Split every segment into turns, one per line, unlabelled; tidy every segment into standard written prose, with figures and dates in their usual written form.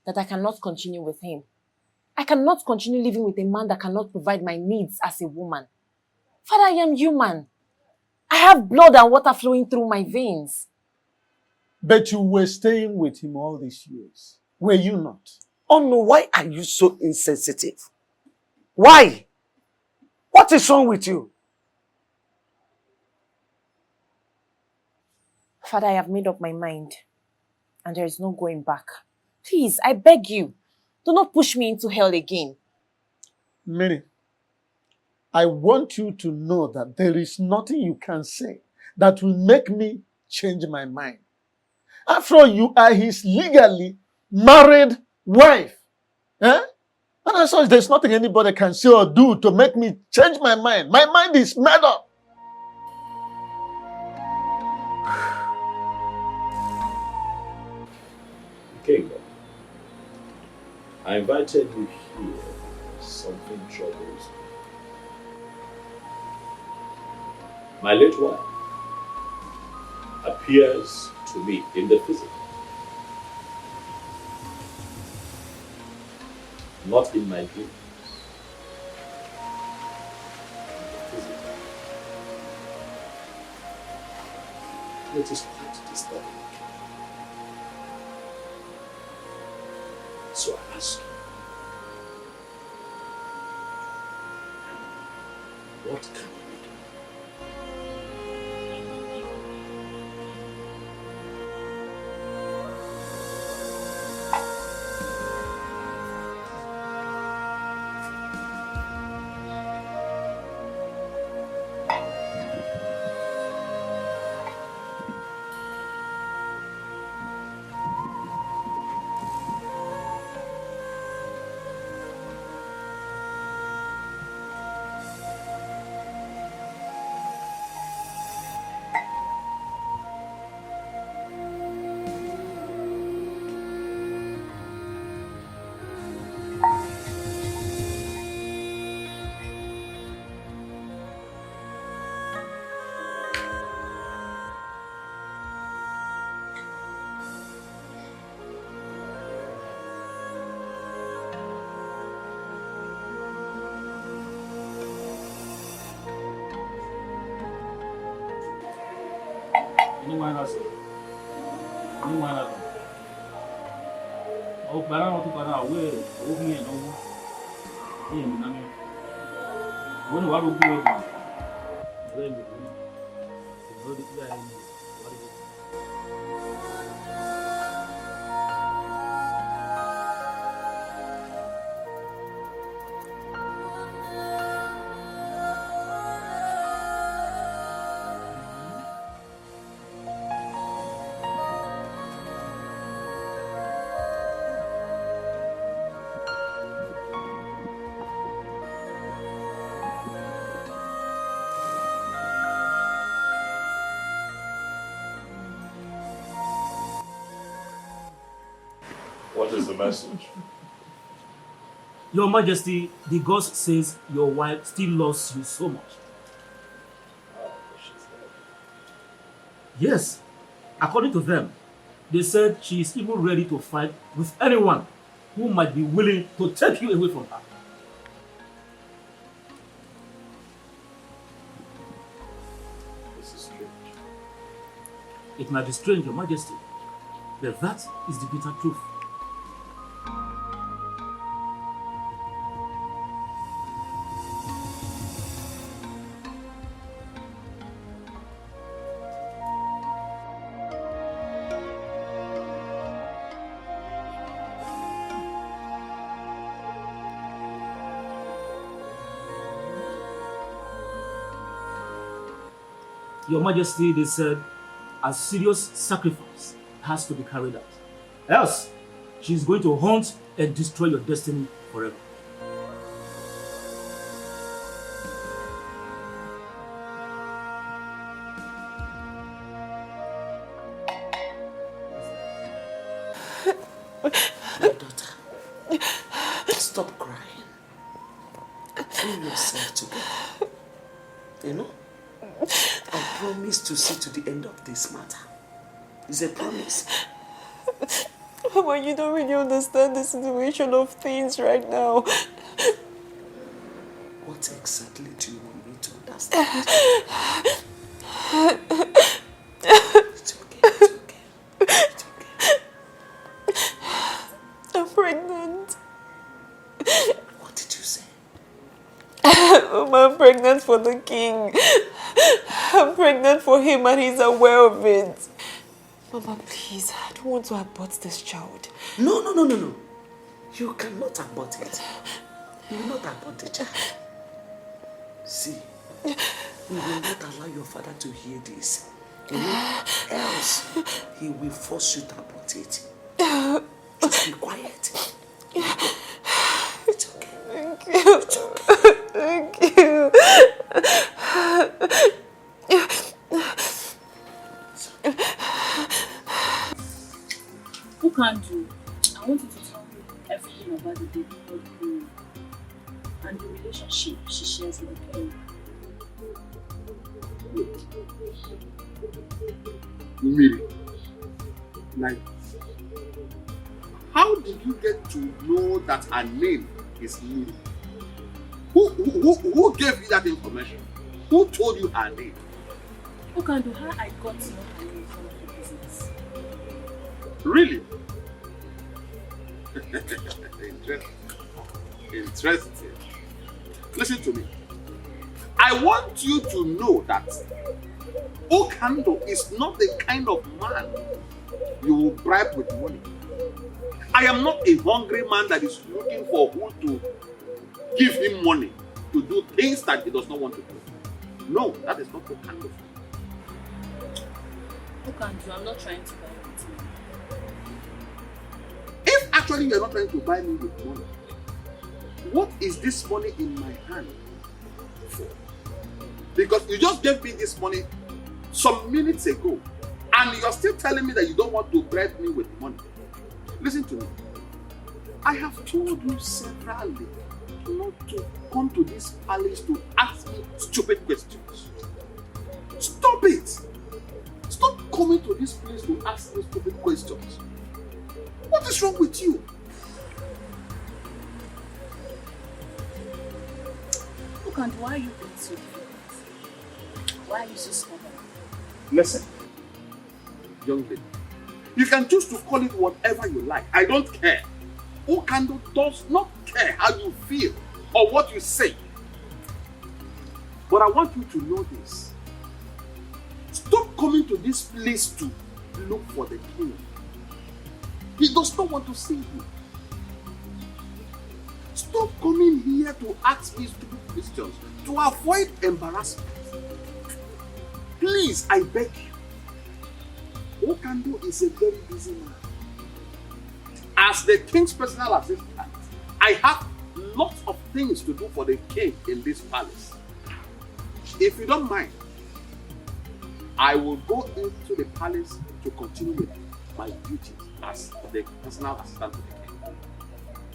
that I cannot continue with him. I cannot continue living with a man that cannot provide my needs as a woman. Father, I am human. I have blood and water flowing through my veins.
But you were staying with him all these years. Were you not?
Oh no, why are you so insensitive? Why? What is wrong with you?
Father, I have made up my mind. And there is no going back. Please, I beg you, do not push me into hell again.
Mary, I want you to know that there is nothing you can say that will make me change my mind. After all, you are his legally married wife. Eh? And as such, there's nothing anybody can say or do to make me change my mind. My mind is made up.
King, I invited you here. Something troubles me. My late wife appears to me in the physical, not in my dreams. Physical. It is quite disturbing. So I ask you, what can we do? What is the message?
Your Majesty, the ghost says your wife still loves you so much.
Oh, she's dead.
Yes, according to them, they said she is even ready to fight with anyone who might be willing to take you away from her.
This is strange.
It might be strange, Your Majesty, but that is the bitter truth. Your Majesty, they said, a serious sacrifice has to be carried out. Else, she is going to haunt and destroy your destiny forever.
My daughter, stop crying. Pull yourself together. You know? I promise to see to the end of this matter. It's a promise.
Mama, you don't really understand the situation of things right now.
What exactly do you want me to understand? It's okay, it's okay. It's okay.
I'm pregnant.
What did you say?
Mama, I'm pregnant for the king. I'm pregnant for him and he's aware of it. Mama, please, I don't want to abort this child.
No. You cannot abort it. You will not abort the child. See, we will not allow your father to hear this. Else he will force you to abort it. Just be quiet. It's okay.
Thank you.
It's okay.
Thank you.
Who can do? I want you to tell me everything about the baby girl and the relationship she shares with him.
Miri, like, how did you get to know that her name is Miri? Who gave you that information? Who told you her name?
Who can do? How I got to know her name from the business?
Really? Interesting. Listen to me. I want you to know that Okando is not the kind of man you will bribe with money. I am not a hungry man that is looking for who to give him money to do things that he does not want to do. No, that is not Okando.
Who can do? I'm not trying to buy anything.
If actually you are not trying to buy me with money, what is this money in my hand for? Because you just gave me this money some minutes ago and you're still telling me that you don't want to bribe me with money. Listen to me. I have told you severally not to come to this palace to ask me stupid questions. Stop it! Stop coming to this place to ask me stupid questions. What is wrong with you?
Look, and why are you being so difficult? Why are you so stubborn?
Listen, young lady, you can choose to call it whatever you like. I don't care. Okando does not care how you feel or what you say. But I want you to know this. Stop coming to this place to look for the king. He does not want to see you. Stop coming here to ask me stupid questions to avoid embarrassment. Please, I beg you. Okando is a very busy man. As the king's personal assistant, I have lots of things to do for the king in this palace. If you don't mind, I will go into the palace to continue with my duties as the personal assistant to the king.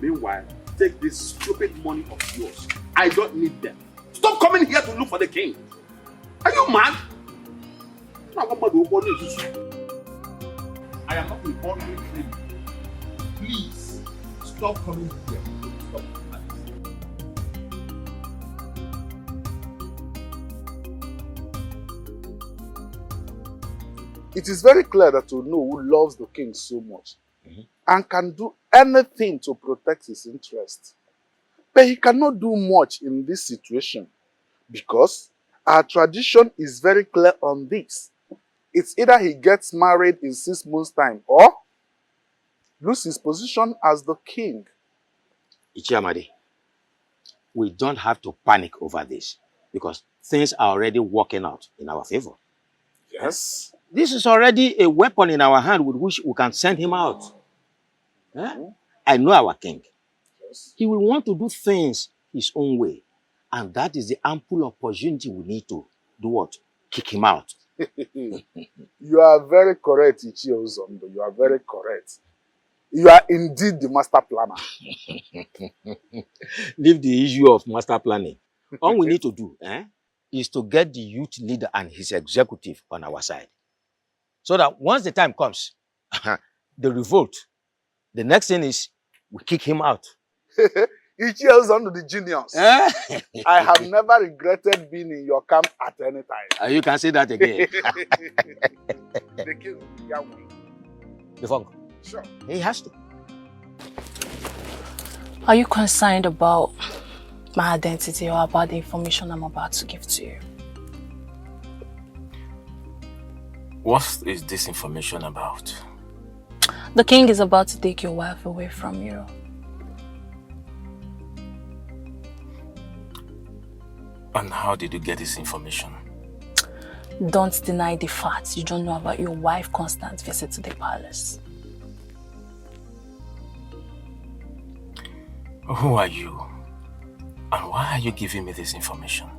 Meanwhile, take this stupid money of yours. I don't need them. Stop coming here to look for the king. Are you mad? I am not a hungry king. Please, stop coming here. Stop.
It is very clear that Ono who loves the king so much and can do anything to protect his interest. But he cannot do much in this situation because our tradition is very clear on this. It's either he gets married in 6 months' time or lose his position as the king.
Ichiamadi, we don't have to panic over this because things are already working out in our favor.
Yes.
This is already a weapon in our hand with which we can send him out. I know our king.
Yes.
He will want to do things his own way. And that is the ample opportunity we need to do what? Kick him out.
You are very correct, Ichie Ozondo. You are very correct. You are indeed the master planner.
Leave the issue of master planning. All we need to do is to get the youth leader and his executive on our side. So that once the time comes, the revolt The next thing is we kick him out.
He cheers on to the juniors. I have never regretted being in your camp at any time.
You can say that again.
The king, Yahweh.
Before,
Sure.
he has to.
Are you concerned about my identity or about the information I'm about to give to you?
What is this information about?
The king is about to take your wife away from you.
And how did you get this information?
Don't deny the facts. You don't know about your wife's constant visit to the palace.
Who are you? And why are you giving me this information?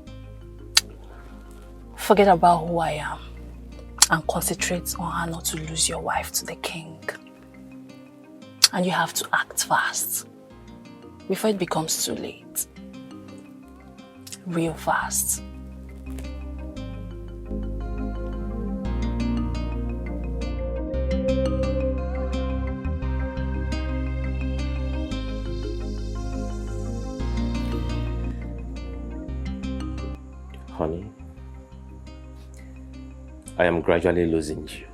Forget about who I am and concentrate on how not to lose your wife to the king. And you have to act fast before it becomes too late. Real fast.
Honey, I am gradually losing you.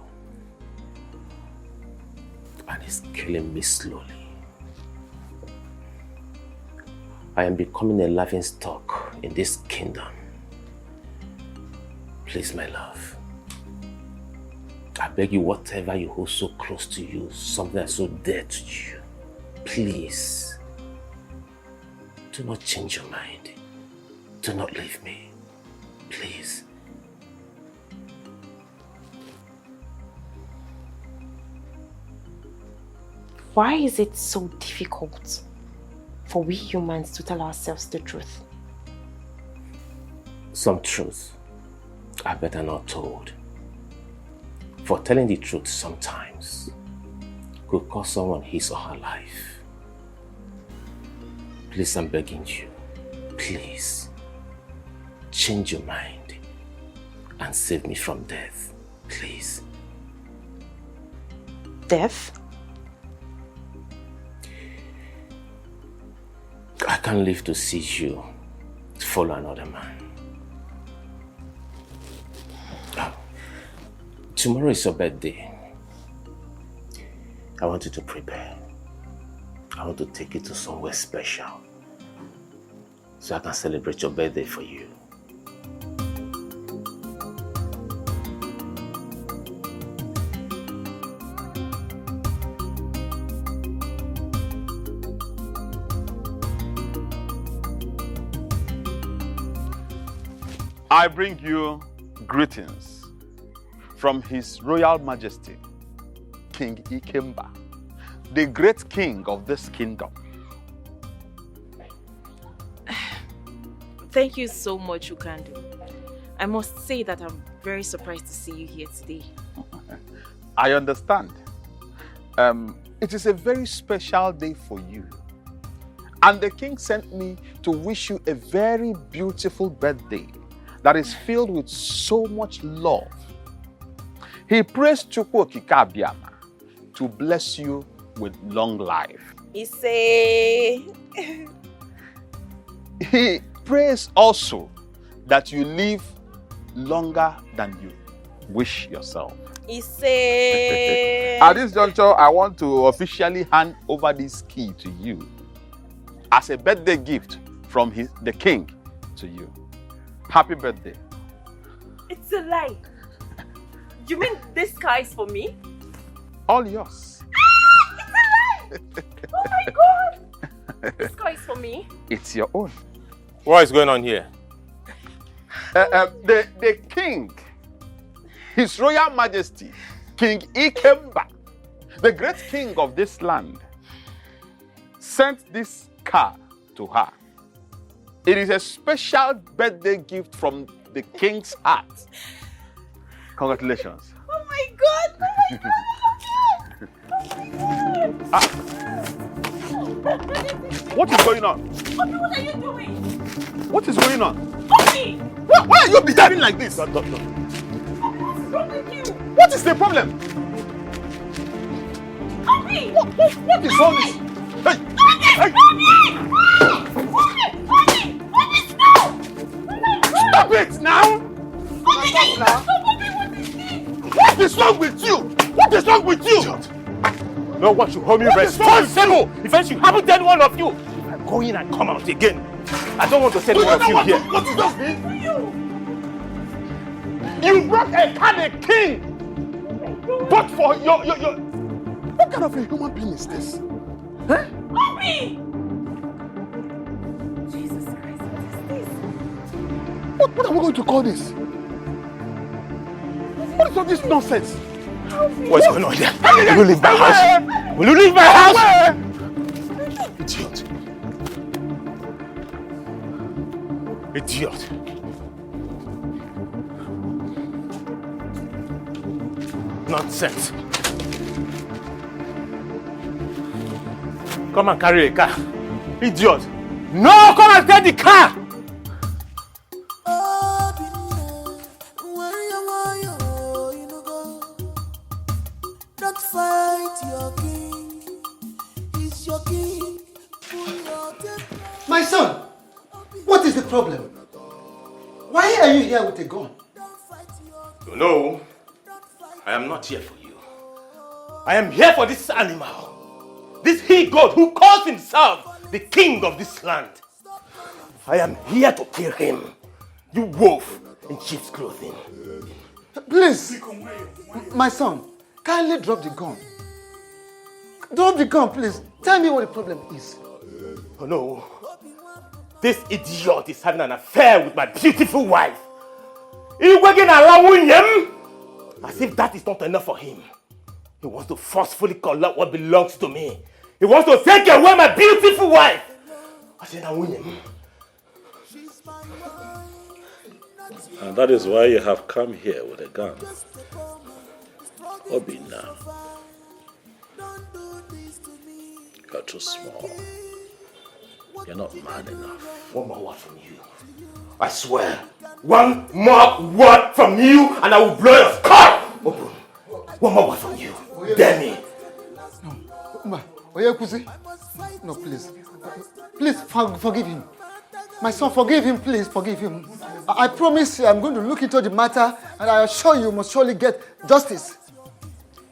And it's killing me slowly. I am becoming a laughing stock in this kingdom. Please, my love. I beg you, whatever you hold so close to you, something that's so dear to you, please, do not change your mind. Do not leave me. Please.
Why is it so difficult for we humans to tell ourselves the truth?
Some truths are better not told. For telling the truth sometimes could cost someone his or her life. Please, I'm begging you, please, change your mind and save me from death, please.
Death?
I can't live to see you follow another man. Tomorrow is your birthday. I want you to prepare. I want to take you to somewhere special so I can celebrate your birthday for you.
I bring you greetings from His Royal Majesty, King Ikemba, the great king of this kingdom.
Thank you so much, Ukandu. I must say that I'm very surprised to see you here today.
I understand. It is a very special day for you. And the king sent me to wish you a very beautiful birthday that is filled with so much love. He prays Chukwu Okike Abiama to bless you with long life. He prays also that you live longer than you wish yourself. At this juncture, I want to officially hand over this key to you as a birthday gift from the king to you. Happy birthday.
It's a lie. You mean this car is for me?
All yours.
It's a lie! Oh my God! This car is for me?
It's your own.
What is going on here?
The king, His Royal Majesty, King Ikemba, the great king of this land, sent this car to her. It is a special birthday gift from the king's heart. Congratulations.
Oh my God! Oh my God! Oh my God!
What is going on?
Bobby, what are you doing?
What is going on?
Bobby!
Why are you behaving like this?
Bobby, what's wrong with you?
What is the problem?
Bobby!
What is all this? Hey! Hey! Stop it now! What is wrong with you? What is wrong with you?
No one should hold me responsible if anything happens to any one of you. If I go in and come out again, I don't want to send one of you here.
What is that? You brought a king, but for your... What kind of a human being is this? Huh?
Mommy! Jesus Christ, what is this?
What are we going to call this? What is all this nonsense?
What's going on here? Will you leave my house? Will you leave my house? Idiot. Idiot. Nonsense. Come and carry a car. Idiot. No, come and get the car.
Don't fight your king. He's your king.
My son, what is the problem? Why are you here with a gun?
No, I am not here for you. I am here for this animal. This he-goat who calls himself the king of this land. I am here to kill him. You wolf in sheep's clothing.
Please, my son, kindly drop the gun. Drop the gun, please. Tell me what the problem is.
Oh no. This idiot is having an affair with my beautiful wife. As if that is not enough for him. He wants to forcefully collect what belongs to me. He wants to take away my beautiful wife.
And that is why you have come here with a gun. Obi now. You're too small. You're not man enough.
One more word from you. I swear. One more word from you and I will blow your skull open. One more word from you. Dare me.
No, please. Please forgive him. My son, forgive him, please, forgive him. I promise you I'm going to look into the matter and I assure you must surely get justice.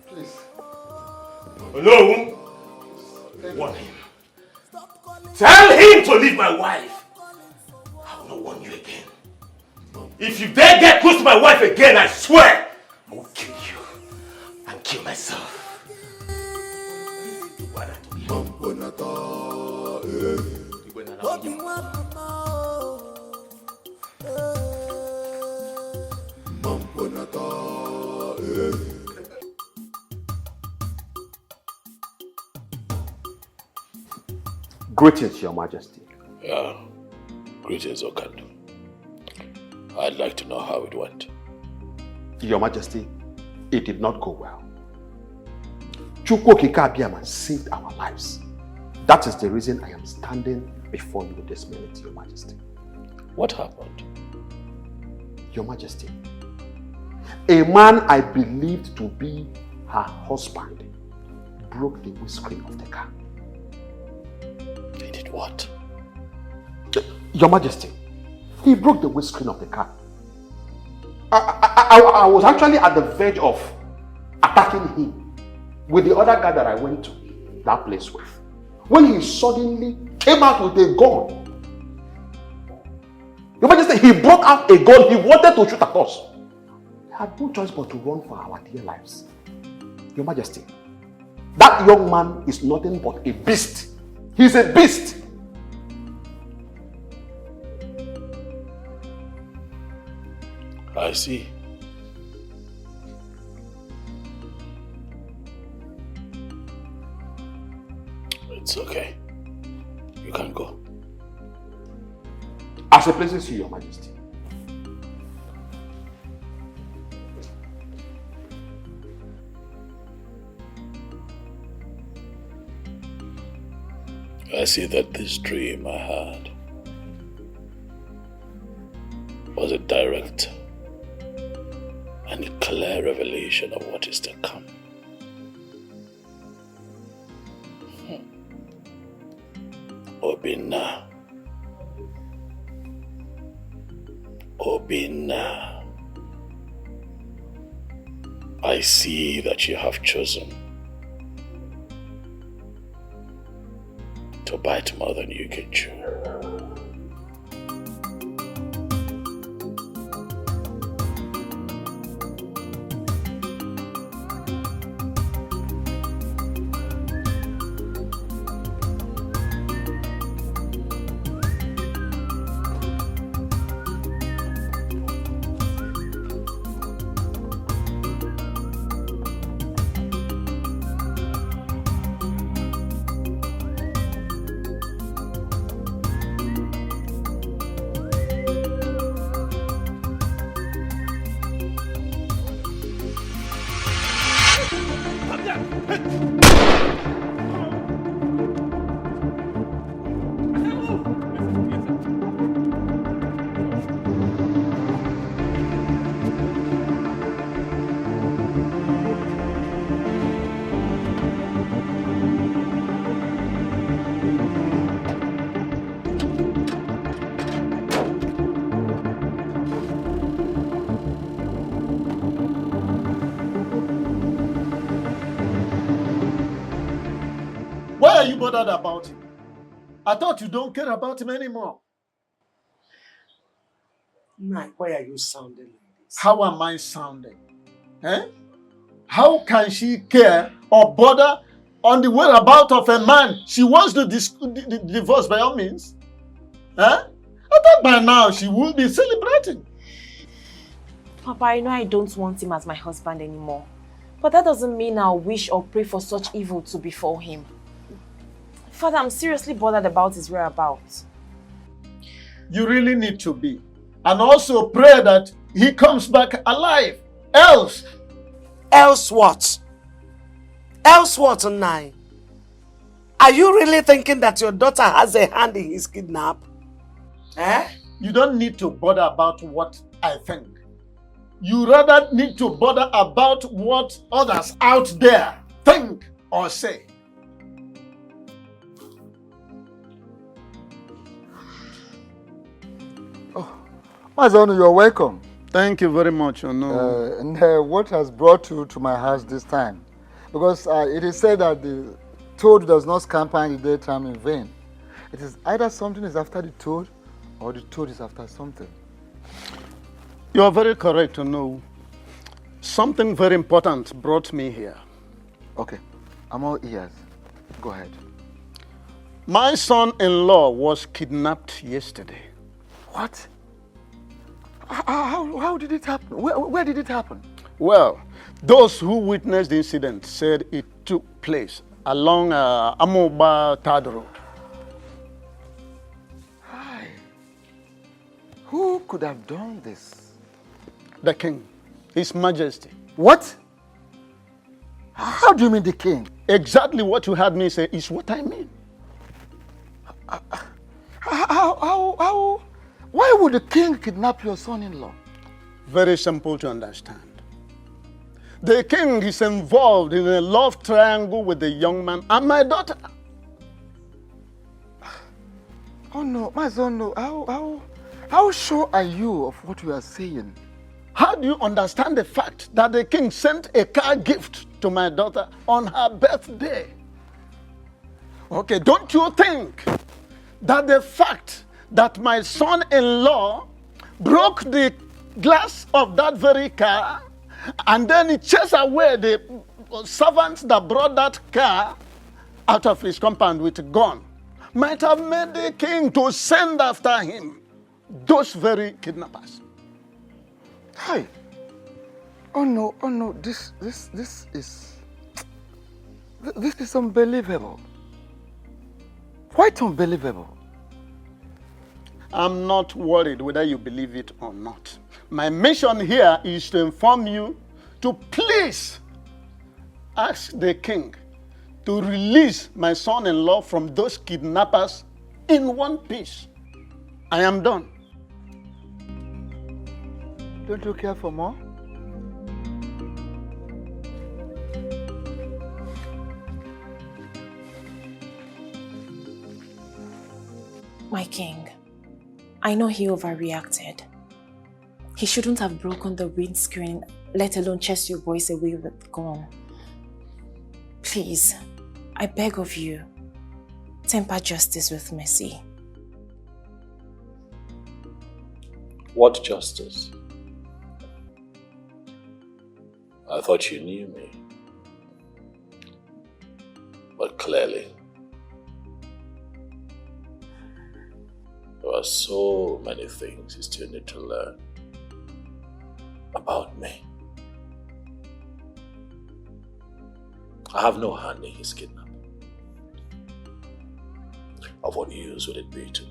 Please.
Hello? Warn him. Tell him to leave my wife. I will not warn you again. If you dare get close to my wife again, I swear, I will kill you and kill myself.
Greetings, Your Majesty.
Yeah. Greetings, Okandu. I'd like to know how it went.
Your Majesty, it did not go well. Chukwokika Abiyama saved our lives. That is the reason I am standing before you this minute, Your Majesty.
What happened?
Your Majesty, a man I believed to be her husband broke the windscreen of the car.
He did what?
Your Majesty, he broke the windscreen of the car. I was actually at the verge of attacking him with the other guy that I went to that place with, when he suddenly came out with a gun. Your Majesty, he brought out a gun. He wanted to shoot at us. We had no choice but to run for our dear lives. Your Majesty, that young man is nothing but a beast. He's a beast.
I see. It's okay. You can go.
As it pleases you, Your Majesty.
I see that this dream I had was a direct and clear revelation of what is to come. Obinna. Obinna. I see that you have chosen to bite more than you can chew.
Why are you bothered about him? I thought you don't care about him anymore.
Nai, why are you sounding like this?
How am I sounding? Eh? How can she care or bother on the whereabouts of a man she wants to divorce by all means? Eh? I thought by now she would be celebrating.
Papa, I know I don't want him as my husband anymore. But that doesn't mean I'll wish or pray for such evil to befall him. Father, I'm seriously bothered about his whereabouts.
You really need to be. And also pray that he comes back alive. Else.
Else what? Else what, Nai? Are you really thinking that your daughter has a hand in his kidnap? Eh?
You don't need to bother about what I think. You rather need to bother about what others out there think or say.
My son, you're welcome.
Thank you very much,
What has brought you to my house this time? Because it is said that the toad does not scamper in the daytime in vain. It is either something is after the toad or the toad is after something.
You are very correct, Something very important brought me here.
Okay, I'm all ears. Go ahead.
My son-in-law was kidnapped yesterday.
What? How did it happen? Where did it happen?
Well, those who witnessed the incident said it took place along Amoba Third Road.
Hi. Who could have done this?
The king, His Majesty.
What? How do you mean the king?
Exactly what you heard me say is what I mean.
Why would the king kidnap your son-in-law?
Very simple to understand. The king is involved in a love triangle with the young man and my daughter.
Oh no, my son, no. How sure are you of what you are saying?
How do you understand the fact that the king sent a car gift to my daughter on her birthday? Okay, don't you think that the fact that my son-in-law broke the glass of that very car and then he chased away the servants that brought that car out of his compound with a gun might have made the king to send after him those very kidnappers?
Hi. Oh no, this is unbelievable. Quite unbelievable.
I'm not worried whether you believe it or not. My mission here is to inform you to please ask the king to release my son-in-law from those kidnappers in one piece. I am done.
Don't you care for more?
My king, I know he overreacted. He shouldn't have broken the windscreen, let alone chase your boys away with the gun. Please, I beg of you, temper justice with mercy.
What justice? I thought you knew me. But clearly, there are so many things you still need to learn about me. I have no hand in his kidnapping. Of what use would it be to me?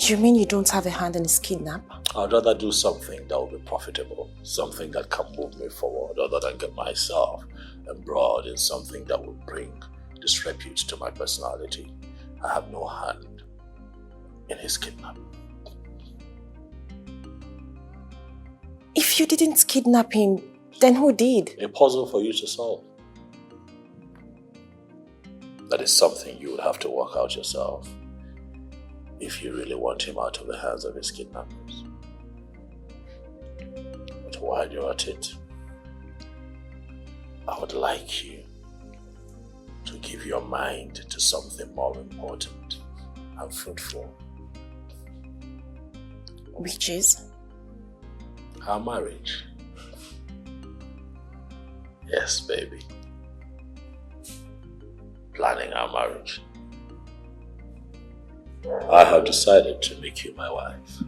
You mean you don't have a hand in his kidnap?
I'd rather do something that will be profitable, something that can move me forward, other than get myself embroiled in something that will bring disrepute to my personality. I have no hand in his kidnapping.
If you didn't kidnap him, then who did?
A puzzle for you to solve. That is something you would have to work out yourself if you really want him out of the hands of his kidnappers. But while you're at it, I would like you to give your mind to something more important and fruitful.
Which is?
Our marriage. Yes, baby. Planning our marriage. I have decided to make you my wife.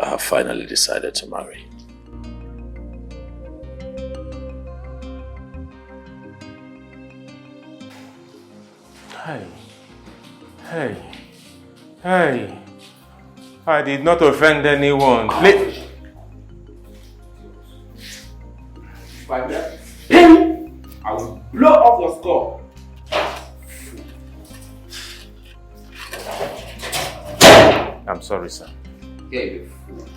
I have finally decided to marry.
Hey. I did not offend anyone. Please.
I will blow off your skull.
I'm sorry, sir.
Yeah, you fool.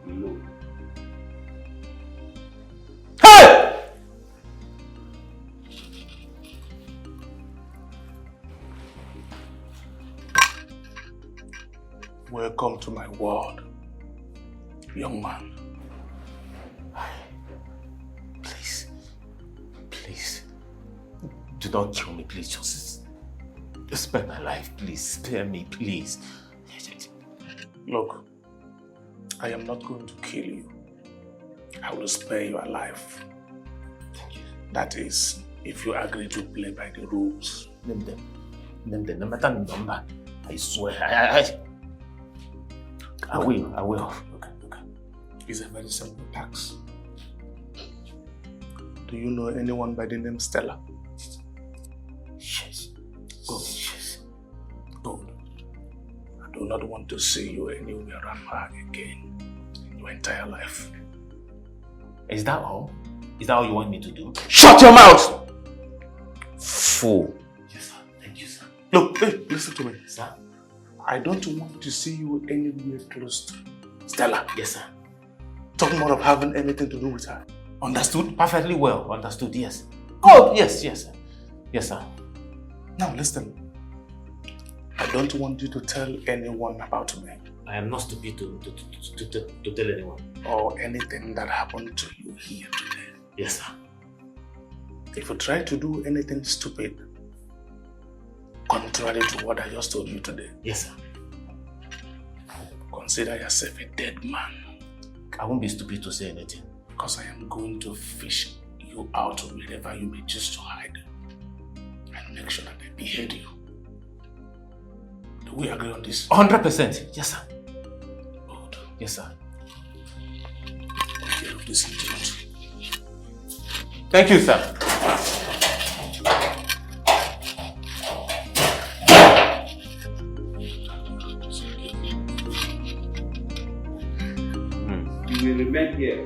No.
Hey!
Welcome to my world, young man.
Please. Do not kill me, please. Just spare my life, please. Spare me, please.
Look, I am not going to kill you. I will spare your life. That is, if you agree to play by the rules.
Name them. No matter the number. I swear. I will. Okay.
It's a very simple task. Do you know anyone by the name Stella?
Yes.
Good. I do not want to see you anywhere around her again in your entire life.
Is that all? Is that all you want me to do?
Shut your mouth!
Fool. Yes, sir. Thank you, sir.
Look, hey, listen to me.
Sir?
I don't want to see you anywhere close to Stella.
Yes, sir.
Talking about having anything to do with her. Understood?
Perfectly well. Understood, yes. Oh, yes, sir. Yes, sir.
Now listen. I don't want you to tell anyone about me.
I am not stupid to tell anyone.
Or anything that happened to you here today.
Yes, sir.
If you try to do anything stupid, contrary to what I just told you today.
Yes, sir.
Consider yourself a dead man.
I won't be stupid to say anything.
Because I am going to fish you out wherever you may choose to hide. And make sure that I behead you. Do we agree on this?
100%. Yes, sir.
Good.
Yes, sir.
Take care of this idiot.
Thank you, sir.
You will remain here.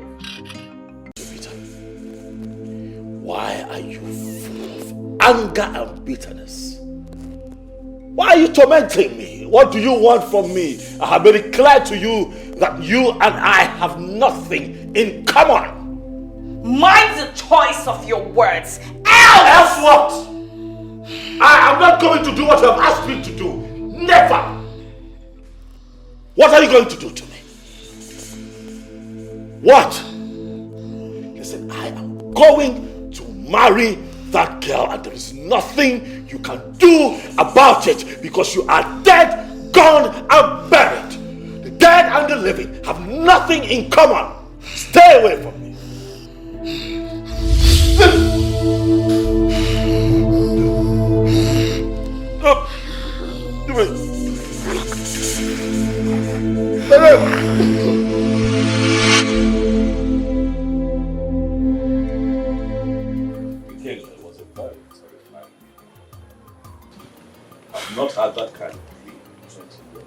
Why are you full of anger and bitterness? Why are you tormenting me? What do you want from me? I have made it clear to you that you and I have nothing in common.
Mind the choice of your words.
Else what? I am not going to do what you have asked me to do. Never. What are you going to do to me? What? Listen, I am going to marry that girl and there is nothing you can do about it because you are dead, gone and buried. The dead and the living have nothing in common. Stay away from me. I've not had that kind of dream in 20 years.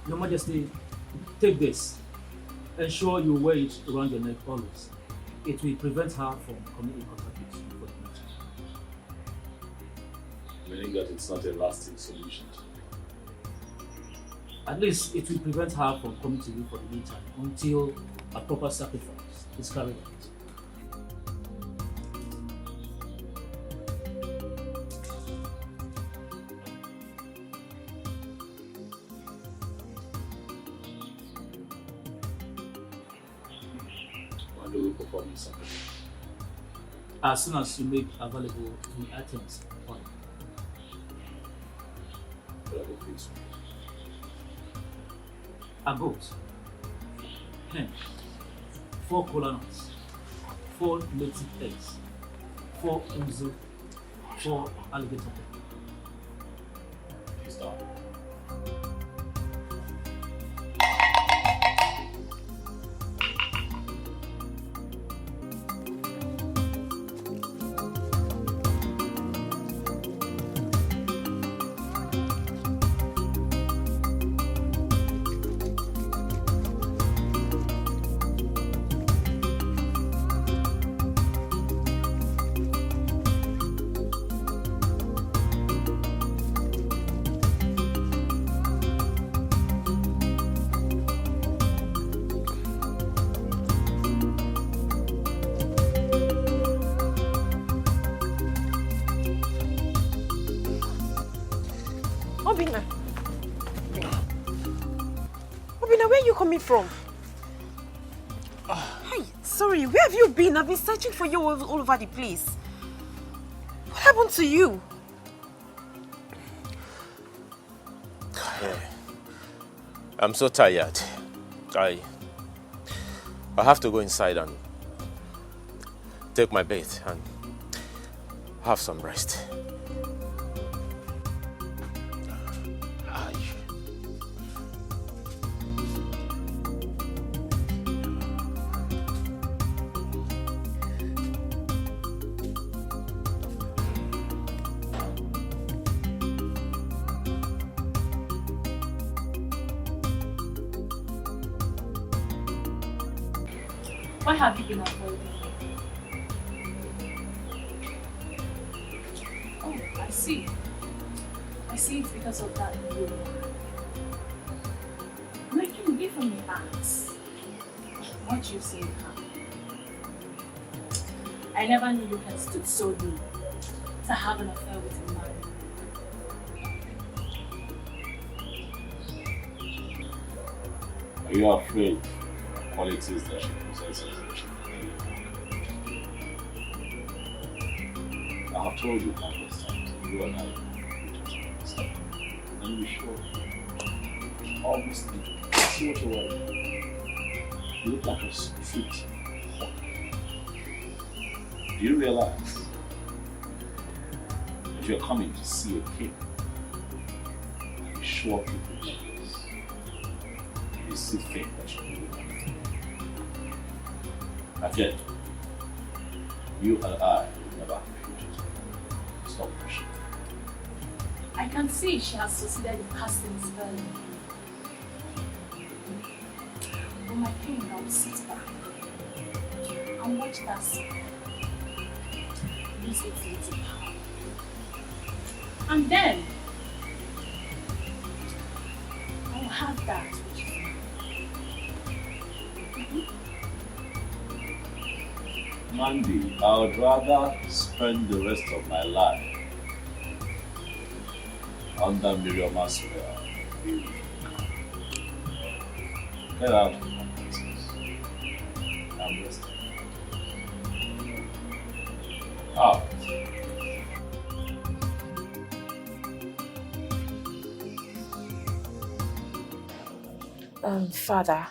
Your Majesty, take this. Ensure you wear it around your neck always. It will prevent her from coming in contact with you for the future.
Meaning that it's not a lasting solution.
At least it will prevent her from coming to you for the meantime until a proper sacrifice is carried out. As soon as you make available the items on it. A goat, hen, 4 kola nuts, 4 native eggs, 4 unzu, 4 alligator.
Stop.
Obina, where are you coming from? Hey, sorry, where have you been? I've been searching for you all over the place. What happened to you?
I'm so tired. I have to go inside and take my bath and have some rest.
Why have you been avoiding me? Oh, I see. I see it's because of that rumor. Making away from your aunts. What you say happened. I I never knew you had stood so low to have an affair with a man.
Are you afraid of the qualities that she possesses that she can I have told you countless times that you and I just understand. And we sure almost see what you want. You look like a street hawk. Do you realize that you're coming to see a king? I'm sure people like this. You still think that you do that. Again, you and I will never have a future. Stop pushing.
I can see she has succeeded in casting a spell. But my king, I will sit back and watch that spell use its little power. And then I will have that which is mine.
Mandy, I would rather spend the rest of my life under Miriam's spell. Get out of my presence. I'm resting. Out.
Father,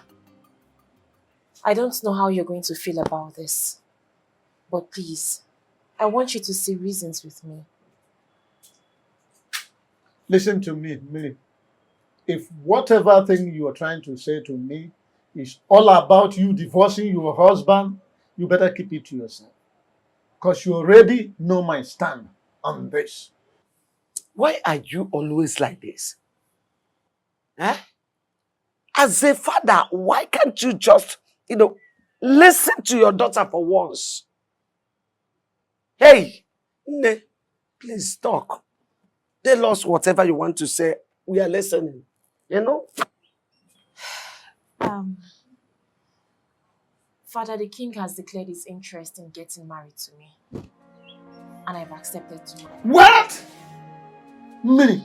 I don't know how you're going to feel about this, but please, I want you to see reasons with me.
Listen to me, Millie. If whatever thing you are trying to say to me is all about you divorcing your husband, you better keep it to yourself. Because you already know my stand on this.
Why are you always like this? Eh? As a father, why can't you just, listen to your daughter for once? Hey, Nne, please talk. Tell us whatever you want to say. We are listening.
Father, the king has declared his interest in getting married to me. And I've accepted to.
What? Millie,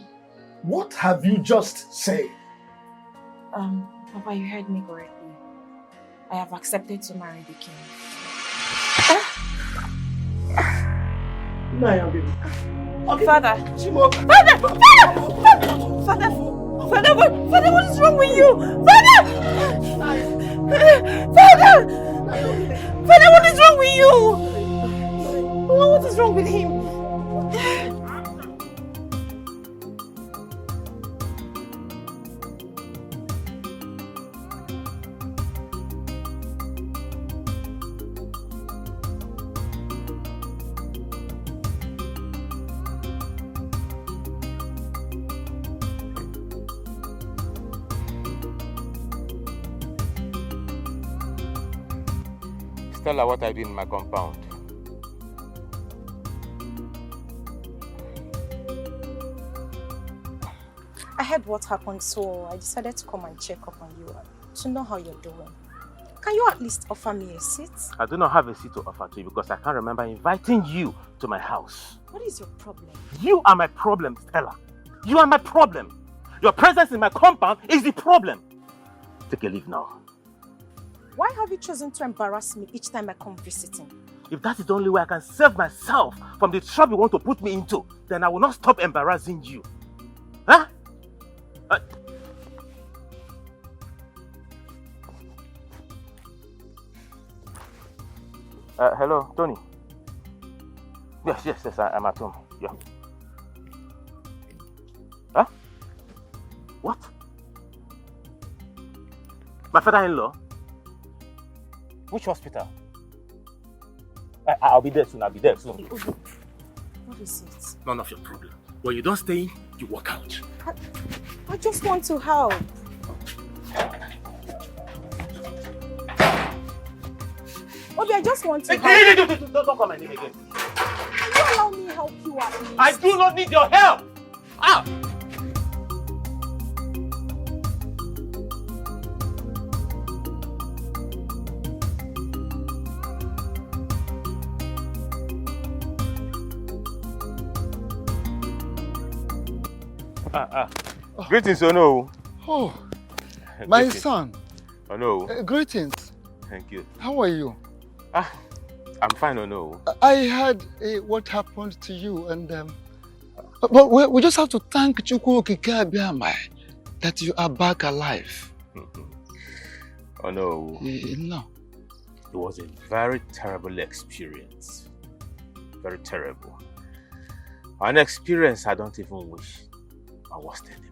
what have you just said?
Papa, you heard me correctly. I have accepted to marry the king. Father! Father, what is wrong with you? Father, what is wrong with you? What is wrong with him?
Tell her what I did in my compound.
I heard what happened, so I decided to come and check up on you to know how you're doing. Can you at least offer me a seat?
I do not have a seat to offer to you because I can't remember inviting you to my house.
What is your problem?
You are my problem, Stella. You are my problem. Your presence in my compound is the problem. Take a leave now.
Why have you chosen to embarrass me each time I come visiting?
If that is the only way I can save myself from the trouble you want to put me into, then I will not stop embarrassing you. Huh? Hello, Tony. Yes, I'm at home. Yeah. Huh? What? My father-in-law? Which hospital? I'll be there soon.
What is it?
None of your problem. When you don't stay in, you walk out.
I just want to help. Obi, I just want to help.
Don't call my name again.
Can you allow me help you at least?
I do not need your help! Ah!
Greetings, Ono.
Oh, my
Greetings.
son.
Ono.
Greetings.
Thank you.
How are you?
I'm fine, Ono.
I heard what happened to you, and but we just have to thank Chukwu Okike Abiamai that you are back alive.
No.
No.
It was a very terrible experience. Very terrible. An experience I don't even wish I was telling me.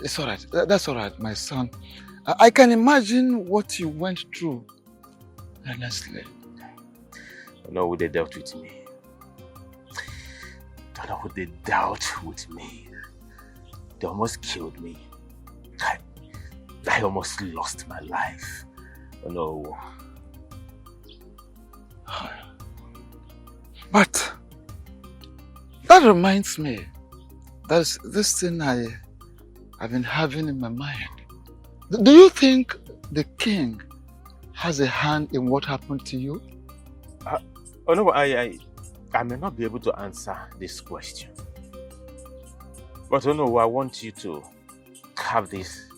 It's all right. That's all right, my son. I can imagine what you went through. Honestly.
No, they dealt with me. Don't know what they dealt with me. They almost killed me. I almost lost my life. No.
But that reminds me, there's this thing I've been having in my mind. Do you think the king has a hand in what happened to you?
No, I may not be able to answer this question. But no, I want you to have this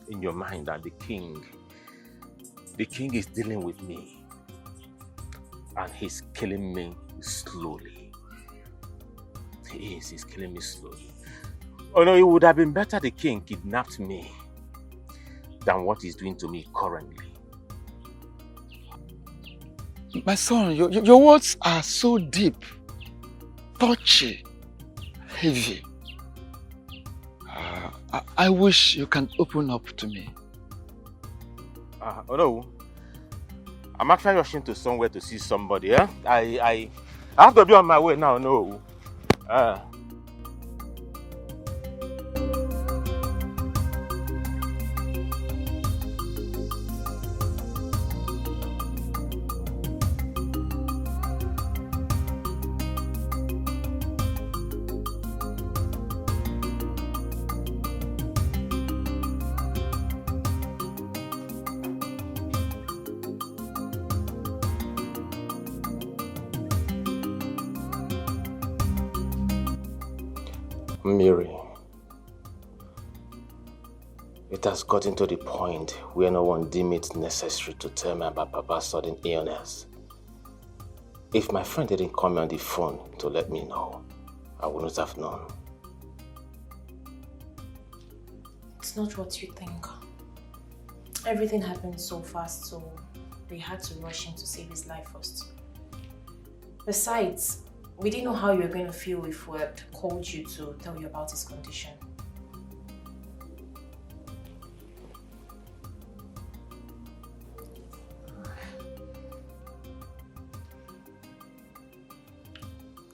in your mind that the king is dealing with me and he's killing me slowly. He's killing me slowly. Oh no, it would have been better the king kidnapped me than what he's doing to me currently.
My son, your words are so deep, touchy, heavy. I wish you can open up to me.
Oh no, I'm actually rushing to somewhere to see somebody. I have to be on my way now. No. Mary, it has gotten to the point where no one deemed it necessary to tell me about Papa's sudden illness. If my friend didn't call me on the phone to let me know, I wouldn't have known.
It's not what you think. Everything happened so fast, so we had to rush him to save his life first. Besides, we didn't know how you were going to feel if we had called you to tell you about his condition.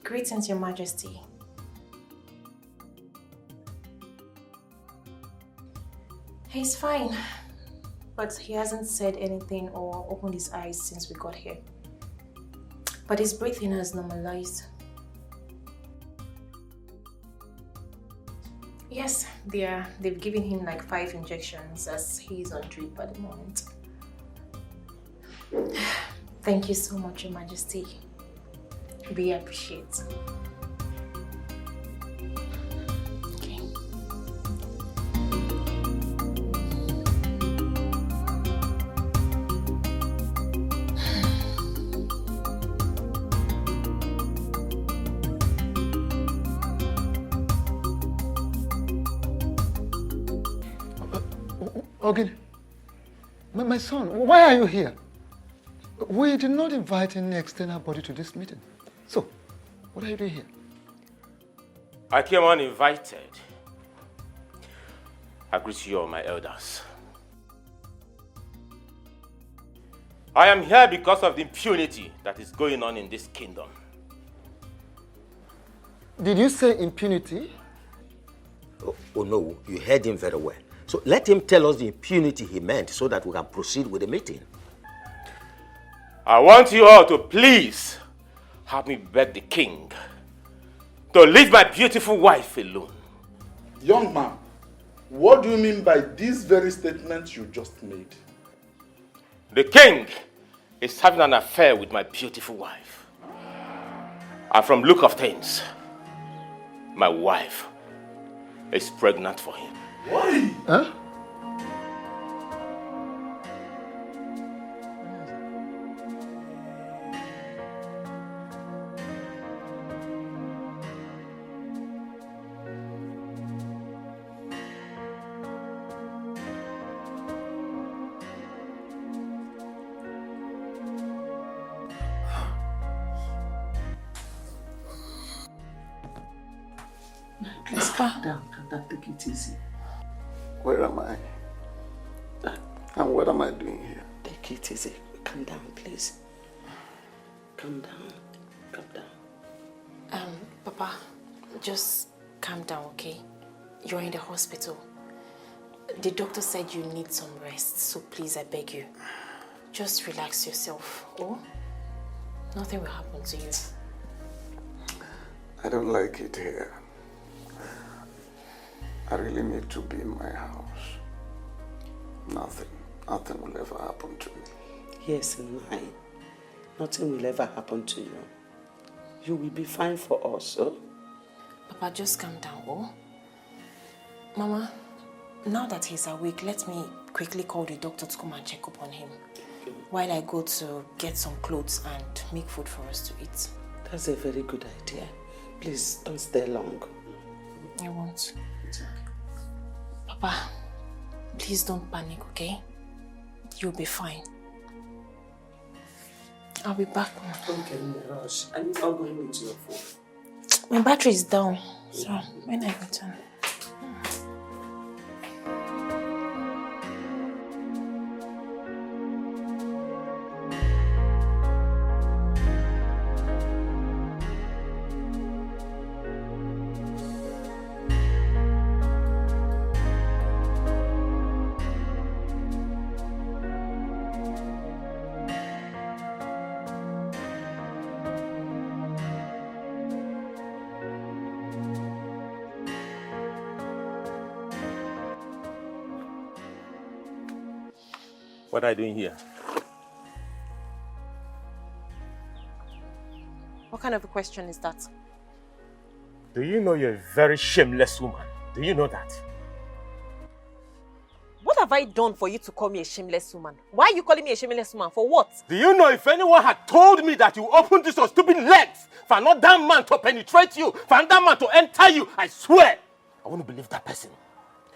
Greetings, Your Majesty. He's fine, but he hasn't said anything or opened his eyes since we got here. But his breathing has normalized. Yes, they've given him like 5 injections as he's on drip at the moment. Thank you so much, Your Majesty. We appreciate. Okay.
Okay. My son, why are you here? We did not invite any external body to this meeting. So, what are you doing here?
I came uninvited. I greet you all, my elders. I am here because of the impunity that is going on in this kingdom.
Did you say impunity?
Oh no, you heard him very well. So let him tell us the impunity he meant so that we can proceed with the meeting.
I want you all to please help me beg the king to leave my beautiful wife alone.
Young man, what do you mean by these very statements you just made?
The king is having an affair with my beautiful wife. And from look of things, my wife is pregnant for him.
Why?
Huh?
Please calm down, take it easy.
Where am I? And what am I doing here?
Take it easy. Calm down, please. Calm down. Calm down.
Papa, just calm down, okay? You're in the hospital. The doctor said you need some rest, so please, I beg you. Just relax yourself, oh? Nothing will happen to you.
I don't like it here. I really need to be in my house. Nothing will ever happen to me.
Yes, nothing will ever happen to you. You will be fine for us, oh?
Papa, just calm down, oh? Mama, now that he's awake, let me quickly call the doctor to come and check up on him. While I go to get some clothes and make food for us to eat.
That's a very good idea. Please, don't stay long.
I won't. Papa, please don't panic, okay? You'll be fine. I'll be back.
Okay, rush. Are you not going with your phone?
My battery is down, so when I return.
What are you doing here?
What kind of a question is that?
Do you know you're a very shameless woman? Do you know that?
What have I done for you to call me a shameless woman? Why are you calling me a shameless woman? For what?
Do you know if anyone had told me that you opened this your stupid legs for another man to penetrate you, for another man to enter you, I swear, I wouldn't believe that person.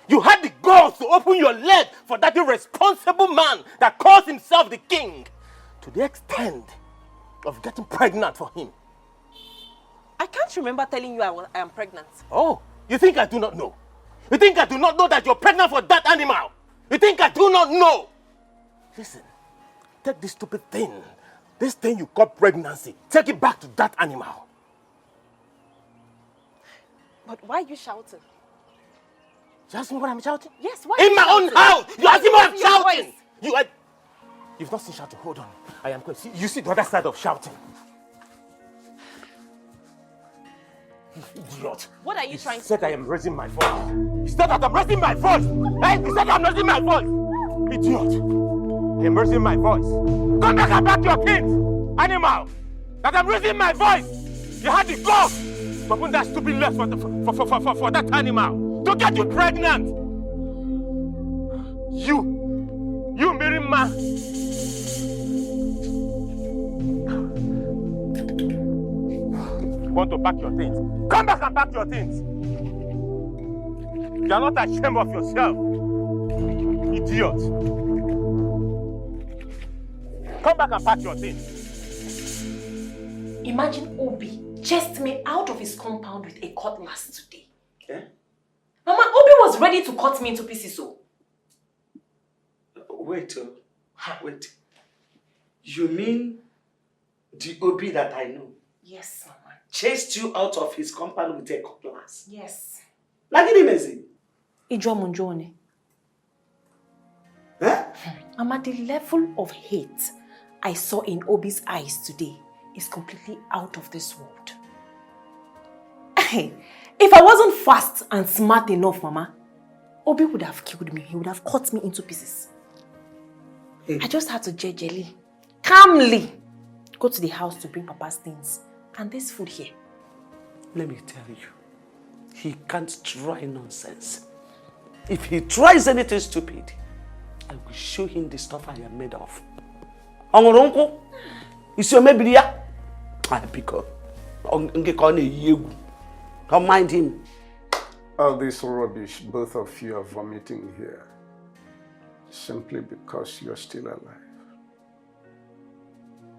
You had the balls to open your leg for that irresponsible man that calls himself the king, to the extent of getting pregnant for him.
I can't remember telling you I am pregnant.
Oh, you think I do not know? You think I do not know that you're pregnant for that animal? You think I do not know? Listen, take this stupid thing, this thing you call pregnancy, take it back to that animal.
But why are you shouting?
You ask me what I'm shouting?
Yes, why?
In my own house! You ask me what I'm shouting! You've not seen shouting. Hold on. I am going. You see the other side of shouting. You idiot.
What are you trying to do?
You said I am raising my voice. You said that I'm raising my voice. Hey, you said I'm raising my voice. Idiot. I am raising my voice. Come back and back your kids. Animal. That I'm raising my voice. You had the gall to open that stupid leg for that animal. To get you pregnant. You married man. Want to pack your things? Come back and pack your things. You are not ashamed of yourself, idiot. Come back and pack your things.
Imagine Obi chased me out of his compound with a cutlass today.
Eh?
Mama, Obi was ready to cut me into pieces, so.
Wait. You mean the Obi that I know?
Yes, Mama.
Chased you out of his compound with a cutlass?
Yes.
Lagini Mezi?
Ijuamunjone.
Huh?
Mama, the level of hate I saw in Obi's eyes today is completely out of this world. If I wasn't fast and smart enough, Mama, Obi would have killed me. He would have cut me into pieces.
Hey.
I just had to gingerly, calmly go to the house to bring Papa's things and this food here.
Let me tell you, he can't try nonsense. If he tries anything stupid, I will show him the stuff I am made of. Ongoronko, is your maybe ya? I pick up. Don't mind him.
All this rubbish both of you are vomiting here simply because you're still alive.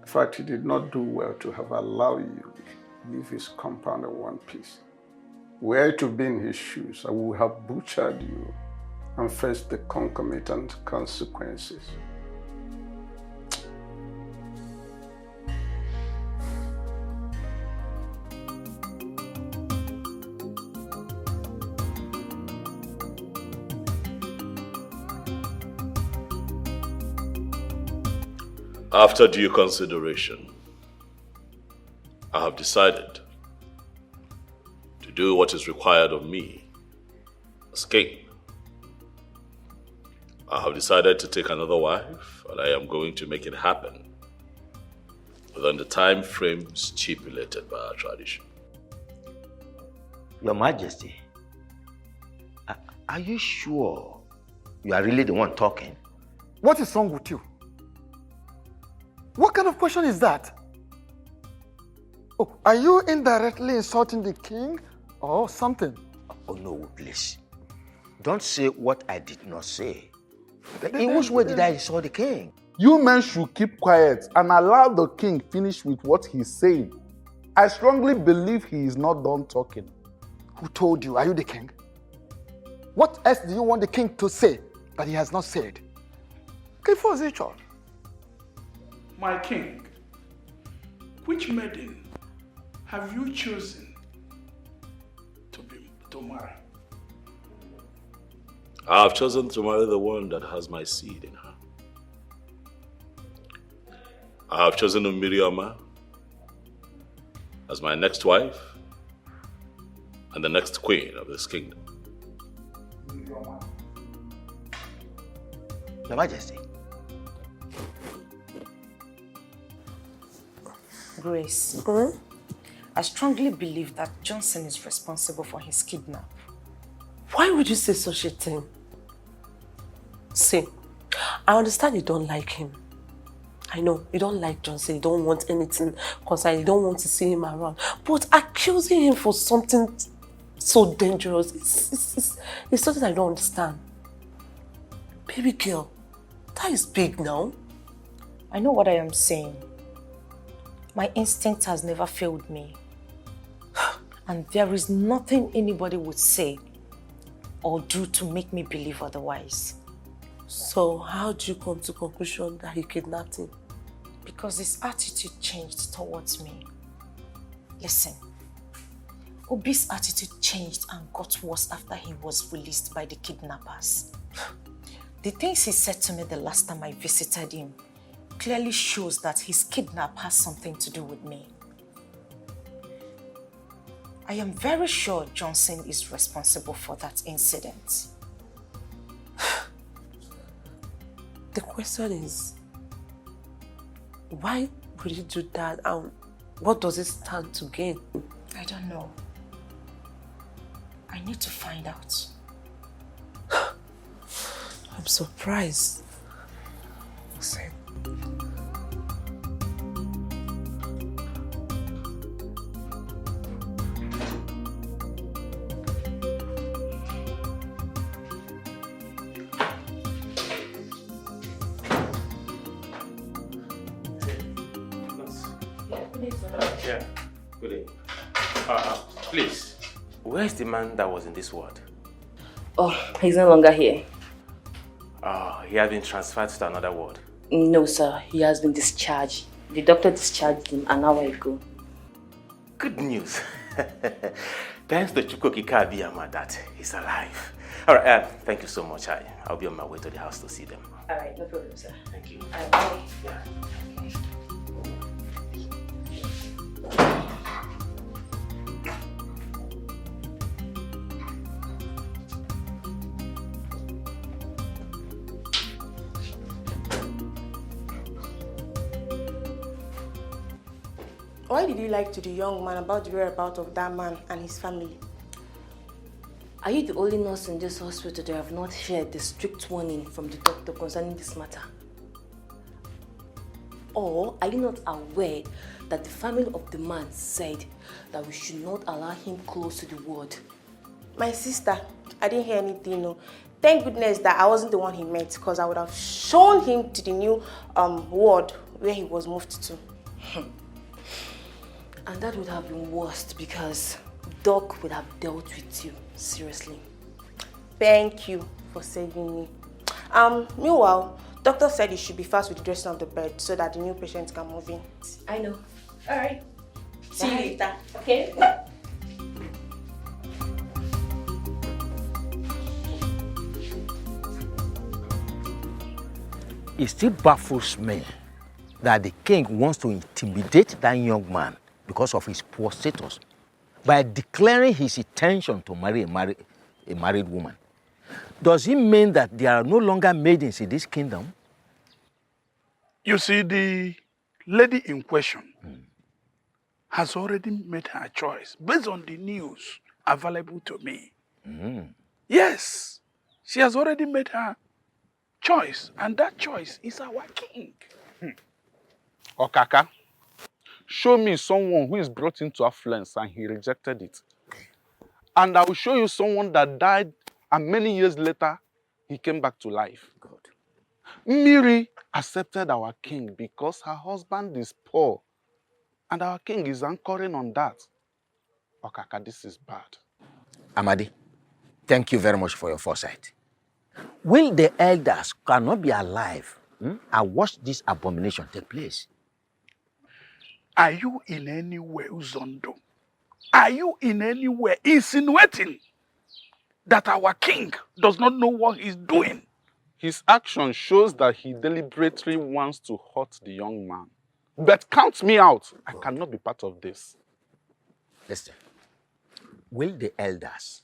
In fact, he did not do well to have allowed you to leave his compound in one piece. Were to be in his shoes, I would have butchered you and faced the concomitant consequences.
After due consideration, I have decided to do what is required of me as king. I have decided to take another wife, and I am going to make it happen within the time frame stipulated by our tradition.
Your Majesty, are you sure you are really the one talking?
What is wrong with you? What kind of question is that? Oh, are you indirectly insulting the king or something?
Oh no, please. Don't say what I did not say. In which way did I insult the king?
You men should keep quiet and allow the king finish with what he's saying. I strongly believe he is not done talking.
Who told you? Are you the king? What else do you want the king to say that he has not said?
My king, which maiden have you chosen to marry?
I have chosen to marry the one that has my seed in her. I have chosen Miriama as my next wife and the next queen of this kingdom.
Your Majesty.
Grace, I strongly believe that Johnson is responsible for his kidnap.
Why would you say such a thing? See, I understand you don't like him. I know, you don't like Johnson, you don't want anything concerning, you don't want to see him around. But accusing him for something so dangerous, it's something I don't understand. Baby girl, that is big now.
I know what I am saying. My instinct has never failed me. And there is nothing anybody would say or do to make me believe otherwise.
So how do you come to the conclusion that he kidnapped him?
Because his attitude changed towards me. Listen, Obi's attitude changed and got worse after he was released by the kidnappers. The things he said to me the last time I visited him clearly shows that his kidnap has something to do with me. I am very sure Johnson is responsible for that incident.
The question is, why would he do that and what does it stand to gain?
I don't know. I need to find out.
I'm surprised. Listen.
Yeah, good day. Please, where is the man that was in this ward?
Oh, he's no longer here.
He has been transferred to another ward.
No, sir. He has been discharged. The doctor discharged him an hour ago.
Good news. Thanks to Chukwokika Abiyama that he's alive. All right, thank you so much. I'll be on my way to the house to see them.
All right, no problem, sir.
Thank you.
All right, bye.
Yeah.
Why did you lie to the young man about the whereabouts of that man and his family? Are you the only nurse in this hospital that have not heard the strict warning from the doctor concerning this matter? Or are you not aware that the family of the man said that we should not allow him close to the ward?
My sister, I didn't hear anything, no. Thank goodness that I wasn't the one he met, because I would have shown him to the new ward where he was moved to.
And that would have been worst because Doc would have dealt with you, seriously.
Thank you for saving me. Meanwhile, doctor said you should be fast with the dressing of the bed so that the new patient can move in.
I know.
All right. See you later.
Okay?
It still baffles me that the king wants to intimidate that young man because of his poor status by declaring his intention to marry a married woman. Does it mean that there are no longer maidens in this kingdom?
You see, the lady in question has already made her choice based on the news available to me. Yes, she has already made her choice, and that choice is our king. Okaka, show me someone who is brought into affluence and he rejected it. And I will show you someone that died and many years later, he came back to life.
God.
Miri accepted our king because her husband is poor. And our king is anchoring on that. Okaka, this is bad.
Amadi, thank you very much for your foresight. Will the elders cannot be alive and watch this abomination take place?
Are you in any way, Uzondo? Are you in any way insinuating that our king does not know what he's doing? His action shows that he deliberately wants to hurt the young man. But count me out. I cannot be part of this.
Listen, will the elders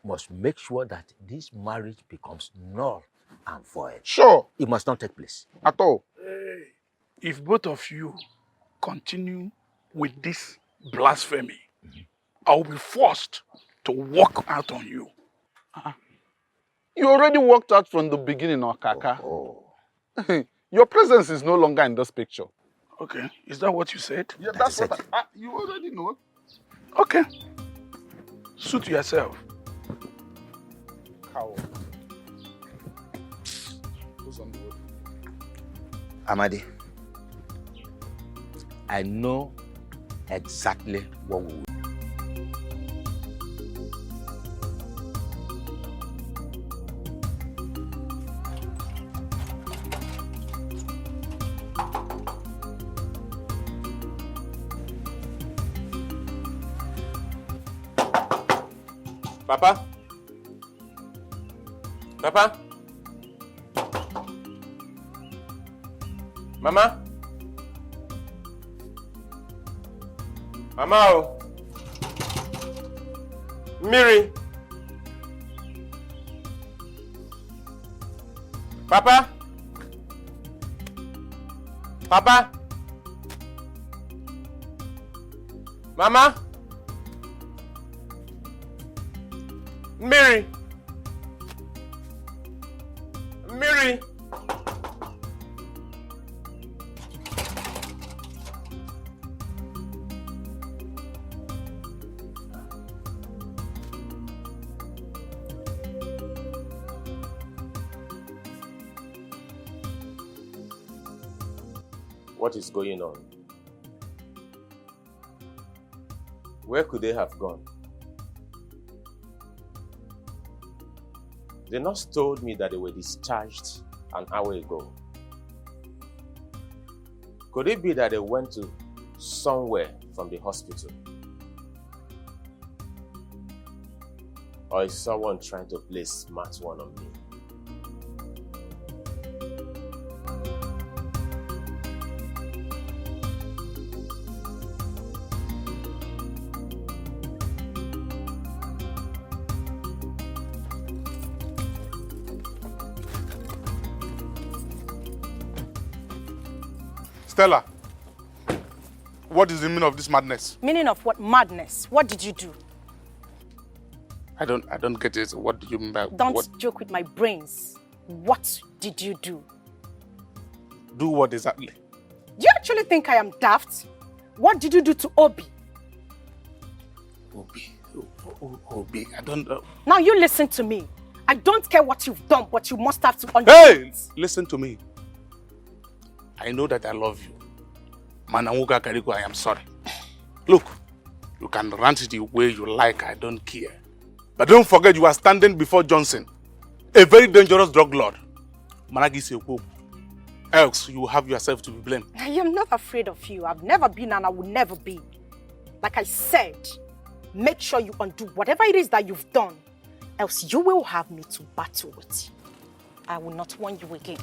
must make sure that this marriage becomes null and void?
Sure.
It must not take place.
At all. If both of you continue with this blasphemy, I will be forced to walk out on you. You already walked out from the beginning, Okaka. Your presence is no longer in this picture. Okay, is that what you said? Yeah, that's what you already know. Okay. Suit yourself. Cow. Who's on the road?
Amadi, I know exactly what we will.
Papa? Papa? Mama? Mama? Oh. Miri? Papa? Papa? Mama? Miri? Miri? What is going on? Where could they have gone? The nurse told me that they were discharged an hour ago. Could it be that they went to somewhere from the hospital? Or is someone trying to play smart one on me?
Stella, what is the meaning of this madness?
Meaning of what? Madness. What did you do?
I don't get it. What do you mean by
Don't
what?
joke with my brains. What did you do?
Do what exactly?
Do you actually think I am daft? What did you do to Obi?
Obi, I don't know.
Now you listen to me. I don't care what you've done, but you must have to understand.
Hey, listen to me. I know that I love you. Manawuga Karigo, I am sorry. Look, you can rant the way you like, I don't care. But don't forget you are standing before Johnson, a very dangerous drug lord. Managi Seko. Else, you have yourself to be blamed.
I am not afraid of you. I've never been and I will never be. Like I said, make sure you undo whatever it is that you've done. Else you will have me to battle with. I will not want you again.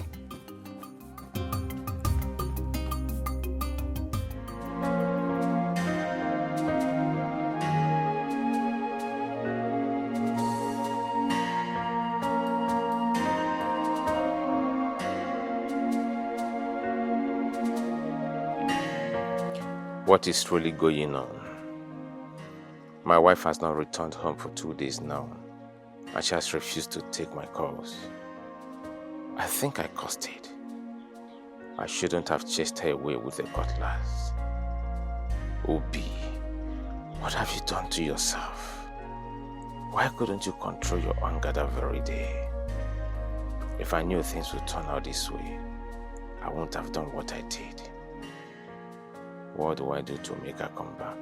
What is truly going on? My wife has not returned home for 2 days now, and she has refused to take my calls. I think I caused it. I shouldn't have chased her away with a cutlass. Obi, what have you done to yourself? Why couldn't you control your anger that very day? If I knew things would turn out this way, I wouldn't have done what I did. What do I do to make her come back?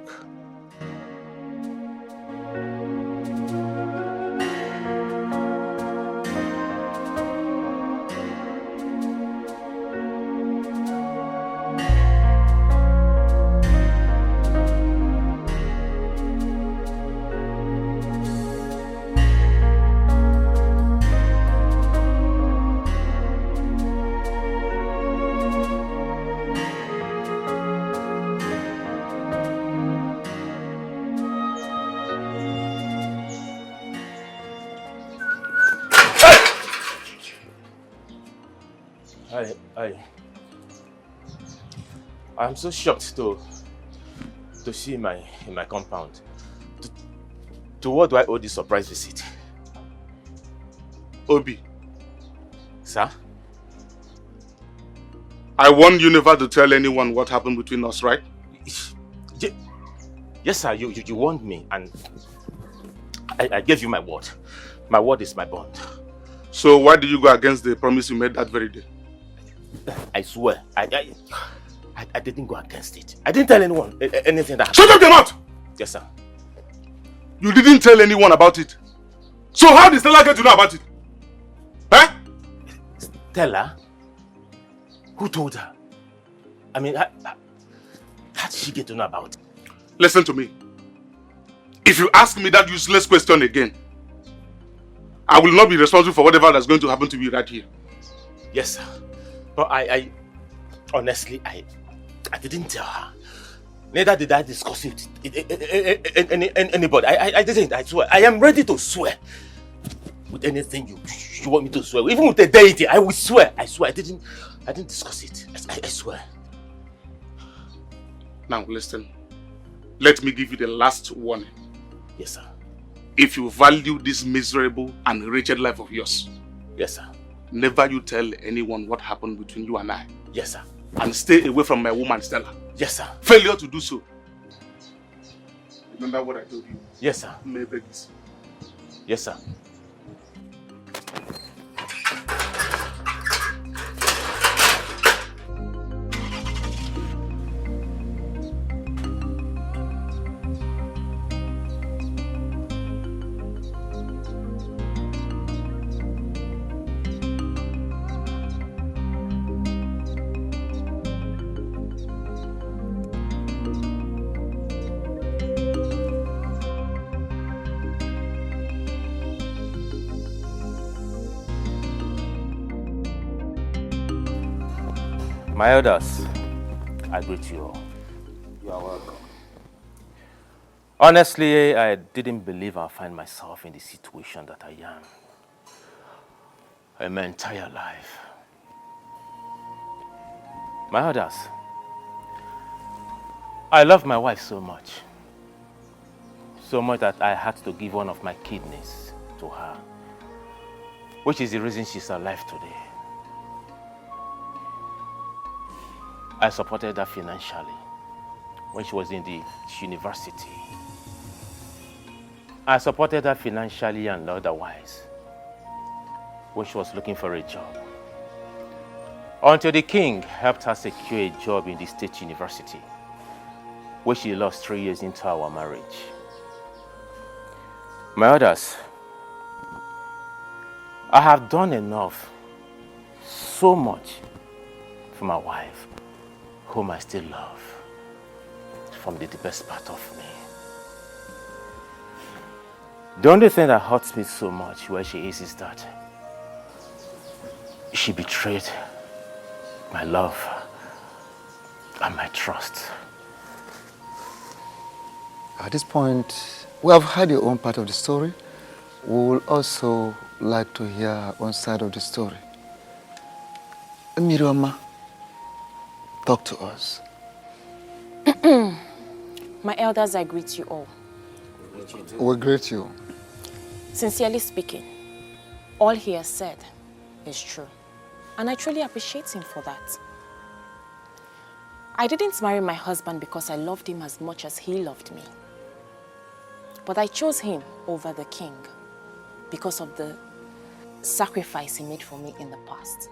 I'm so shocked to see in my compound. To what do I owe this surprise visit?
Obi.
Sir?
I warned you never to tell anyone what happened between us, right?
Yes, sir. You warned me, and I gave you my word. My word is my bond.
So why did you go against the promise you made that very day?
I swear, I didn't go against it. I didn't tell anyone anything that happened.
Shut up your mouth!
Yes, sir.
You didn't tell anyone about it. So how did Stella get to know about it? Huh?
Stella? Who told her? I mean, how did she get to know about it?
Listen to me. If you ask me that useless question again, I will not be responsible for whatever that's going to happen to you right here.
Yes, sir. But I honestly, I didn't tell her. Neither did I discuss it with anybody. I didn't, I swear. I am ready to swear. With anything you want me to swear. Even with the deity, I will swear. I swear. I didn't discuss it. I swear.
Now listen. Let me give you the last warning.
Yes, sir.
If you value this miserable and wretched life of yours.
Yes, sir.
Never you tell anyone what happened between you and I.
Yes, sir.
And stay away from my woman, Stella.
Yes, sir.
Failure to do so. Remember what I told you?
Yes, sir.
May beg this.
Yes, sir. My elders, I greet you all.
You are welcome.
Honestly, I didn't believe I'll find myself in the situation that I am in my entire life. My elders, I love my wife so much. So much that I had to give one of my kidneys to her, which is the reason she's alive today. I supported her financially when she was in the university. I supported her financially and otherwise when she was looking for a job. Until the king helped her secure a job in the state university, where she lost 3 years into our marriage. My others, I have done enough, so much, for my wife, whom I still love, from the deepest part of me. The only thing that hurts me so much where she is that she betrayed my love and my trust.
At this point, we have heard your own part of the story. We will also like to hear our own side of the story. Miriama, talk to us.
My elders, I greet you all.
We greet you.
Sincerely speaking, all he has said is true. And I truly appreciate him for that. I didn't marry my husband because I loved him as much as he loved me. But I chose him over the king because of the sacrifice he made for me in the past.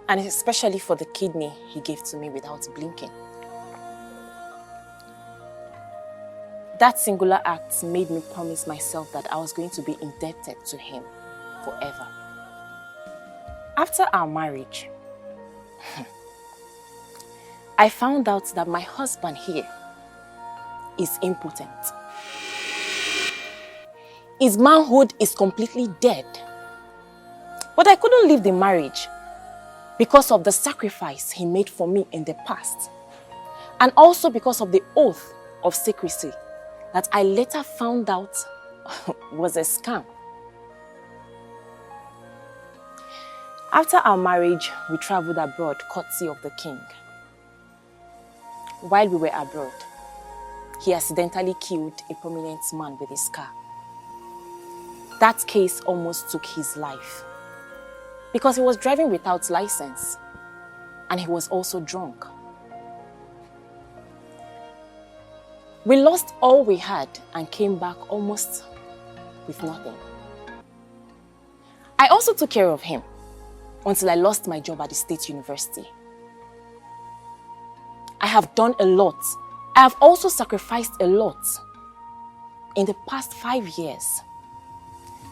And especially for the kidney he gave to me without blinking. That singular act made me promise myself that I was going to be indebted to him forever. After our marriage, I found out that my husband here is impotent. His manhood is completely dead. But I couldn't leave the marriage because of the sacrifice he made for me in the past. And also because of the oath of secrecy that I later found out was a scam. After our marriage, we traveled abroad courtesy of the king. While we were abroad, he accidentally killed a prominent man with his car. That case almost took his life because he was driving without license and he was also drunk. We lost all we had and came back almost with nothing. I also took care of him until I lost my job at the state university. I have done a lot. I have also sacrificed a lot in the past 5 years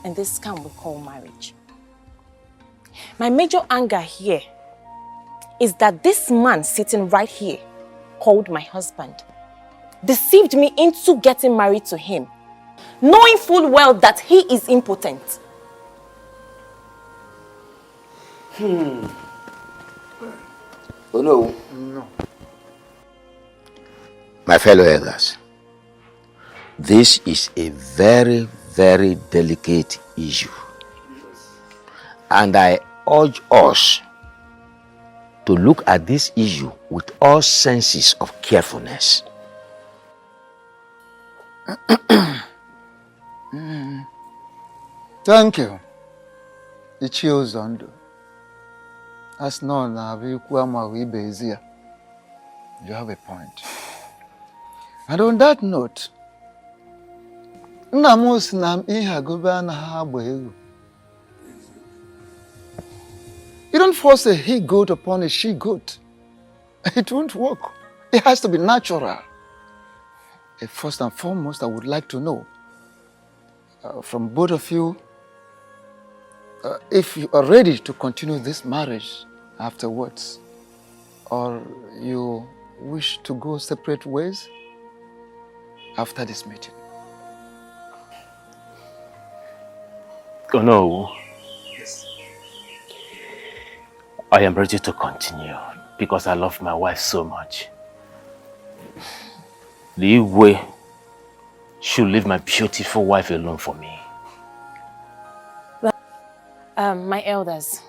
in this scam we call marriage. My major anger here is that this man sitting right here, called my husband, deceived me into getting married to him, knowing full well that he is impotent.
Oh no.
No.
My fellow elders, this is a very, very delicate issue. And I urge us to look at this issue with all senses of carefulness.
Thank you. Ichie Ozondo. As known, you have a point. And on that note, you don't force a he-goat upon a she-goat. It won't work. It has to be natural. First and foremost, I would like to know from both of you if you are ready to continue this marriage afterwards, or you wish to go separate ways after this meeting.
Oh no. Yes. I am ready to continue because I love my wife so much. The Igwe should leave my beautiful wife alone for me.
My elders,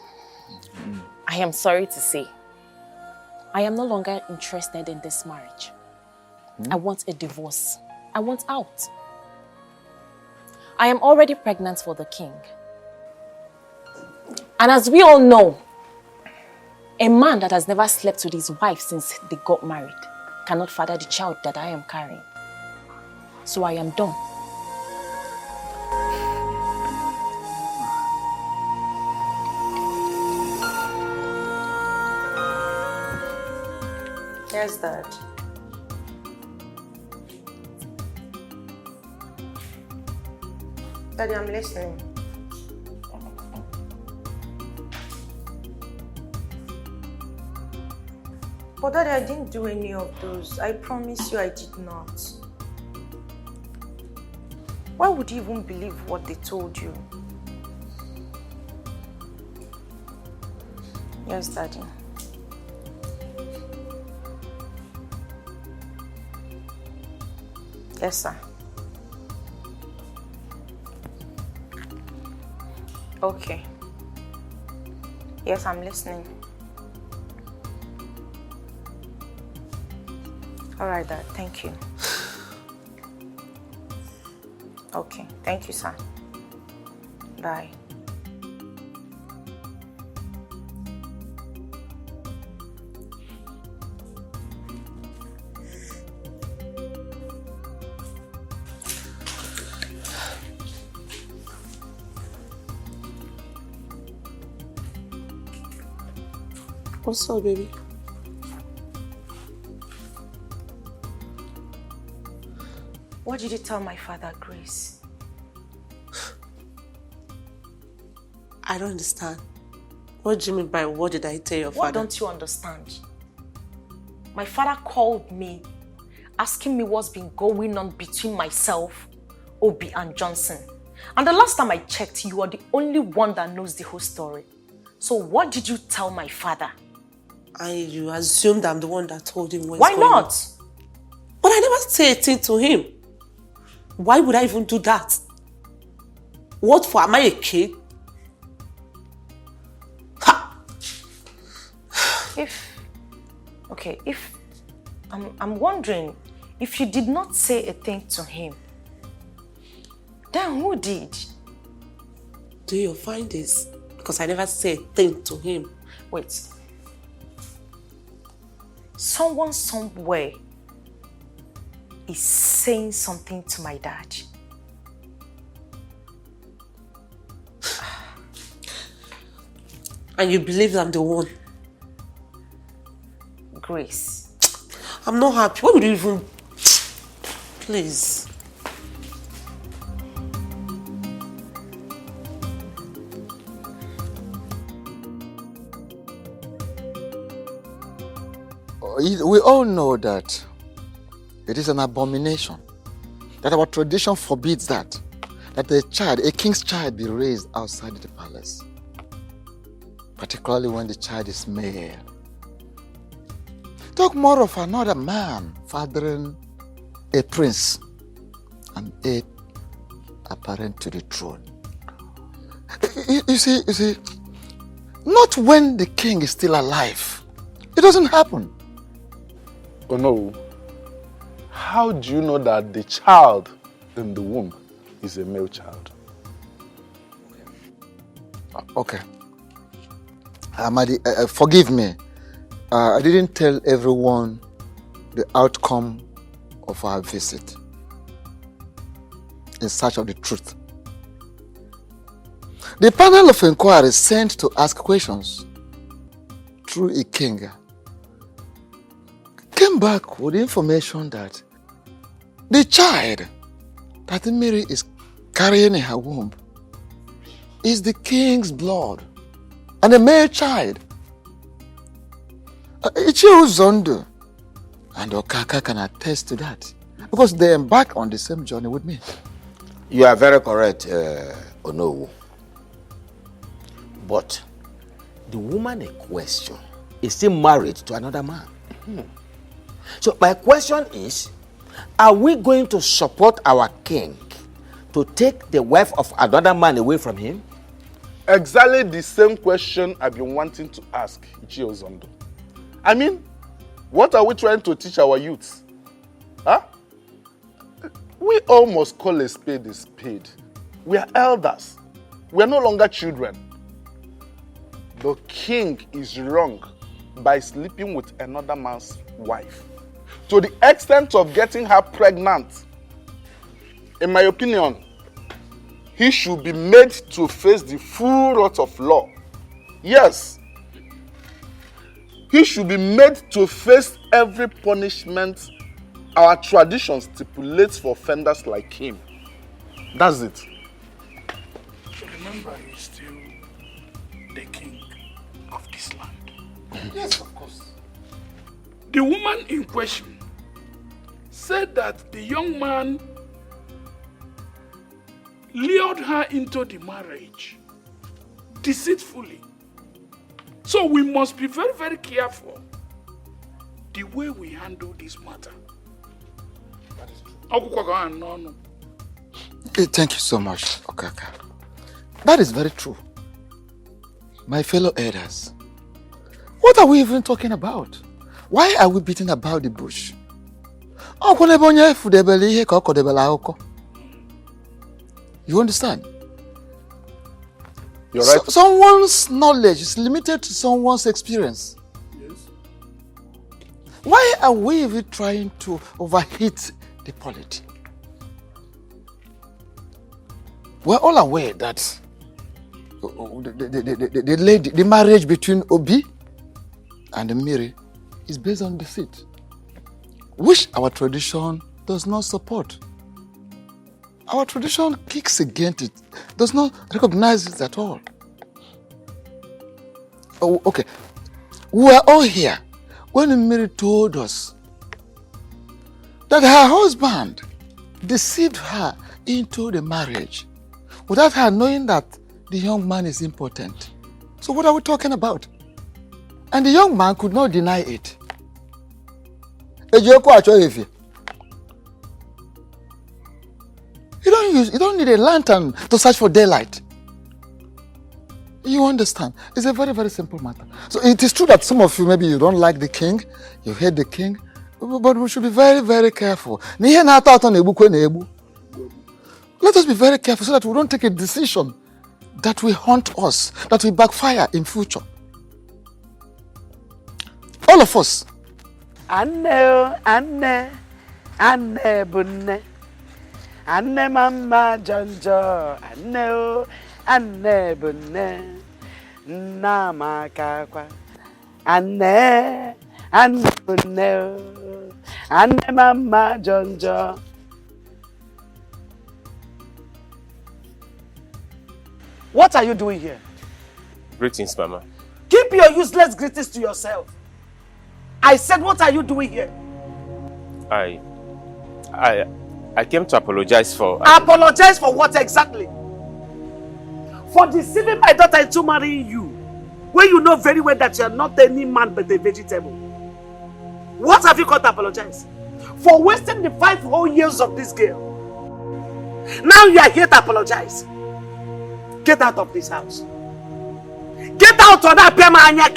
I am sorry to say, I am no longer interested in this marriage. I want a divorce. I want out.
I am already pregnant for the king. And as we all know, a man that has never slept with his wife since they got married cannot father the child that I am carrying. So I am done.
Yes, Dad. Daddy, I'm listening. But Daddy, I didn't do any of those. I promise you I did not. Why would you even believe what they told you? Yes, Daddy. Yes, sir. Okay. Yes, I'm listening. All right, Dad. Thank you. Okay. Thank you, sir. Bye.
What's up, baby?
What did you tell my father, Grace?
I don't understand. What do you mean by what did I tell your father?
What don't you understand? My father called me, asking me what's been going on between myself, Obi, and Johnson. And the last time I checked, you are the only one that knows the whole story. So what did you tell my father?
And you assumed I'm the one that told him what's
Why
going on.
not?
But I never said a thing to him. Why would I even do that? What for? Am I a kid?
I'm wondering, if you did not say a thing to him, then who did?
Do your findings, because I never said a thing to him.
Wait. Someone somewhere is saying something to my dad.
And you believe I'm the one?
Grace.
I'm not happy. Why would you even... Please.
We all know that it is an abomination, that our tradition forbids that a king's child be raised outside the palace, particularly when the child is male. Talk more of another man fathering a prince and heir apparent to the throne. You see, not when the king is still alive. It doesn't happen.
Oh no. How do you know that the child in the womb is a male child?
Okay. Amadi, forgive me. I didn't tell everyone the outcome of our visit in search of the truth. The panel of inquiry sent to ask questions through a king came back with information that the child that Mary is carrying in her womb is the king's blood and a male child. Ichio Zondo and Okaka can attest to that because they embarked on the same journey with me.
You are very correct, Onowu. But the woman in question is still married to another man. So my question is, are we going to support our king to take the wife of another man away from him?
Exactly the same question I've been wanting to ask Ichio Zondo. I mean, what are we trying to teach our youths? Huh? We all must call a spade a spade. We are elders. We are no longer children. The king is wrong by sleeping with another man's wife, to the extent of getting her pregnant. In my opinion, he should be made to face the full wrath of law. Yes, he should be made to face every punishment our tradition stipulates for offenders like him. That's it.
Remember, he's still the king of this land.
Yes, of course.
The woman in question said that the young man lured her into the marriage deceitfully. So we must be very, very careful the way we handle this matter.
Thank you so much, Okaka. That is very true. My fellow elders, what are we even talking about? Why are we beating about the bush? You understand?
You're right.
Someone's knowledge is limited to someone's experience.
Yes.
Why are we even trying to overheat the polity? We're all aware that the marriage between Obi and Miri is based on deceit, which our tradition does not support. Our tradition kicks against it, does not recognize it at all. Oh, okay. We were all here when Mary told us that her husband deceived her into the marriage without her knowing that the young man is impotent. So what are we talking about? And the young man could not deny it. You don't need a lantern to search for daylight. You understand? It's a very, very simple matter. So it is true that some of you, maybe you don't like the king, you hate the king, but we should be very, very careful. Let us be very careful so that we don't take a decision that will haunt us, that will backfire in future. All of us.
Anne bunne. Anne mama jonjo. Anne bunne. Nama kakwa. Anne bunne. Anne mama jonjo. What are you doing here?
Greetings, Mama.
Keep your useless greetings to yourself. I said, what are you doing here?
I came to apologize for...
Apologize for what exactly? For deceiving my daughter into marrying you, when you know very well that you are not any man but a vegetable. What have you got to apologize? For wasting the 5 whole years of this girl. Now you are here to apologize. Get out of this house. Get out of that pema anya.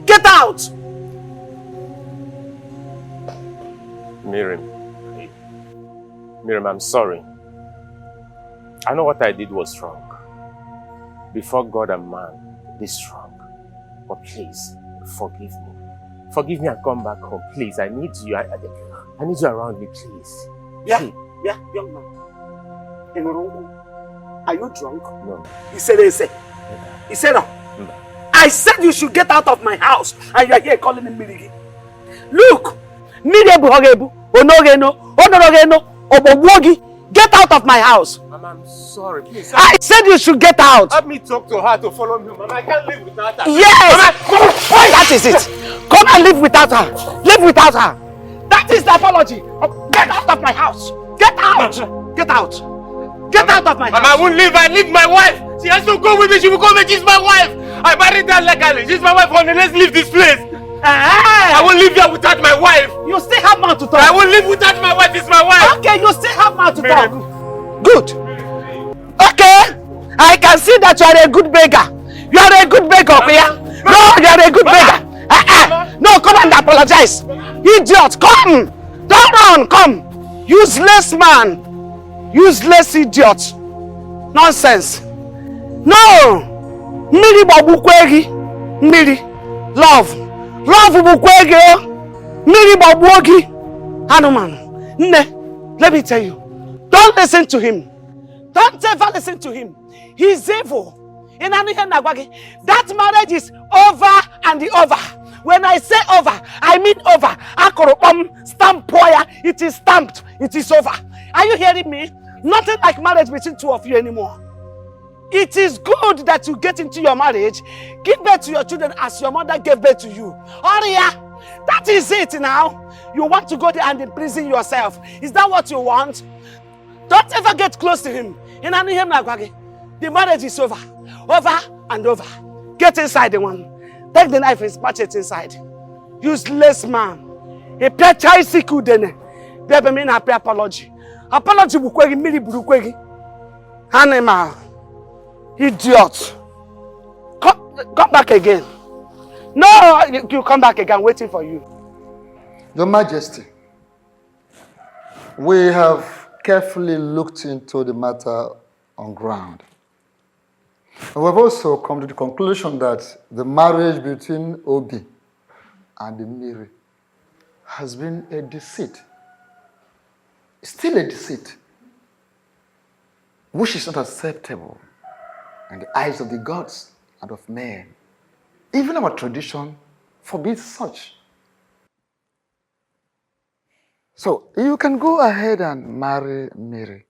Get out.
Miriam, I'm sorry. I know what I did was wrong. Before God and man, this wrong. But please, forgive me. Forgive me and come back home. Please, I need you. I need you around me, please.
Yeah, young man. Are you drunk?
No.
He said, no. I said you should get out of my house and you are here calling me Mirigi. Look! Get out of my house.
Mama, I'm sorry. Please.
I said you should get out.
Help me talk to her to follow me. Mama, I can't live without her.
Yes!
Mama,
that is it. Come and live without her. Live without her. That is the apology. Get out of my house. Get out. Get out. Get out of my house.
Mama, I won't leave. I need my wife. She has to go with me. She will go with me. She's my wife. I married her legally. She's my wife. Let's leave this place. I won't live here without my wife.
You still have mouth to talk.
I won't live without my wife. It's my wife.
Okay, you still have mouth to talk. Good. Okay. I can see that you are a good beggar. You are a good beggar, Kuya. No, you are a good beggar. No, come and apologize. Idiot, come. Don't run, come. Useless man. Useless idiot. Nonsense. No! Mmiri gbagbukwe Mmiri. Love. Love bukwege. Mmiri gbagbuo Hanuman. Nne, let me tell you. Don't listen to him. Don't ever listen to him. He's evil. That marriage is over and over. When I say over, I mean over. Stamp poya. It is stamped. It is over. Are you hearing me? Nothing like marriage between two of you anymore. It is good that you get into your marriage, give birth to your children as your mother gave birth to you. Oria, that is it now. You want to go there and imprison yourself. Is that what you want? Don't ever get close to him. The marriage is over. Over and over. Get inside the one. Take the knife and smash it inside. Useless man. A pia siku dene. Baby mean happy apology. Apology bukwegi mili bukwegi. Animal. Idiot. Come back again. No, you come back again. Waiting for you.
Your Majesty, we have carefully looked into the matter on ground. We have also come to the conclusion that the marriage between Obi and Miri has been a deceit. Still a deceit, which is not acceptable in the eyes of the gods and of men. Even our tradition forbids such. So you can go ahead and marry Mary.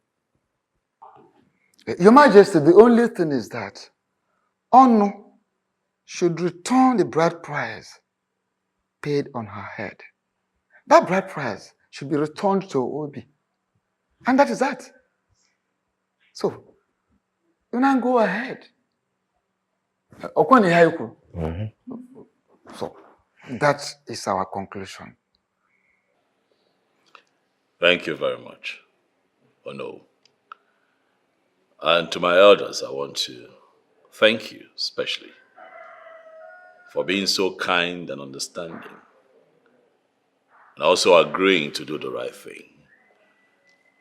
Your Majesty, the only thing is that Onu should return the bride price paid on her head. That bride price should be returned to Obi. And that is that. So, you now go ahead. So, that is our conclusion.
Thank you very much. Oh no. And to my elders, I want to thank you especially for being so kind and understanding, and also agreeing to do the right thing.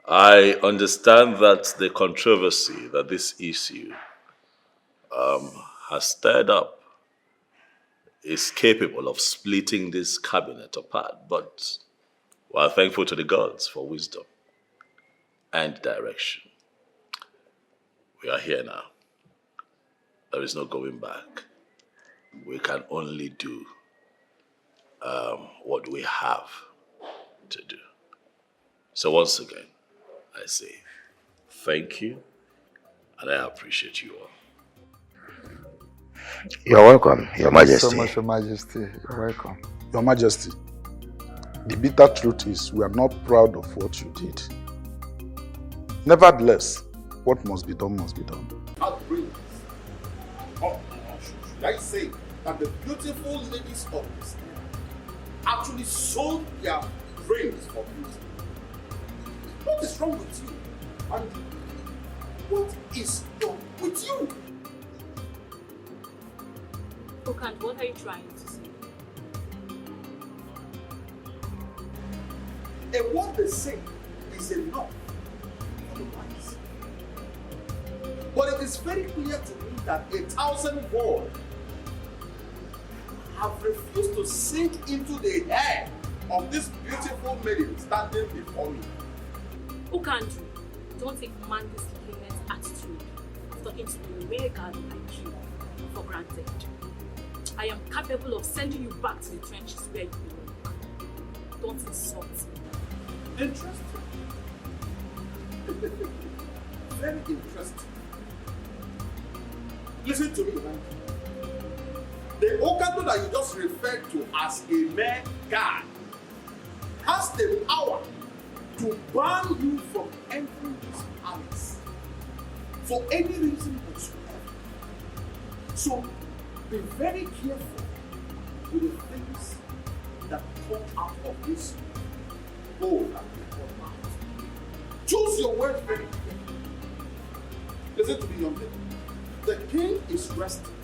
I understand that the controversy that this issue has stirred up is capable of splitting this cabinet apart, but we are thankful to the gods for wisdom and direction. We are here now. There is no going back. We can only do what we have to do. So once again, I say thank you, and I appreciate you all.
You're welcome, Your Majesty.
Thank you so much, Your Majesty. You're welcome.
Your Majesty, the bitter truth is we are not proud of what you did. Nevertheless, what must be done must be done.
Outrageous. Or should I say that the beautiful ladies of this actually sold their brains for beauty? What is wrong with you? And what is wrong with you?
Okand, what are you trying to say?
And what they say is enough for the wise. But it is very clear to me that 1,000 boys have refused to sink into the hair of this beautiful maiden standing before me.
Okand, don't take man this limited attitude of talking to the mere girl like you for granted. I am capable of sending you back to the trenches where you belong. Don't insult me.
Interesting. Very interesting. Listen to me, man. The Okando that you just referred to as a mere guy has the power to ban you from entering this palace for any reason whatsoever. So be very careful with the things that come out of this bowl and your mouth. Choose your words very carefully. Listen to me, young lady. The king is resting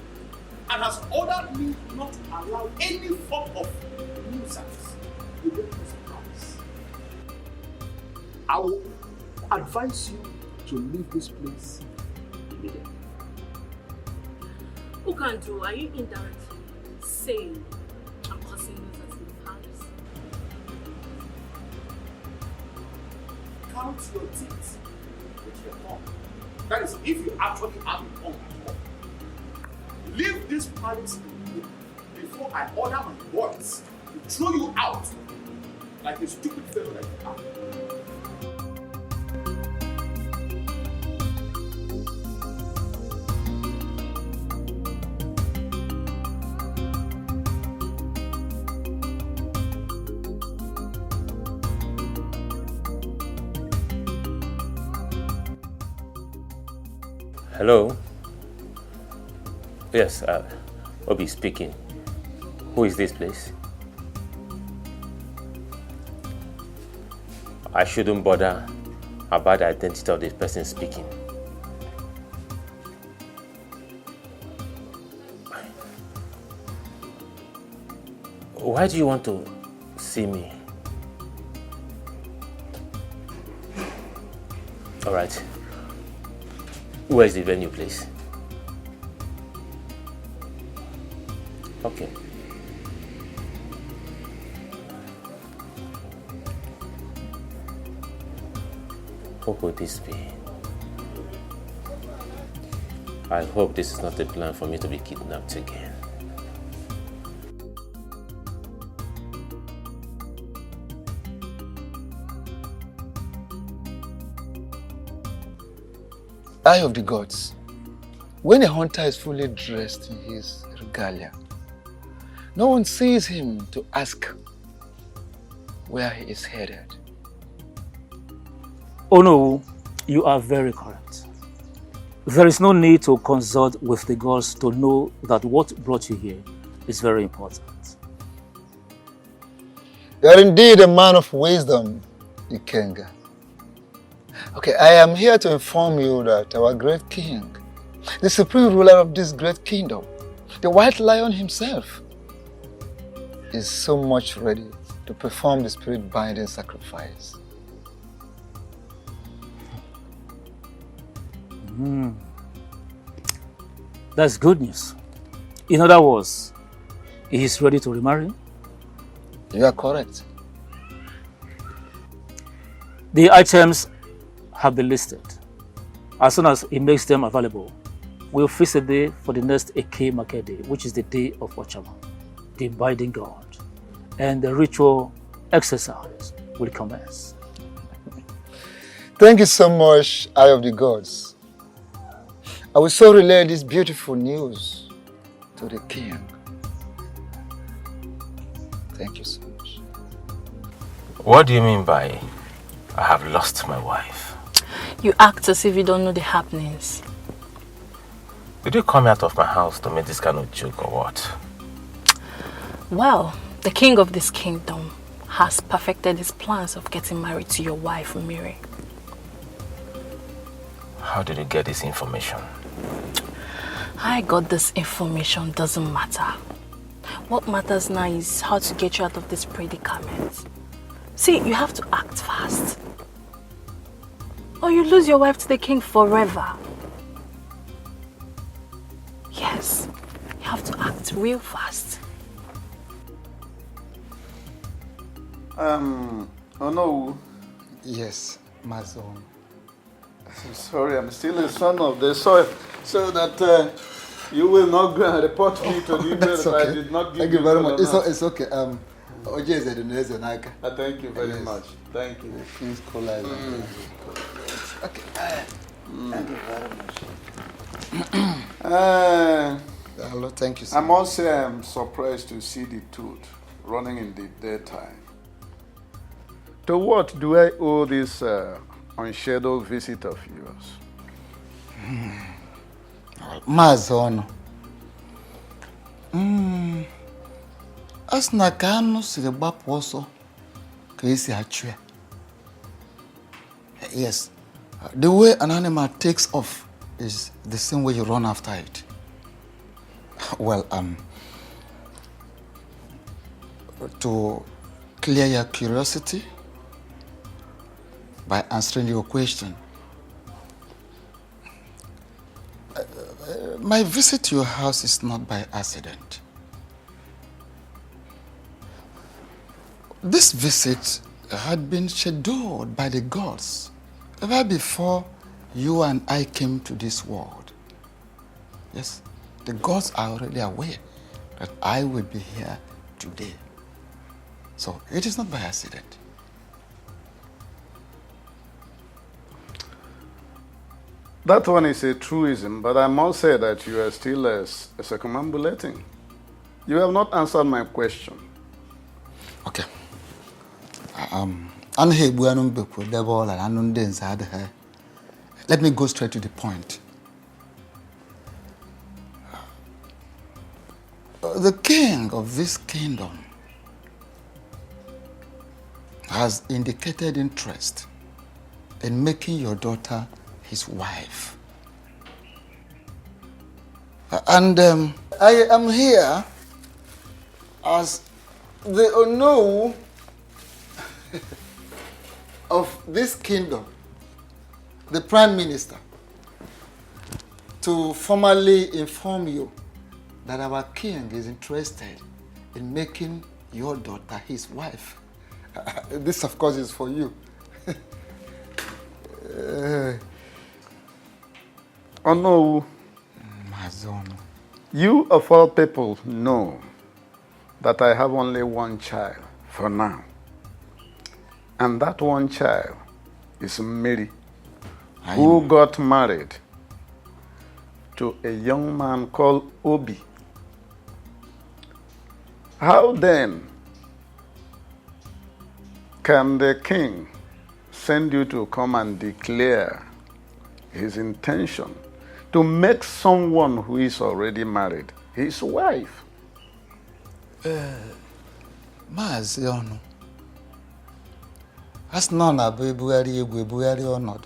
and has ordered me not to allow any form of nuisance within this house. I will advise you to leave this place
immediately. Who can do? Are you indirectly saying I'm causing nuisance in the palace?
Count your teeth with your tongue. That is, if you actually have a tongue at all. Leave this palace before I order my boys to throw you out like a stupid fellow that you are.
Hello? Yes, Obi speaking. Who is this, please? I shouldn't bother about the identity of the person speaking. Why do you want to see me? All right. Where is the venue, please? Okay. Who could this be? I hope this is not a plan for me to be kidnapped again.
Eye of the gods. When a hunter is fully dressed in his regalia, no one sees him to ask where he is headed.
Oh no, you are very correct. There is no need to consult with the gods to know that what brought you here is very important.
You are indeed a man of wisdom, Ikenga. Okay, I am here to inform you that our great king, the supreme ruler of this great kingdom, the white lion himself, is so much ready to perform the spirit-binding sacrifice.
That's good news. In other words, he is ready to remarry?
You are correct.
The items have been listed. As soon as he makes them available, we'll fix a day for the next Eke Market Day, which is the day of Ochama, the binding god, and the ritual exercise will commence.
Thank you so much, Eye of the Gods. I will so relay this beautiful news to the king. Thank you so much.
What do you mean by I have lost my wife?
You act as if you don't know the happenings.
Did you come out of my house to make this kind of joke or what?
Well, the king of this kingdom has perfected his plans of getting married to your wife, Miri.
How did you get this information?
I got this information, doesn't matter. What matters now is how to get you out of this predicament. See, you have to act fast, or you lose your wife to the king forever. Yes, you have to act real fast.
Oh no.
Yes, my son.
I'm sorry, I'm still a son of the soil, so that you will not go and report me to the email that I did not give you.
Thank you very much. It's okay. Thank
you very much. Thank you.
King's Cola. Okay. Thank you very much. Hello, thank you so
I
much.
must say I'm surprised to see the tooth running in the daytime. To what do I owe this unscheduled visit of yours?
Mazono. Asna kanu siri gbapụ ọsọ ka esi achụ ya. Yes, the way an animal takes off is the same way you run after it. Well, to clear your curiosity by answering your question, My visit to your house is not by accident. This visit had been scheduled by the gods ever before you and I came to this world. Yes, the gods are already aware that I will be here today. So it is not by accident.
That one is a truism, but I must say that you are still circumambulating. You have not answered my question.
Okay. Let me go straight to the point. The king of this kingdom has indicated interest in making your daughter his wife. And I am here as the Onowu of this kingdom, the Prime Minister, to formally inform you that our king is interested in making your daughter his wife. This, of course, is for you.
Onowu, you of all people know that I have only one child for now. And that one child is Mary, who got married to a young man called Obi. How then can the king send you to come and declare his intention to make someone who is already married his wife?
Maazi Onu, as none of Buhari honored.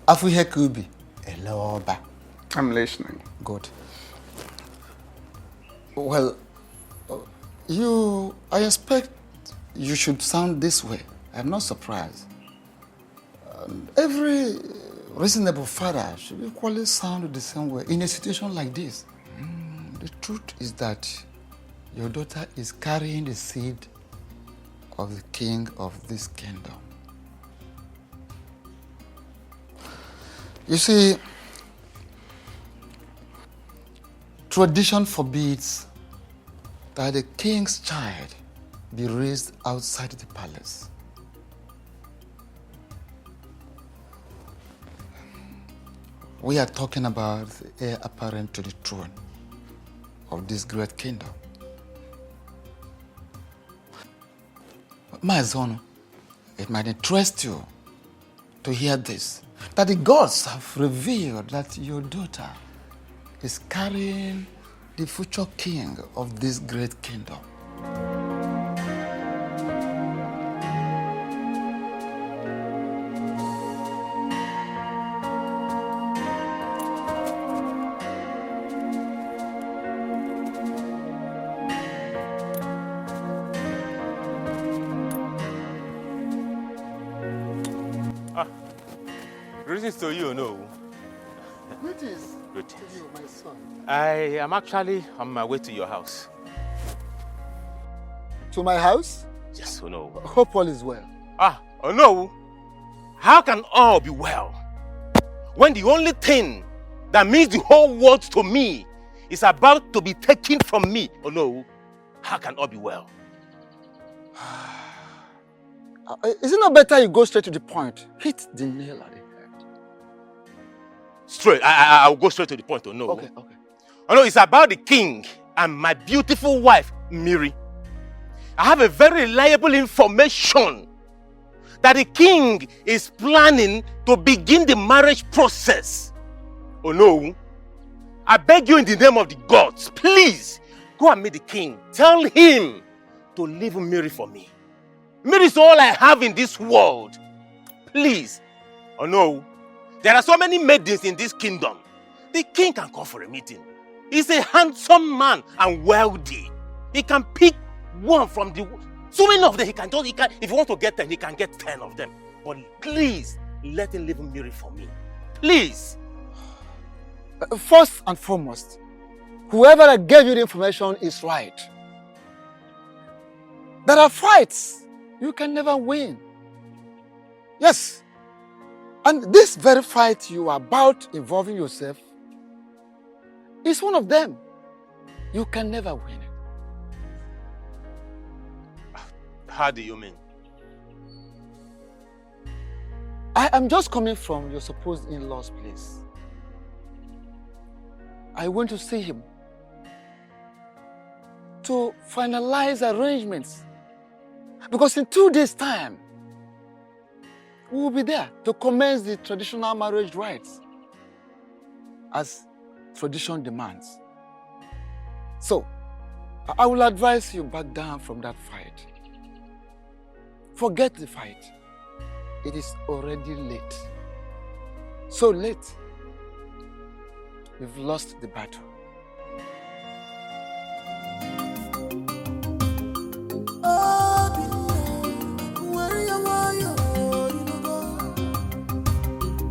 Afuhe Kubi, Eloba.
I'm listening.
Good. Well, I expect you should sound this way. I'm not surprised. Every reasonable father should equally sound the same way in a situation like this. The truth is that your daughter is carrying the seed of the king of this kingdom. You see, tradition forbids that the king's child be raised outside the palace. We are talking about the heir apparent to the throne of this great kingdom. My son, it might interest you to hear this, that the gods have revealed that your daughter is carrying the future king of this great kingdom.
Greetings to you, no?
Greetings.
Greetings.
To you, my son.
I am actually on my way to your house.
To my house?
Yes, oh no.
Hope all is well.
Oh no. How can all be well when the only thing that means the whole world to me is about to be taken from me? Oh no. How can all be well?
Is it not better you go straight to the point? Hit the nail at the head.
Straight. I'll go straight to the point. Oh no.
Okay.
Oh no, it's about the king and my beautiful wife, Miri. I have a very reliable information that the king is planning to begin the marriage process. Oh no. I beg you in the name of the gods, please go and meet the king. Tell him to leave Miri for me. Miri is all I have in this world. Please. Oh no. There are so many maidens in this kingdom. The king can call for a meeting. He's a handsome man and wealthy. He can pick one from the... So many of them, if he wants to get 10, he can get 10 of them. But please, let him leave Miri for me. Please.
First and foremost, whoever that gave you the information is right. There are fights you can never win. Yes. And this very fight you are about involving yourself is one of them. You can never win it.
How do you mean?
I am just coming from your supposed in-law's place. I went to see him to finalize arrangements. Because in 2 days' time, we will be there to commence the traditional marriage rites as tradition demands. So, I will advise you back down from that fight. Forget the fight. It is already late. So late, you've lost the battle.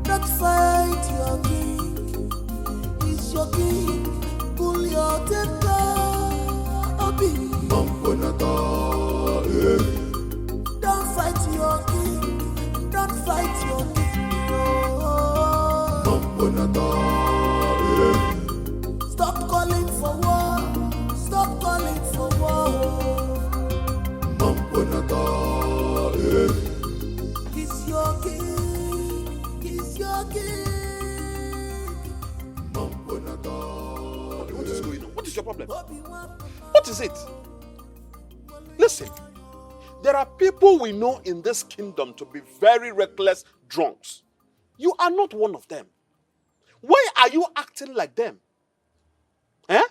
Don't fight your king. He's your king. Pull your temper. Obi. Don't fight your king. Don't fight your king. Stop calling for war. Stop calling for war. He's your king. He's your king.
What is going on? What is your problem? What is it? Listen, there are people we know in this kingdom to be very reckless drunks. You are not one of them. Why are you acting like them? Eh?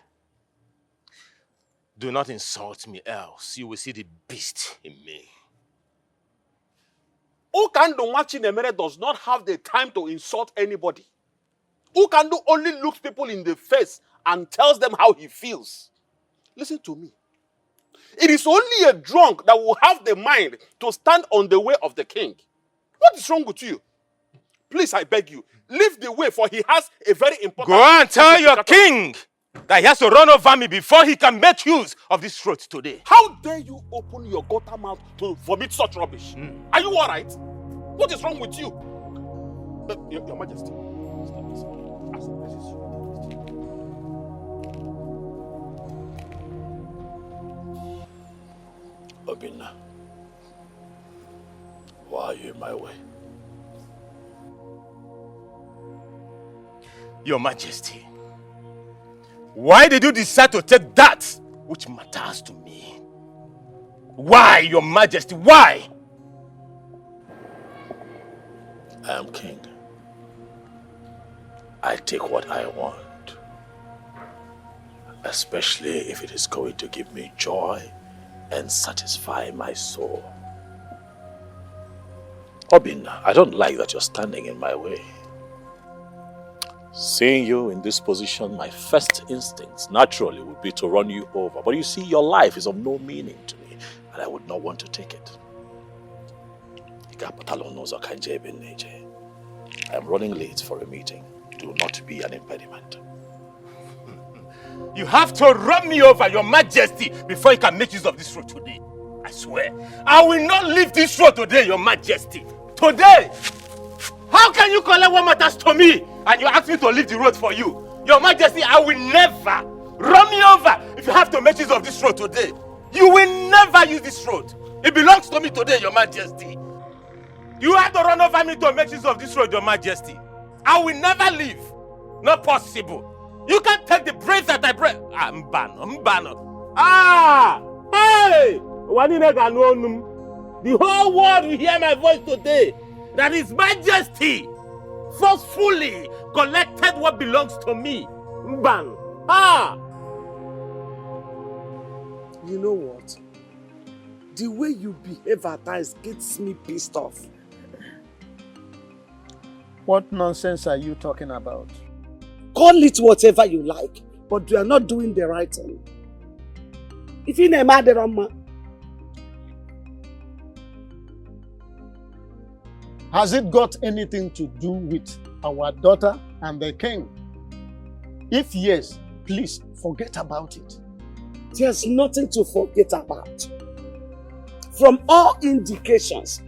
Do not insult me, else you will see the beast in me.
Ukando Machinemere does not have the time to insult anybody. Ukando only looks people in the face and tells them how he feels. Listen to me. It is only a drunk that will have the mind to stand on the way of the king. What is wrong with you? Please, I beg you, leave the way, for he has a very important...
Go and tell your king that he has to run over me before he can make use of this throat today.
How dare you open your gutter mouth to vomit such rubbish? Are you all right? What is wrong with you? Your Majesty.
Obinna, why are you in my way?
Your Majesty, why did you decide to take that which matters to me? Why, Your Majesty, why?
I am king. I take what I want, especially if it is going to give me joy and satisfy my soul. Obinna, I don't like that you're standing in my way. Seeing you in this position, my first instincts naturally would be to run you over. But you see, your life is of no meaning to me, and I would not want to take it. I am running late for a meeting. Do not be an impediment.
You have to run me over, Your Majesty, before you can make use of this road today. I swear. I will not leave this road today, Your Majesty. Today! How can you collect what matters to me and you ask me to leave the road for you? Your Majesty, I will never run me over if you have to make use of this road today. You will never use this road. It belongs to me today, Your Majesty. You have to run over me to make use of this road, Your Majesty. I will never leave. Not possible. You can't take the breath that I breathe. I'm banned. Ah! Hey! The whole world will hear my voice today. That His Majesty forcefully collected what belongs to me. Mban. Ah!
You know what? The way you behave at times gets me pissed off.
What nonsense are you talking about?
Call it whatever you like, but you are not doing the right thing. If you name the wrong man.
Has it got anything to do with our daughter and the king? If yes, please forget about it.
There's nothing to forget about. From all indications,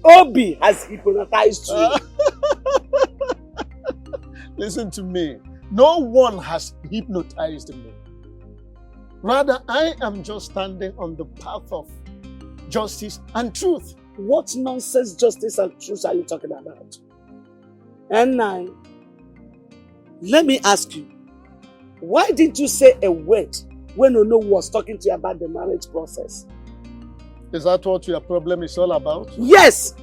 Obi has hypnotized you.
Listen to me. No one has hypnotized me. Rather, I am just standing on the path of justice and truth.
What nonsense justice and truth are you talking about? And now, let me ask you, why didn't you say a word when Ono was talking to you about the marriage process?
Is that what your problem is all about?
Yes!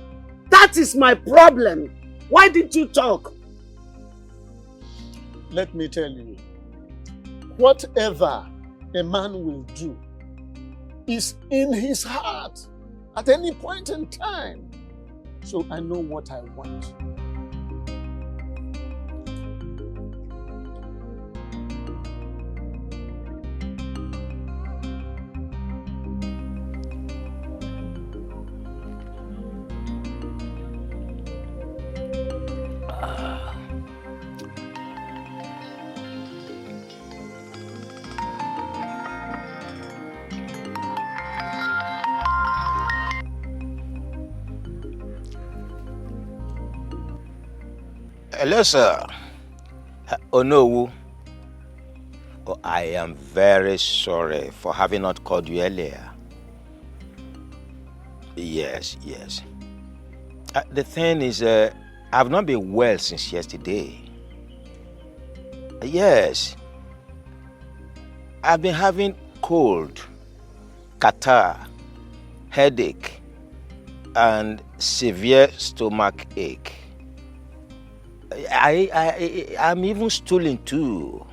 That is my problem. Why didn't you talk?
Let me tell you, whatever a man will do is in his heart at any point in time. So I know what I want.
Hello, sir. Onowu. Oh, I am very sorry for having not called you earlier. Yes. The thing is, I've not been well since yesterday. Yes. I've been having cold, catarrh, headache, and severe stomach ache. I'm even stooling too.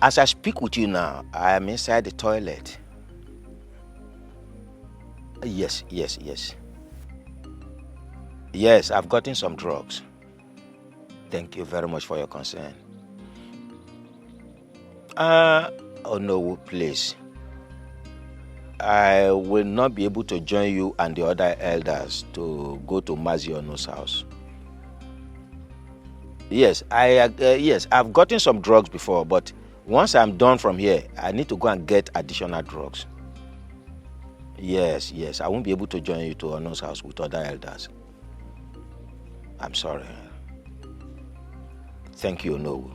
As I speak with you now, I am inside the toilet. Yes. Yes, I've gotten some drugs. Thank you very much for your concern. Oh no, please. I will not be able to join you and the other elders to go to Maziono's house. Yes, I've gotten some drugs before, but once I'm done from here, I need to go and get additional drugs. Yes, I won't be able to join you to Ono's house with other elders. I'm sorry. Thank you, Ono.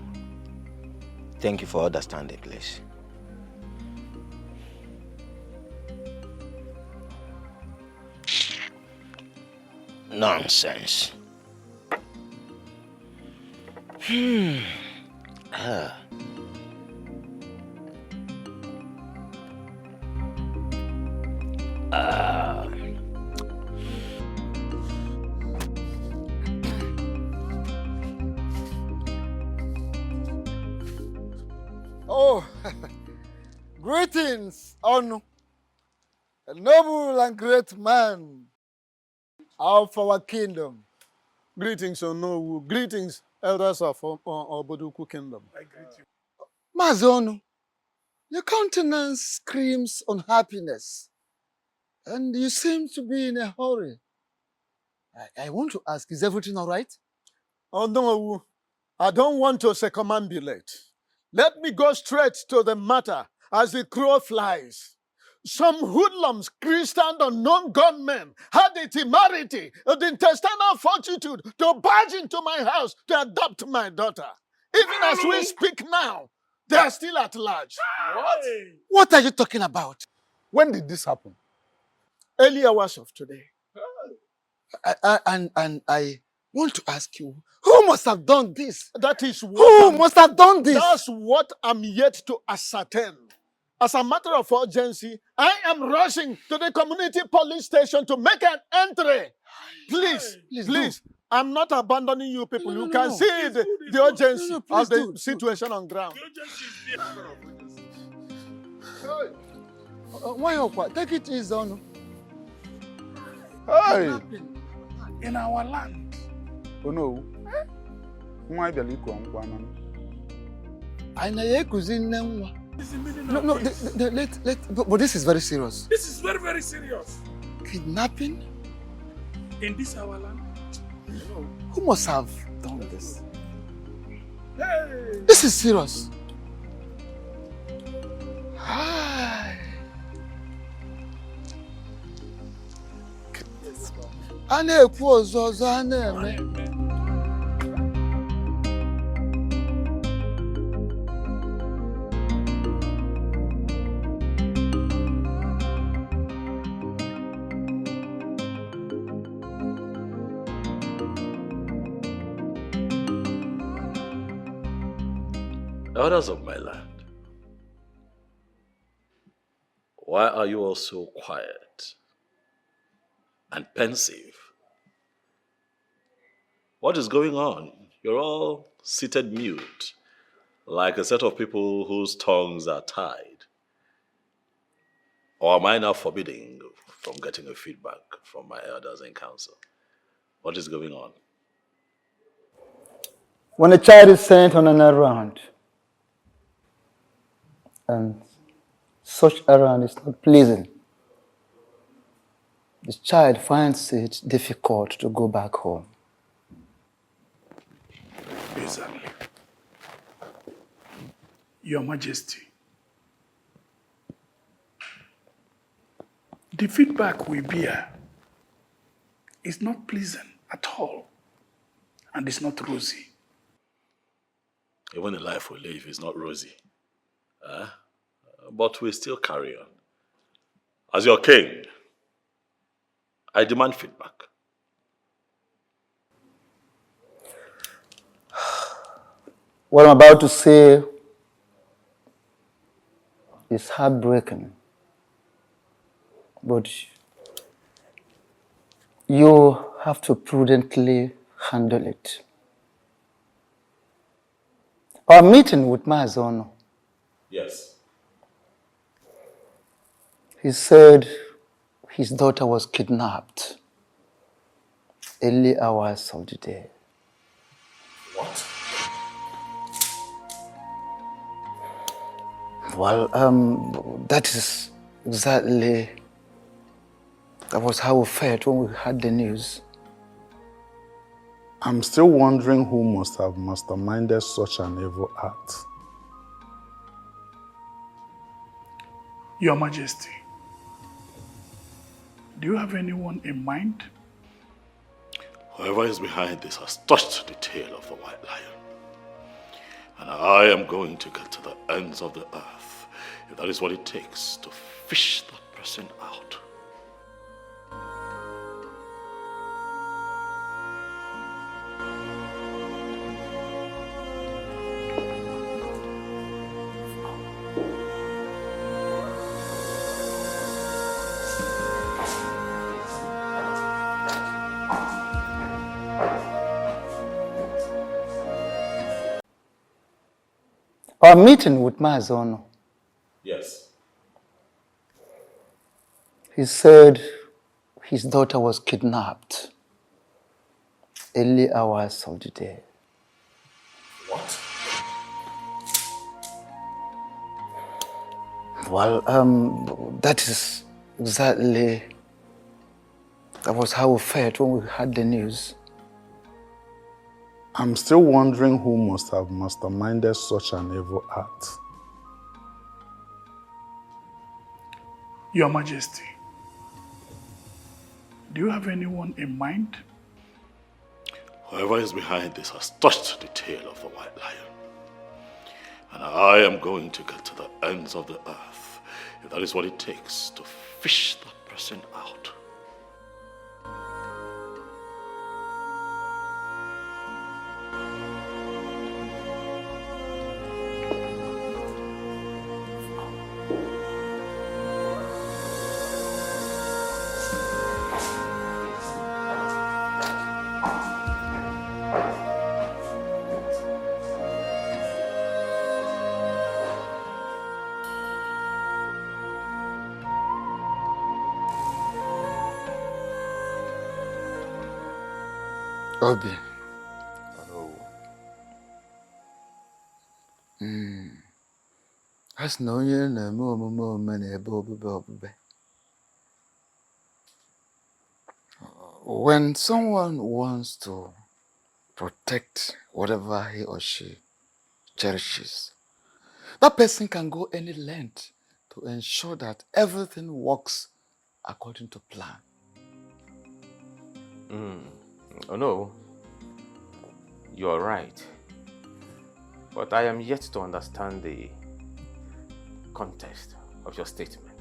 Thank you for understanding, please. Nonsense.
Oh, greetings, Onu, a noble and great man of our kingdom.
Greetings, Onowu. Greetings, elders of Oboduku Kingdom.
I greet you. Mazonu, your countenance screams unhappiness, and you seem to be in a hurry. I want to ask, is everything all right?
Onowu, I don't want to circumambulate. Let me go straight to the matter as the crow flies. Some hoodlums, Christian unknown gunmen, had the temerity, the intestinal fortitude to barge into my house to adopt my daughter. Even as we speak now, they are still at large.
What are you talking about?
When did this happen? Early hours of today.
And I want to ask you, who must have done this?
That is what
Who must have done this?
That's what I'm yet to ascertain. As a matter of urgency, I am rushing to the community police station to make an entry. Please, I'm not abandoning you people. You can see the urgency of the situation on ground.
Why, take it easy, Onu.
Hey, in our land. Oh no. Why the liquor on Guaman?
I know. No, but this is very serious.
This is very, very serious.
Kidnapping?
In this our land?
Who must have done this? This is serious. Hi. A na-ekwu ọzọ ọzọ a na-eme.
Elders of my land, why are you all so quiet and pensive? What is going on? You're all seated mute, like a set of people whose tongues are tied. Or am I now forbidding from getting a feedback from my elders in council? What is going on?
When a child is sent on an errand, and such errand is not pleasing, the child finds it difficult to go back home.
Exactly. Your Majesty, the feedback we bear is not pleasant at all, and it's not rosy.
Even the life we live is not rosy. But we still carry on. As your king, I demand feedback.
What I'm about to say is heartbreaking, but you have to prudently handle it. Our meeting with Mazono,
Yes.
he said his daughter was kidnapped early hours of the day.
What?
Well, that is exactly, that was how we felt when we heard the news.
I'm still wondering who must have masterminded such an evil act.
Your Majesty, do you have anyone in mind?
Whoever is behind this has touched the tail of the white lion. And I am going to get to the ends of the earth, if that is what it takes to fish that person out.
Our meeting with Mazono,
Yes.
he said his daughter was kidnapped early hours of the day.
What?
Well, that is exactly, that was how we felt when we heard the news.
I'm still wondering who must have masterminded such an evil act.
Your Majesty, do you have anyone in mind?
Whoever is behind this has touched the tail of the white lion. And I am going to get to the ends of the earth, if that is what it takes to fish that person out.
Obi. A sị na onye na-eme omume omume na-ebe obube obube. When someone wants to protect whatever he or she cherishes. That person can go any length to ensure that everything works according to plan.
Oh no, you're right. But I am yet to understand the context of your statement.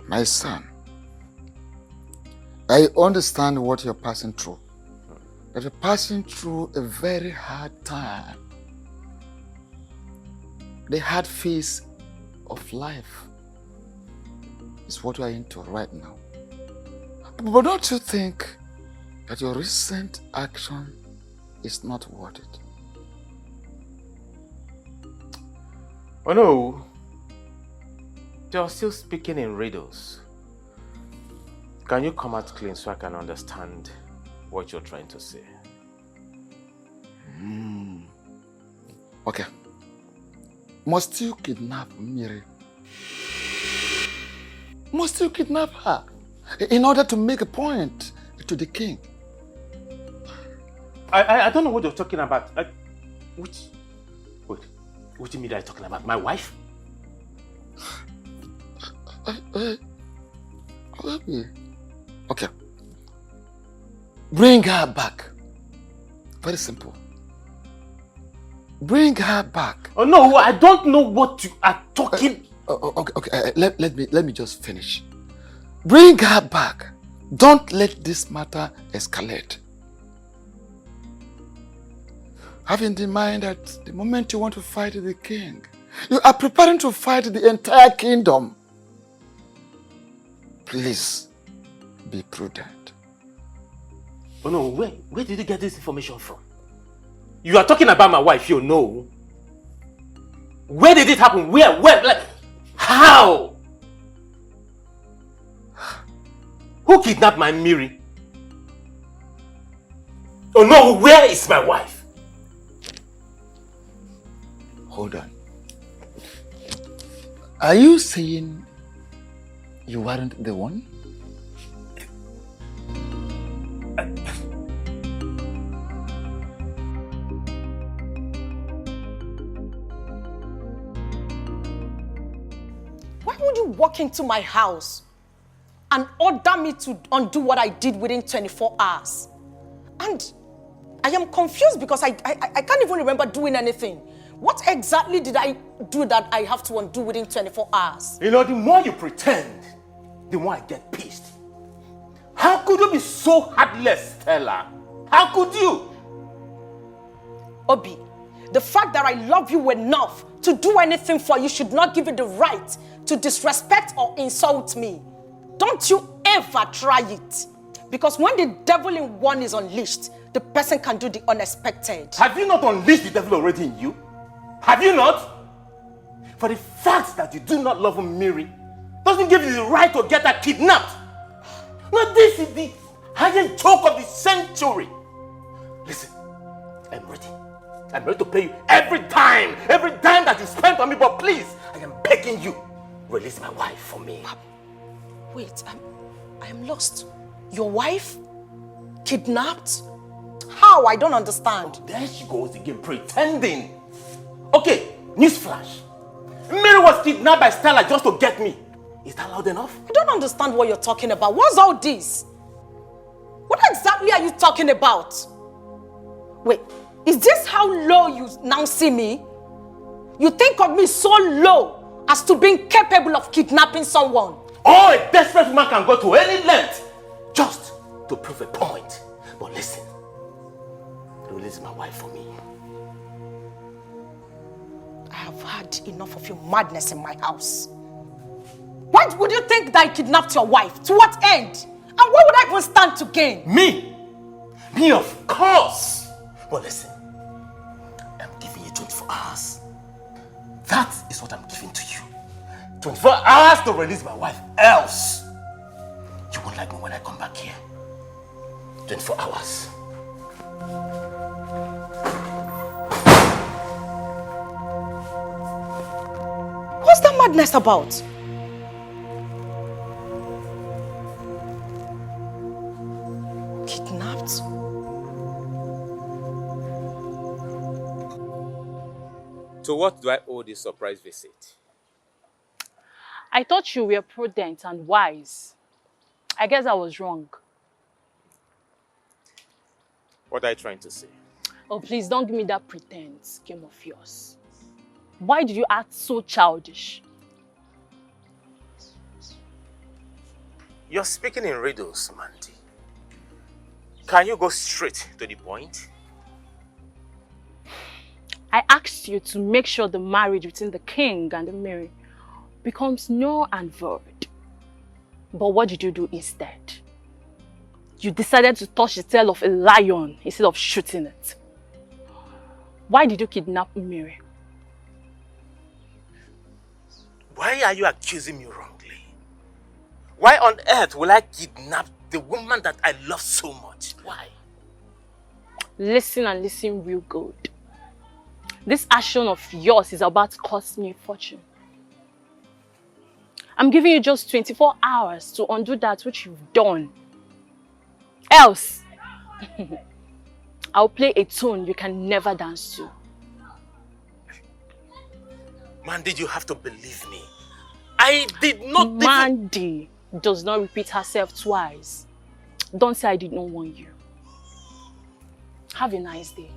My son, I understand what you're passing through. That you're passing through a very hard time. The hard phase of life is what we're into right now. But don't you think that your recent action is not worth it?
Oh no, you're still speaking in riddles. Can you come out clean so I can understand what you're trying to say?
Okay. Must you kidnap Miri? Must you kidnap her in order to make a point to the king?
I don't know what you're talking about. What do you mean that you're talking about? My wife?
Okay. Bring her back. Very simple. Bring her back.
Oh no, I don't know what you are talking.
Okay. Let me just finish. Bring her back. Don't let this matter escalate. Have in mind that the moment you want to fight the king, you are preparing to fight the entire kingdom. Please be prudent.
Oh no, where did you get this information from? You are talking about my wife, you know. Where did it happen? Where? Like, how? Who kidnapped my Miri? Oh no, where is my wife?
Hold on. Are you saying you weren't the one?
Why would you walk into my house and order me to undo what I did within 24 hours? And I am confused because I can't even remember doing anything. What exactly did I do that I have to undo within 24 hours?
You know, the more you pretend, the more I get pissed. How could you be so heartless, Stella? How could you?
Obi, the fact that I love you enough to do anything for you should not give you the right to disrespect or insult me. Don't you ever try it. Because when the devil in one is unleashed, the person can do the unexpected.
Have you not unleashed the devil already in you? Have you not? For the fact that you do not love Miri doesn't give you the right to get her kidnapped. Now this is the highest joke of the century. Listen, I'm ready. I'm ready to pay you every dime that you spend on me, but please, I am begging you, release my wife for me.
Wait, I am lost. Your wife? Kidnapped? How? I don't understand.
Oh, there she goes again, pretending. Okay, newsflash. Mary was kidnapped by Stella just to get me. Is that loud enough?
I don't understand what you're talking about. What's all this? What exactly are you talking about? Wait, is this how low you now see me? You think of me so low as to being capable of kidnapping someone?
Oh, a desperate woman can go to any length just to prove a point. But listen, release my wife for me.
I have had enough of your madness in my house. Why would you think that I kidnapped your wife? To what end? And what would I even stand to gain?
Me? Me, of course. But listen, I'm giving you 24 hours. That is what I'm giving to you. 24 hours to release my wife. Else, you won't like me when I come back here. 24 hours.
What's that madness about? Kidnapped?
To what do I owe this surprise visit?
I thought you were prudent and wise. I guess I was wrong.
What are you trying to say?
Oh, please don't give me that pretense game of yours. Why did you act so childish?
You're speaking in riddles, Mandy. Can you go straight to the point?
I asked you to make sure the marriage between the king and the Mary becomes null and void. But what did you do instead? You decided to touch the tail of a lion instead of shooting it. Why did you kidnap Mary?
Why are you accusing me wrongly? Why on earth will I kidnap the woman that I love so much? Why?
Listen and listen real good. This action of yours is about to cost me a fortune. I'm giving you just 24 hours to undo that which you've done. Else, I'll play a tune you can never dance to.
Mandy, you have to believe me. I did not...
Mandy does not repeat herself twice. Don't say I did not warn you. Have a nice day.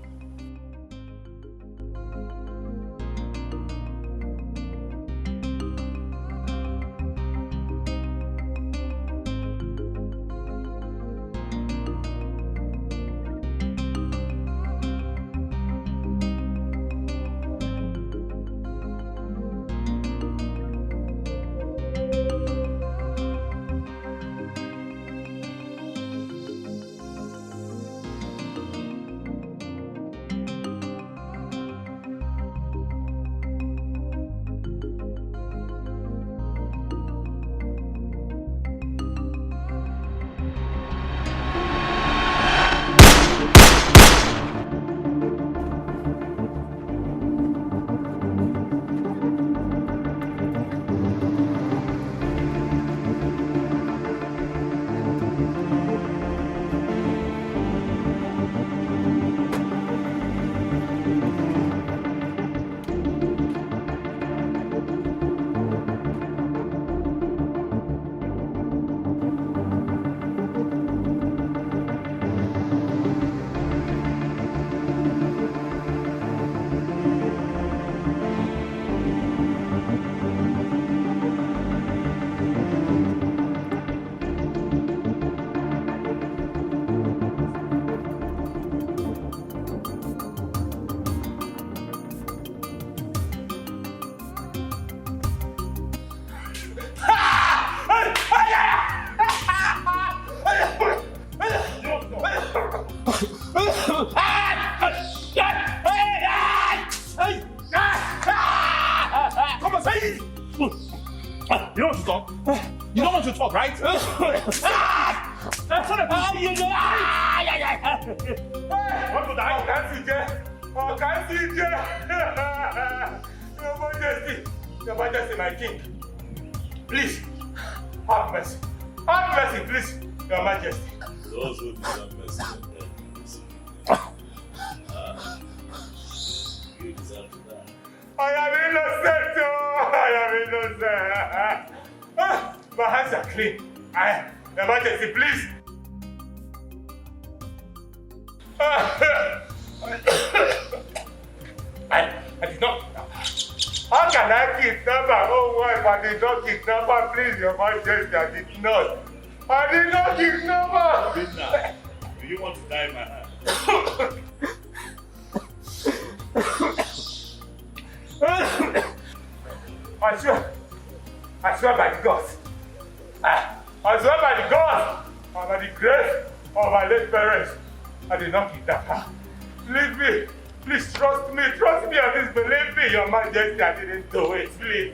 Your Majesty, my king. Please, have mercy. Have mercy, please, Your Majesty.
Those who deserve mercy, you deserve to die.
I am innocent, oh! I am innocent. My hands are clean. Your Majesty, please. I did not. How can I kidnap my own wife? I did not kidnap her. Please, Your Majesty, I did not. I did not kidnap her.
Midnight, do you want to die in my hand?
I swear by the gods. I swear by the gods and by the grace of my late parents, I did not kidnap her. Leave me. Please trust me and disbelieve me, Your Majesty, I didn't do it, please.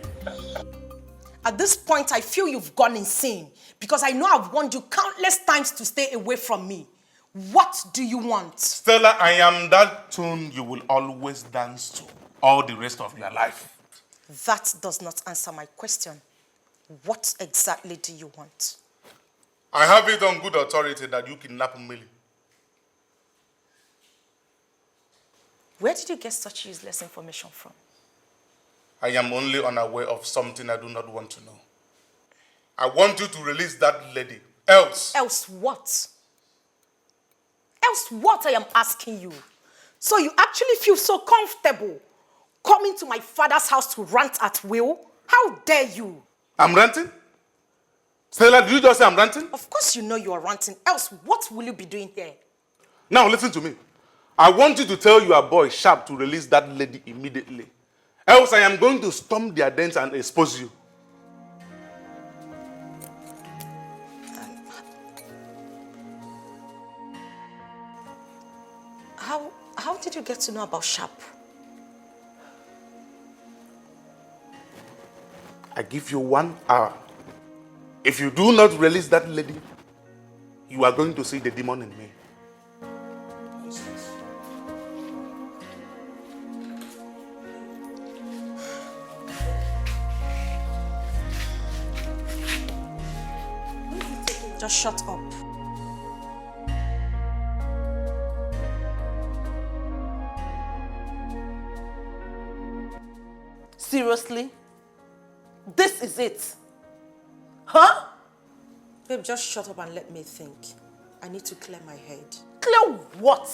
At this point, I feel you've gone insane because I know I've warned you countless times to stay away from me. What do you want?
Stella, I am that tune you will always dance to all the rest of your life.
That does not answer my question. What exactly do you want?
I have it on good authority that you kidnapped Millie.
Where did you get such useless information from?
I am only unaware of something I do not want to know. I want you to release that lady. Else.
Else what? Else what, I am asking you? So you actually feel so comfortable coming to my father's house to rant at will? How dare you?
I'm ranting? Stella, did you just say I'm ranting?
Of course you know you are ranting. Else what will you be doing here?
Now listen to me. I want you to tell your boy Sharp to release that lady immediately. Else I am going to storm their dens and expose you.
How did you get to know about Sharp?
I give you 1 hour. If you do not release that lady, you are going to see the demon in me.
Just shut up.
Seriously? This is it? Huh?
Babe, just shut up and let me think. I need to clear my head.
Clear what?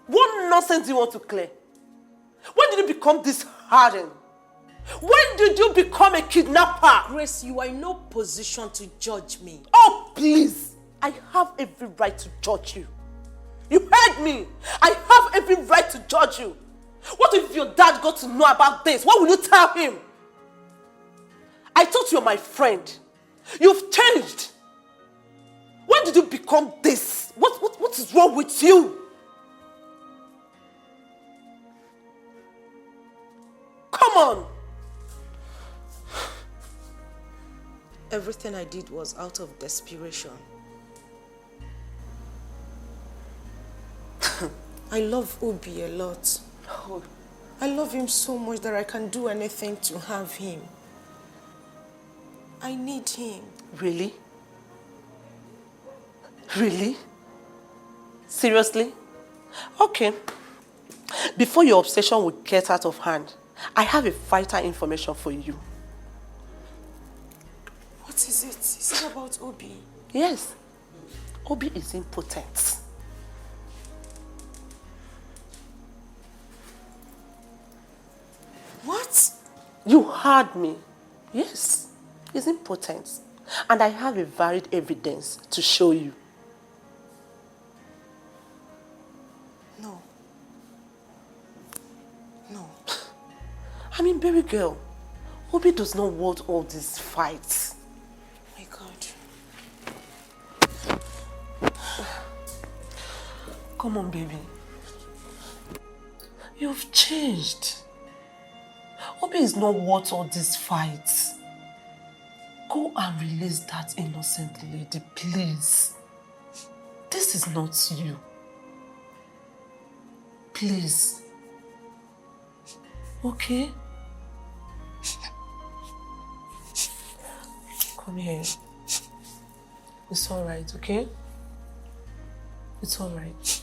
What nonsense do you want to clear? When did you become this hardened? When did you become a kidnapper?
Grace, you are in no position to judge me.
Oh, please. I have every right to judge you. You heard me. I have every right to judge you. What if your dad got to know about this? What will you tell him? I thought you were my friend. You've changed. When did you become this? What is wrong with you? Come on.
Everything I did was out of desperation. I love Obi a lot. I love him so much that I can do anything to have him. I need him.
Really? Really? Seriously? Okay. Before your obsession will get out of hand, I have a vital information for you.
What is it? Is it about Obi?
Yes. Obi is impotent.
What?
You heard me. Yes. He's impotent. And I have a varied evidence to show you.
No. No.
I mean, baby girl, Obi does not want all these fights.
My God.
Come on, baby. You've changed. Obi is not worth all these fights. Go and release that innocent lady, please. This is not you. Please. Okay? Come here. It's alright, okay? It's alright.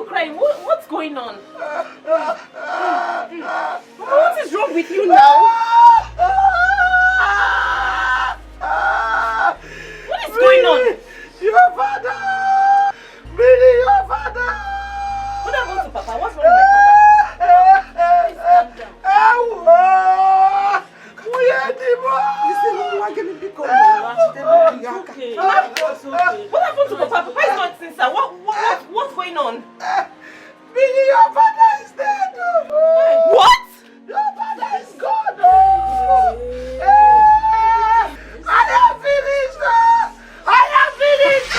you crying? What's going on? What is wrong with you now? What is going on?
Your father! Billy, your father!
What happened to Papa? What's wrong with my father? Please calm down. Okay. What happened to Papa? Papa is not sincere. What's going on?
Billy, your father is dead.
What?
Your father is gone. I am finished. I am finished.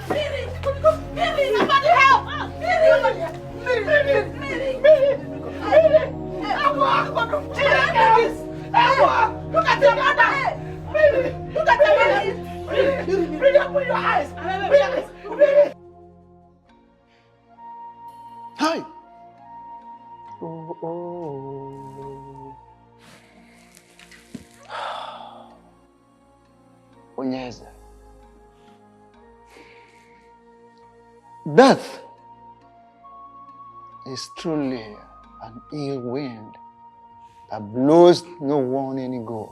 Billy, somebody help. Billy. Look at your mother. Look at your mother. Billy, open your eyes. Billy.
Hi.
Onyeze. Death is truly an ill wind that blows no one any good.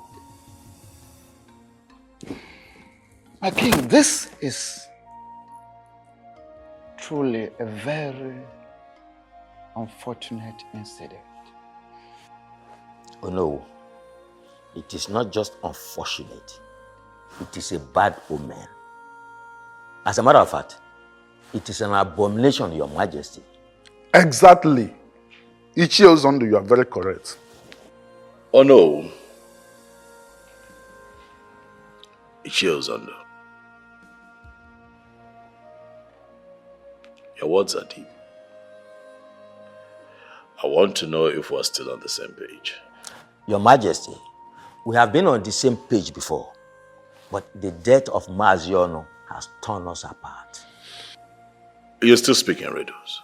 My king, this is truly a very unfortunate incident.
Oh no, it is not just unfortunate. It is a bad omen. As a matter of fact, it is an abomination, Your Majesty.
Exactly. Ichie Ozondo, you are very correct.
Oh no. Ichie Ozondo. Your words are deep. I want to know if we're still on the same page.
Your Majesty, we have been on the same page before, but the death of Maziono has torn us apart.
You're still speaking riddles.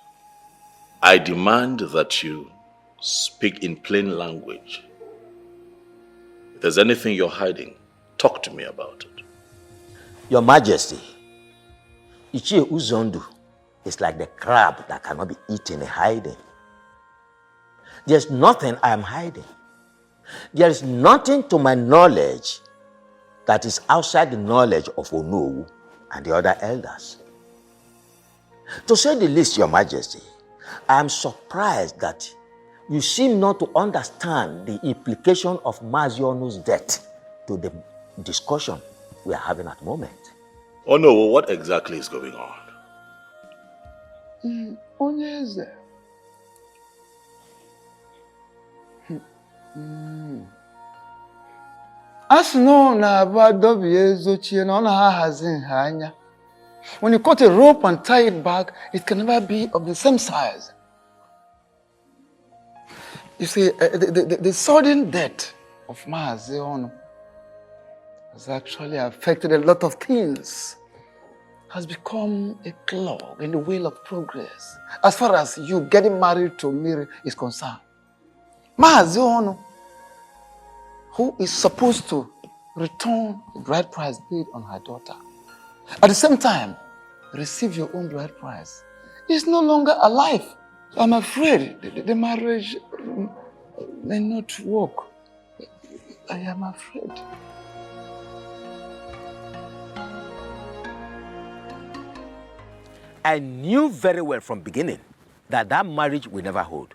I demand that you speak in plain language. If there's anything you're hiding, talk to me about it.
Your Majesty, Ichie Uzondu is like the crab that cannot be eaten in hiding. There's nothing I am hiding. There is nothing to my knowledge that is outside the knowledge of Onowu and the other elders. To say the least, Your Majesty, I am surprised that you seem not to understand the implication of Mazionu's death to the discussion we are having at the moment.
Oh no, what exactly is going on?
Onyeze. As no na abadobi ezochie na ona hahazi nha anya. When you cut a rope and tie it back, it can never be of the same size. You see, the sudden death of Maazi Ono has actually affected a lot of things. Has become a clog in the wheel of progress as far as you getting married to Miri is concerned. Maazi Ono, who is supposed to return the bride price paid on her daughter, at the same time receive your own bride price, is no longer alive. I'm afraid the marriage may not work. I am afraid.
I knew very well from beginning that that marriage will never hold.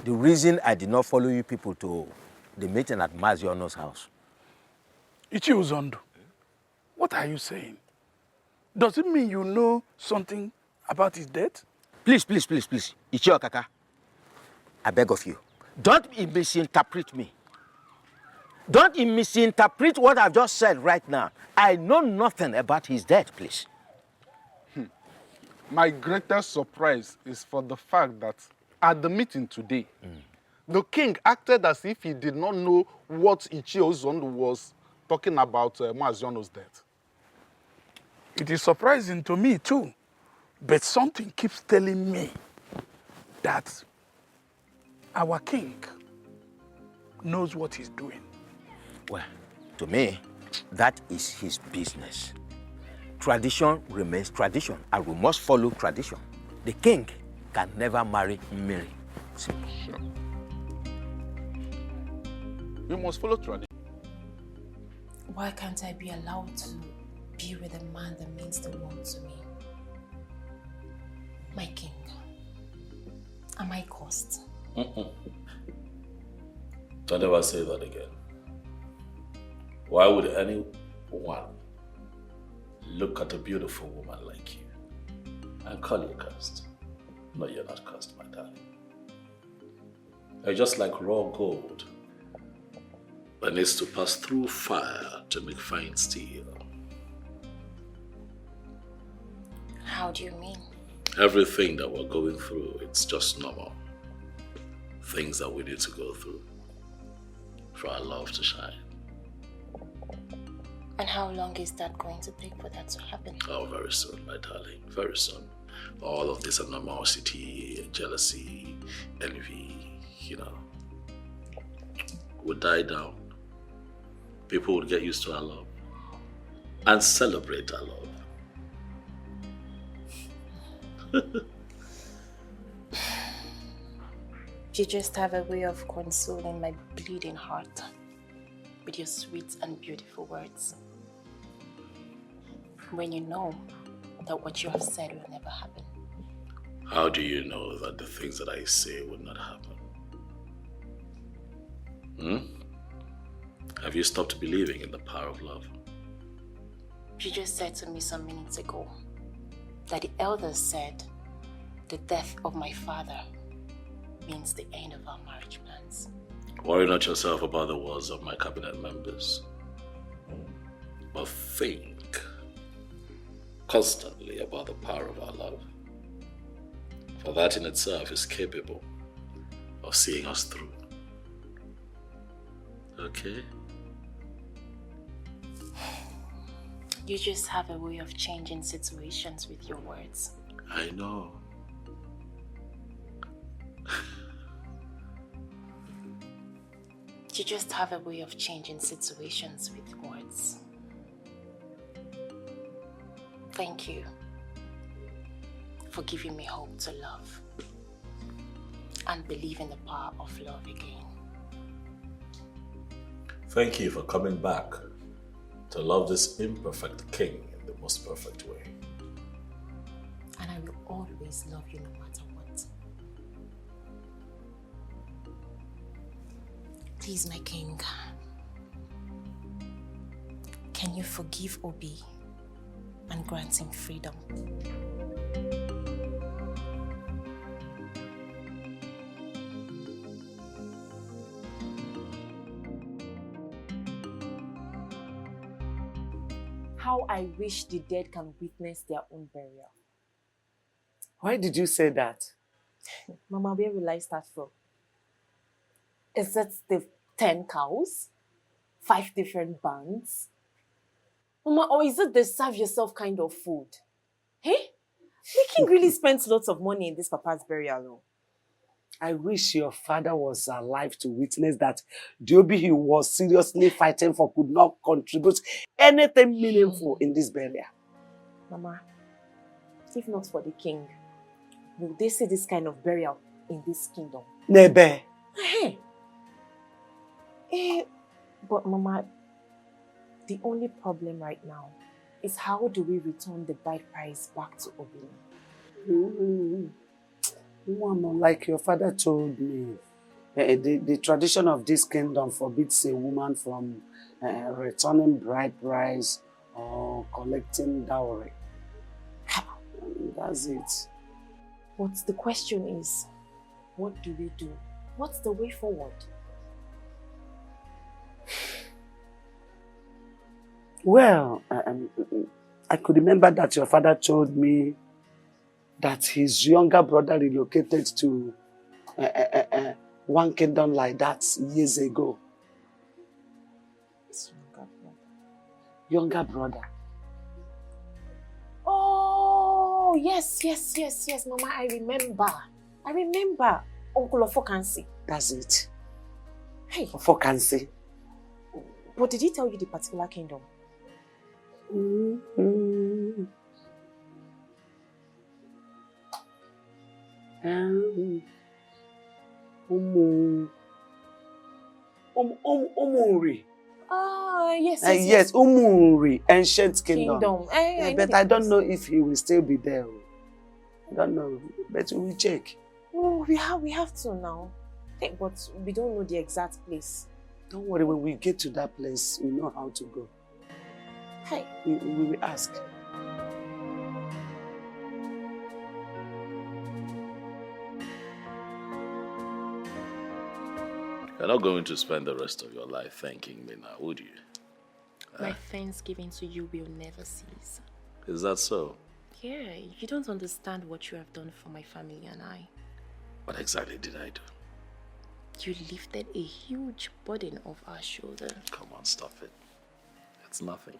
The reason I did not follow you people to the meeting at Maziono's house.
Ichie Ozondo, what are you saying? Does it mean you know something about his death?
Please, Ichie Okaka, I beg of you, don't misinterpret me. Don't misinterpret what I've just said right now. I know nothing about his death, please.
My greatest surprise is for the fact that at the meeting today, the king acted as if he did not know what Ichie Ozondo was talking about Maziono's death.
It is surprising to me too, but something keeps telling me that our king knows what he's doing.
Well, to me, that is his business. tradition remains tradition, and we must follow tradition. The king can never marry Mary. Simple.
Sure. We must follow tradition.
Why can't I be allowed to be with a man that means the world to me? My king, am I cursed?
Don't ever say that again. Why would anyone look at a beautiful woman like you and call you cursed? No, you're not cursed, my darling. You're just like raw gold that needs to pass through fire to make fine steel.
How do you mean?
Everything that we're going through, it's just normal. Things that we need to go through for our love to shine.
And how long is that going to take for that to happen?
Oh, very soon, my darling. Very soon. All of this animosity, jealousy, envy, would die down. People would get used to our love and celebrate our love.
You just have a way of consoling my bleeding heart with your sweet and beautiful words. When you know that what you have said will never happen.
How do you know that the things that I say would not happen? Have you stopped believing in the power of love?
You just said to me some minutes ago that the elders said the death of my father means the end of our marriage plans.
Worry not yourself about the words of my cabinet members, but think constantly about the power of our love. For that in itself is capable of seeing us through. Okay?
You just have a way of changing situations with your words.
I know.
You just have a way of changing situations with words. Thank you for giving me hope to love and believe in the power of love again.
Thank you for coming back to love this imperfect king in the most perfect way.
And I will always love you no matter what. Please, my king, can you forgive Obi and grant him freedom?
How I wish the dead can witness their own burial.
Why did you say that?
Mama, where will I start from? Is it the 10 cows? 5 different bands? Mama, or is it the serve yourself kind of food? Hey? The king really spends lots of money in this papa's burial, though.
I wish your father was alive to witness that the Obi he was seriously fighting for could not contribute anything meaningful in this burial.
Mama, if not for the king, will they see this kind of burial in this kingdom?
Nebe.
But Mama, the only problem right now is how do we return the bride price back to Obi?
Woman, like your father told me, the tradition of this kingdom forbids a woman from returning bride price or collecting dowry. That's it.
But the question is, what do we do? What's the way forward?
Well, I could remember that your father told me that his younger brother relocated to one kingdom like that years ago.
His
younger brother.
Oh, yes, Mama, I remember. Uncle Ofokansi.
That's it.
Hey.
Ofokansi.
But did he tell you the particular kingdom?
Umuri.
Yes,
Yes, Umuri, ancient kingdom.
But
I don't know if he will still be there. I don't know, but we will check.
Oh, we have to now. Hey, but we don't know the exact place.
Don't worry, when we get to that place, we know how to go.
Hey.
We will ask.
You're not going to spend the rest of your life thanking me now, would you?
My thanksgiving to you will never cease.
Is that so?
Yeah, you don't understand what you have done for my family and I.
What exactly did I do?
You lifted a huge burden off our shoulder.
Come on, stop it. It's nothing.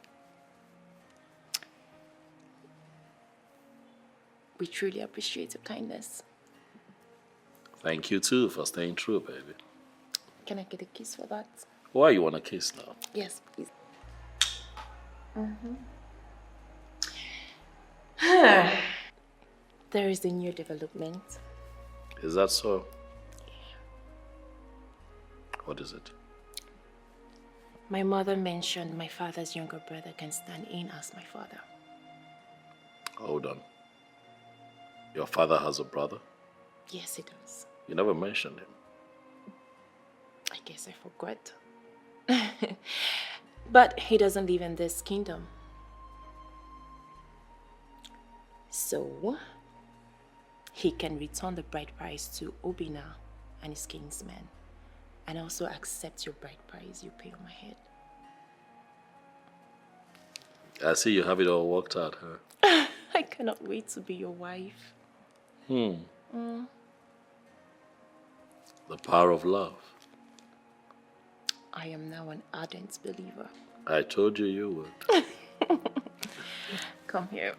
We truly appreciate your kindness.
Thank you too for staying true, baby.
Can I get a kiss for that?
Why you want a kiss now?
Yes, please. There is a new development.
Is that so? What is it?
My mother mentioned my father's younger brother can stand in as my father.
Hold on. Your father has a brother?
Yes, he does.
You never mentioned him.
I guess I forgot. But he doesn't live in this kingdom. So, he can return the bride price to Obina and his kinsmen, and also accept your bride price you pay on my head.
I see you have it all worked out, huh?
I cannot wait to be your wife.
The power of love.
I am now an ardent believer.
I told you you would.
Come here.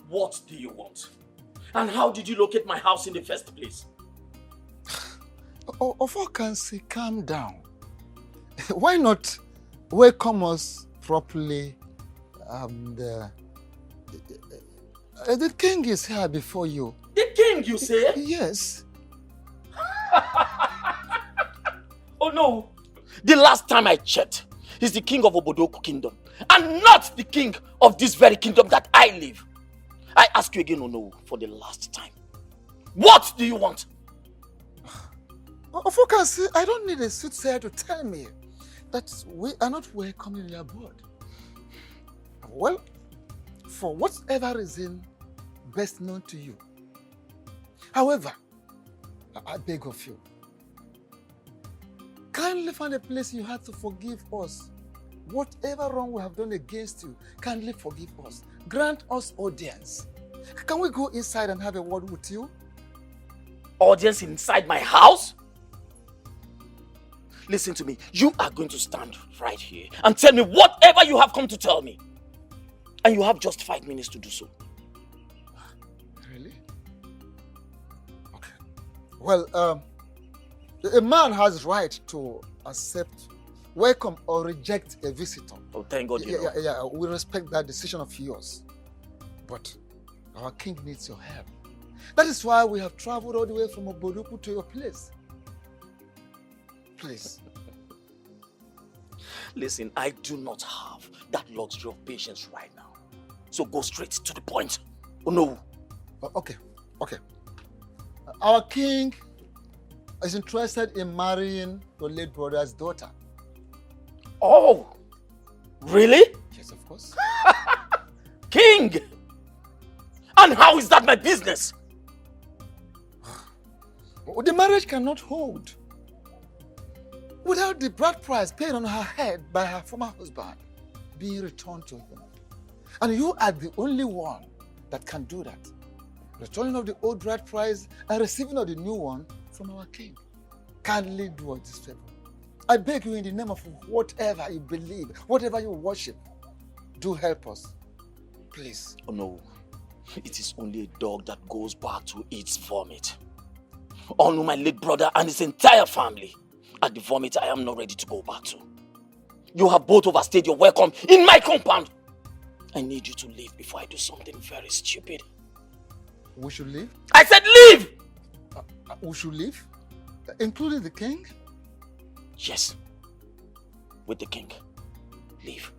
What do you want? And how did you locate my house in the first place?
Ofokansi, calm down. Why not welcome us properly? The king is here before you.
The king, you say?
Yes.
Oh no! The last time I checked, he's the king of Obodoku kingdom, and not the king of this very kingdom that I live. I ask you again, Ono, for the last time. What do you want?
Ofokansi, I don't need a soothsayer to tell me that we are not welcome in your board. Well, for whatever reason best known to you. However, I beg of you, kindly find a place you have to forgive us. Whatever wrong we have done against you, kindly forgive us. Grant us audience. Can we go inside and have a word with you?
Audience inside my house? Listen to me. You are going to stand right here and tell me whatever you have come to tell me. And you have just 5 minutes to do so.
Really? Okay. Well, a man has right to accept, welcome or reject a visitor.
Oh, thank God you know.
Yeah, we respect that decision of yours. But our king needs your help. That is why we have traveled all the way from Obodoku to your place. Please.
Listen, I do not have that luxury of patience right now. So go straight to the point. Oh no.
Okay. Our king is interested in marrying your late brother's daughter.
Oh, really?
Yes, of course.
King! And how is that my business?
The marriage cannot hold without the bride price paid on her head by her former husband being returned to him. And you are the only one that can do that. Returning of the old bride price and receiving of the new one from our king. Kindly do us this favor. I beg you in the name of whatever you believe, whatever you worship, do help us. Please.
Oh no. It is only a dog that goes back to its vomit. Honor my late brother and his entire family. At the vomit I am not ready to go back to. You have both overstayed your welcome in my compound. I need you to leave before I do something very stupid.
We should leave?
I said leave!
We should leave? Including the king?
Yes. With the king. Leave.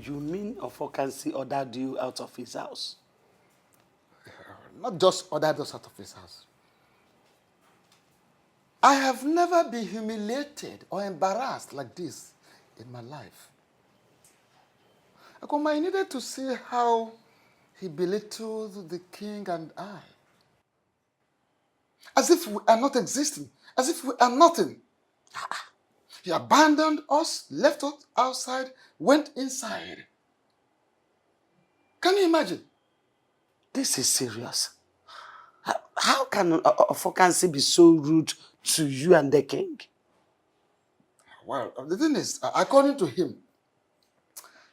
You mean Ofokansi ordered you out of his house?
Not just ordered us out of his house. I have never been humiliated or embarrassed like this in my life. Akoma, I needed to see how he belittled the king and I. As if we are not existing. As if we are nothing. He abandoned us, left us outside, went inside. Can you imagine?
This is serious. How can Ofokansi be so rude to you and the king?
Well, the thing is, according to him,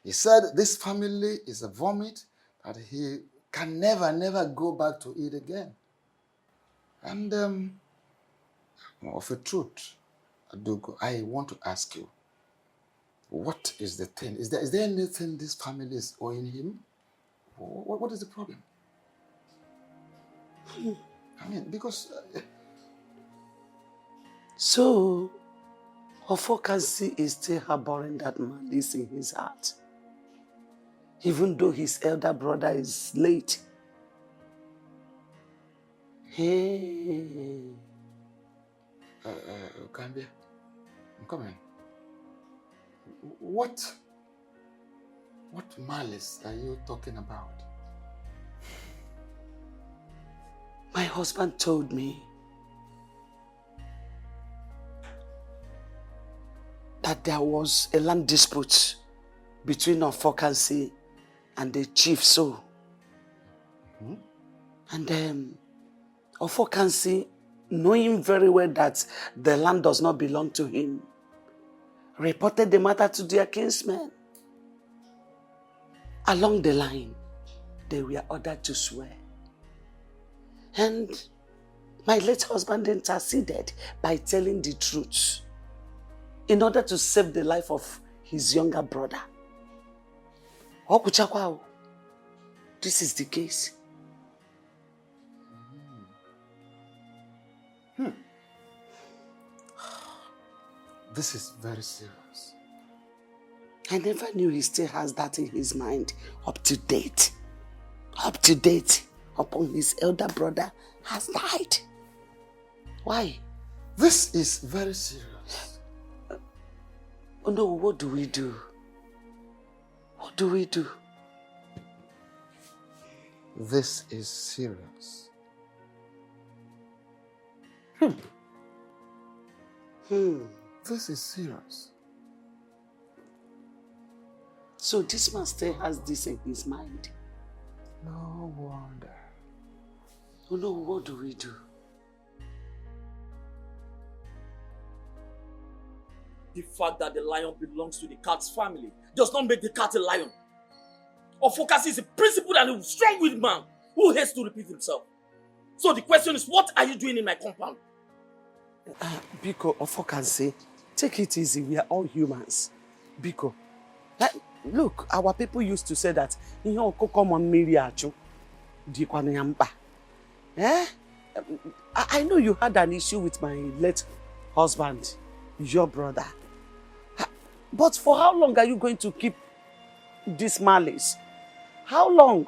he said this family is a vomit that he can never go back to it again. And of a truth, Adugo, I want to ask you, what is the thing? Is there anything this family is owing him? What is the problem? I mean, because...
So, Ofokansi is still harboring that malice in his heart. Even though his elder brother is late. Hey.
Kambia, I'm coming. What malice are you talking about?
My husband told me that there was a land dispute between Ofokansi and the chief, so. And Ofokansi, knowing very well that the land does not belong to him, reported the matter to their kinsmen. Along the line, they were ordered to swear. And my late husband interceded by telling the truth in order to save the life of his younger brother. Okuchakwa, this is the case.
This is very serious.
I never knew he still has that in his mind. Up to date. Up to date. Upon his elder brother has died. Why?
This is very serious.
Oh no, what do we do? What do we do?
This is serious. This is serious.
So this man still has this in his mind.
No wonder.
Oh no, what do we do?
The fact that the lion belongs to the cat's family does not make the cat a lion. Ofokansi is a principled and a strong-willed man who hates to repeat himself. So the question is, what are you doing in my compound?
Biko, Ofokansi, take it easy. We are all humans. Biko, look, our people used to say that I know you had an issue with my late husband, your brother. But for how long are you going to keep this malice? How long?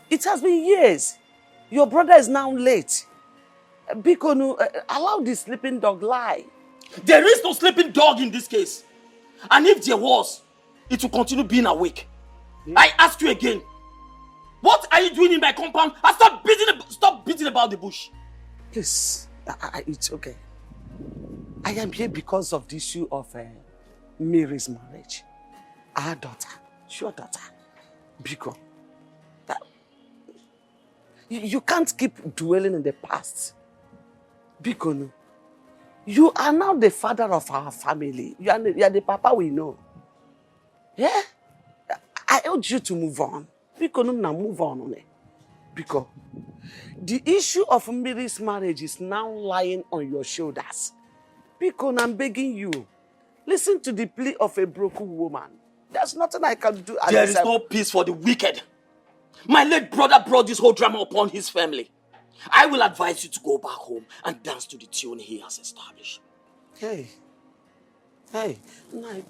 It has been years. Your brother is now late. Biko, allow the sleeping dog lie.
There is no sleeping dog in this case. And if there was, it will continue being awake. I ask you again, what are you doing in my compound? And stop beating about the bush.
Please, it's okay. I am here because of the issue of Mary's marriage. our daughter, your daughter, Biko, that you can't keep dwelling in the past. Biko, no. You are now the father of our family. You are the papa we know. Yeah? I urge you to move on. Biko, no, now move on. Biko, the issue of Mary's marriage is now lying on your shoulders. Biko, I'm begging you. Listen to the plea of a broken woman. There's nothing I can do.
There is no peace for the wicked. My late brother brought this whole drama upon his family. I will advise you to go back home and dance to the tune he has established.
Hey, no,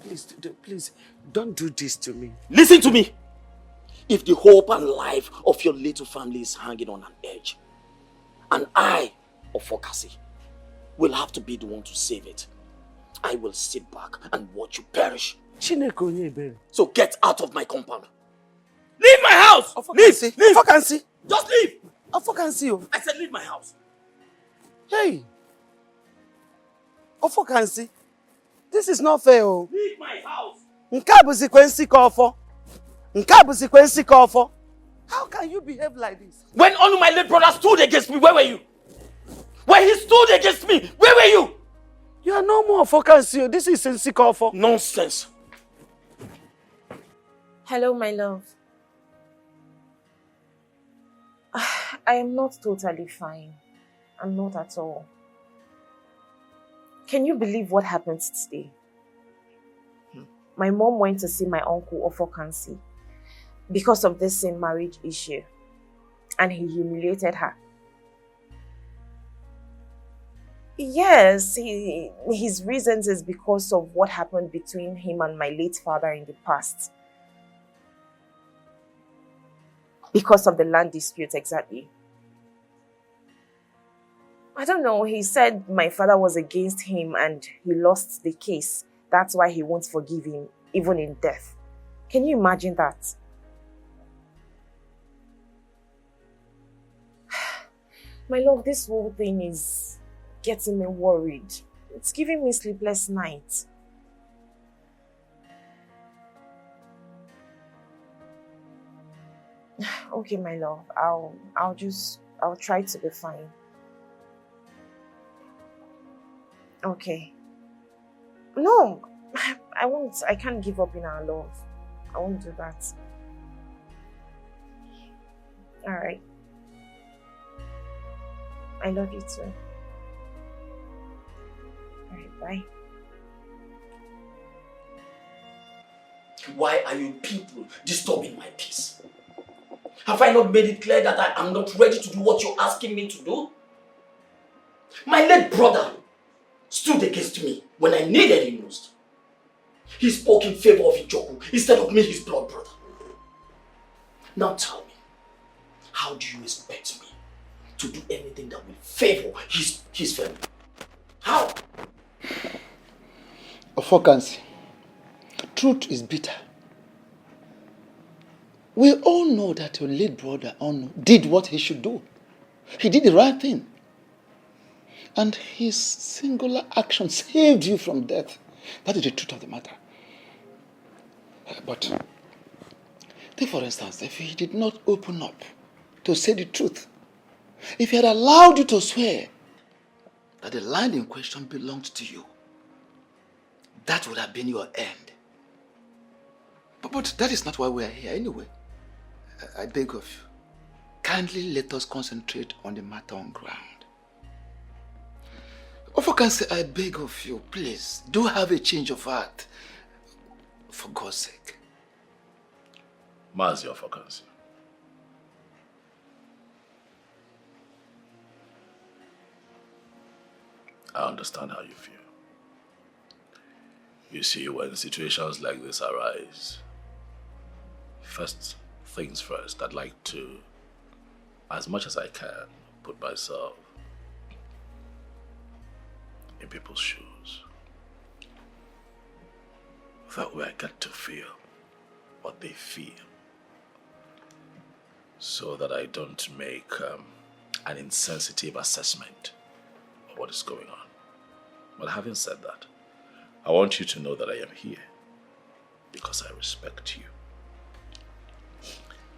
please, don't do this to me.
Listen to me. If the hope and life of your little family is hanging on an edge, and I, Ofokasi, will have to be the one to save it, I will sit back and watch you perish. So get out of my compound. Leave my house! Leave!
Ofokasi!
Just leave!
Ofokasi!
I said leave my house.
Hey! Ofokasi! This is not fair.
Leave my house!
How can you behave like this?
When only my late brother stood against me, where were you? When he stood against me, where were you?
You are no more Ofokasi. This is Nsikofo.
Nonsense.
Hello, my love. I am not totally fine. I'm not at all. Can you believe what happened today? My mom went to see my uncle Ofokansi because of this same marriage issue, and he humiliated her. Yes, his reasons is because of what happened between him and my late father in the past. Because of the land dispute, exactly. I don't know, he said my father was against him and he lost the case. That's why he won't forgive him, even in death. Can you imagine that? My love, this whole thing is getting me worried. It's giving me sleepless nights. Okay, my love, I'll try to be fine. Okay. No, I won't. I can't give up in our love. I won't do that. All right. I love you too. All right, bye.
Why are you people disturbing my peace? Have I not made it clear that I am not ready to do what you're asking me to do? My late brother stood against me when I needed him most. He spoke in favor of Ijoku instead of me, his blood brother. Now tell me, how do you expect me to do anything that will favor his family? How?
Ofokansi, truth is bitter. We all know that your late brother did what he should do. He did the right thing. And his singular action saved you from death. That is the truth of the matter. But take for instance, if he did not open up to say the truth, if he had allowed you to swear that the land in question belonged to you, that would have been your end. But that is not why we are here anyway. I beg of you, kindly let us concentrate on the matter on ground. Ofokansi, I beg of you, please, do have a change of heart. For God's sake.
Mazi Ofokansi. I understand how you feel. You see, when situations like this arise, first things first, I'd like to, as much as I can, put myself in people's shoes. That way I get to feel what they feel, so that I don't make an insensitive assessment of what is going on. But having said that, I want you to know that I am here. because I respect you.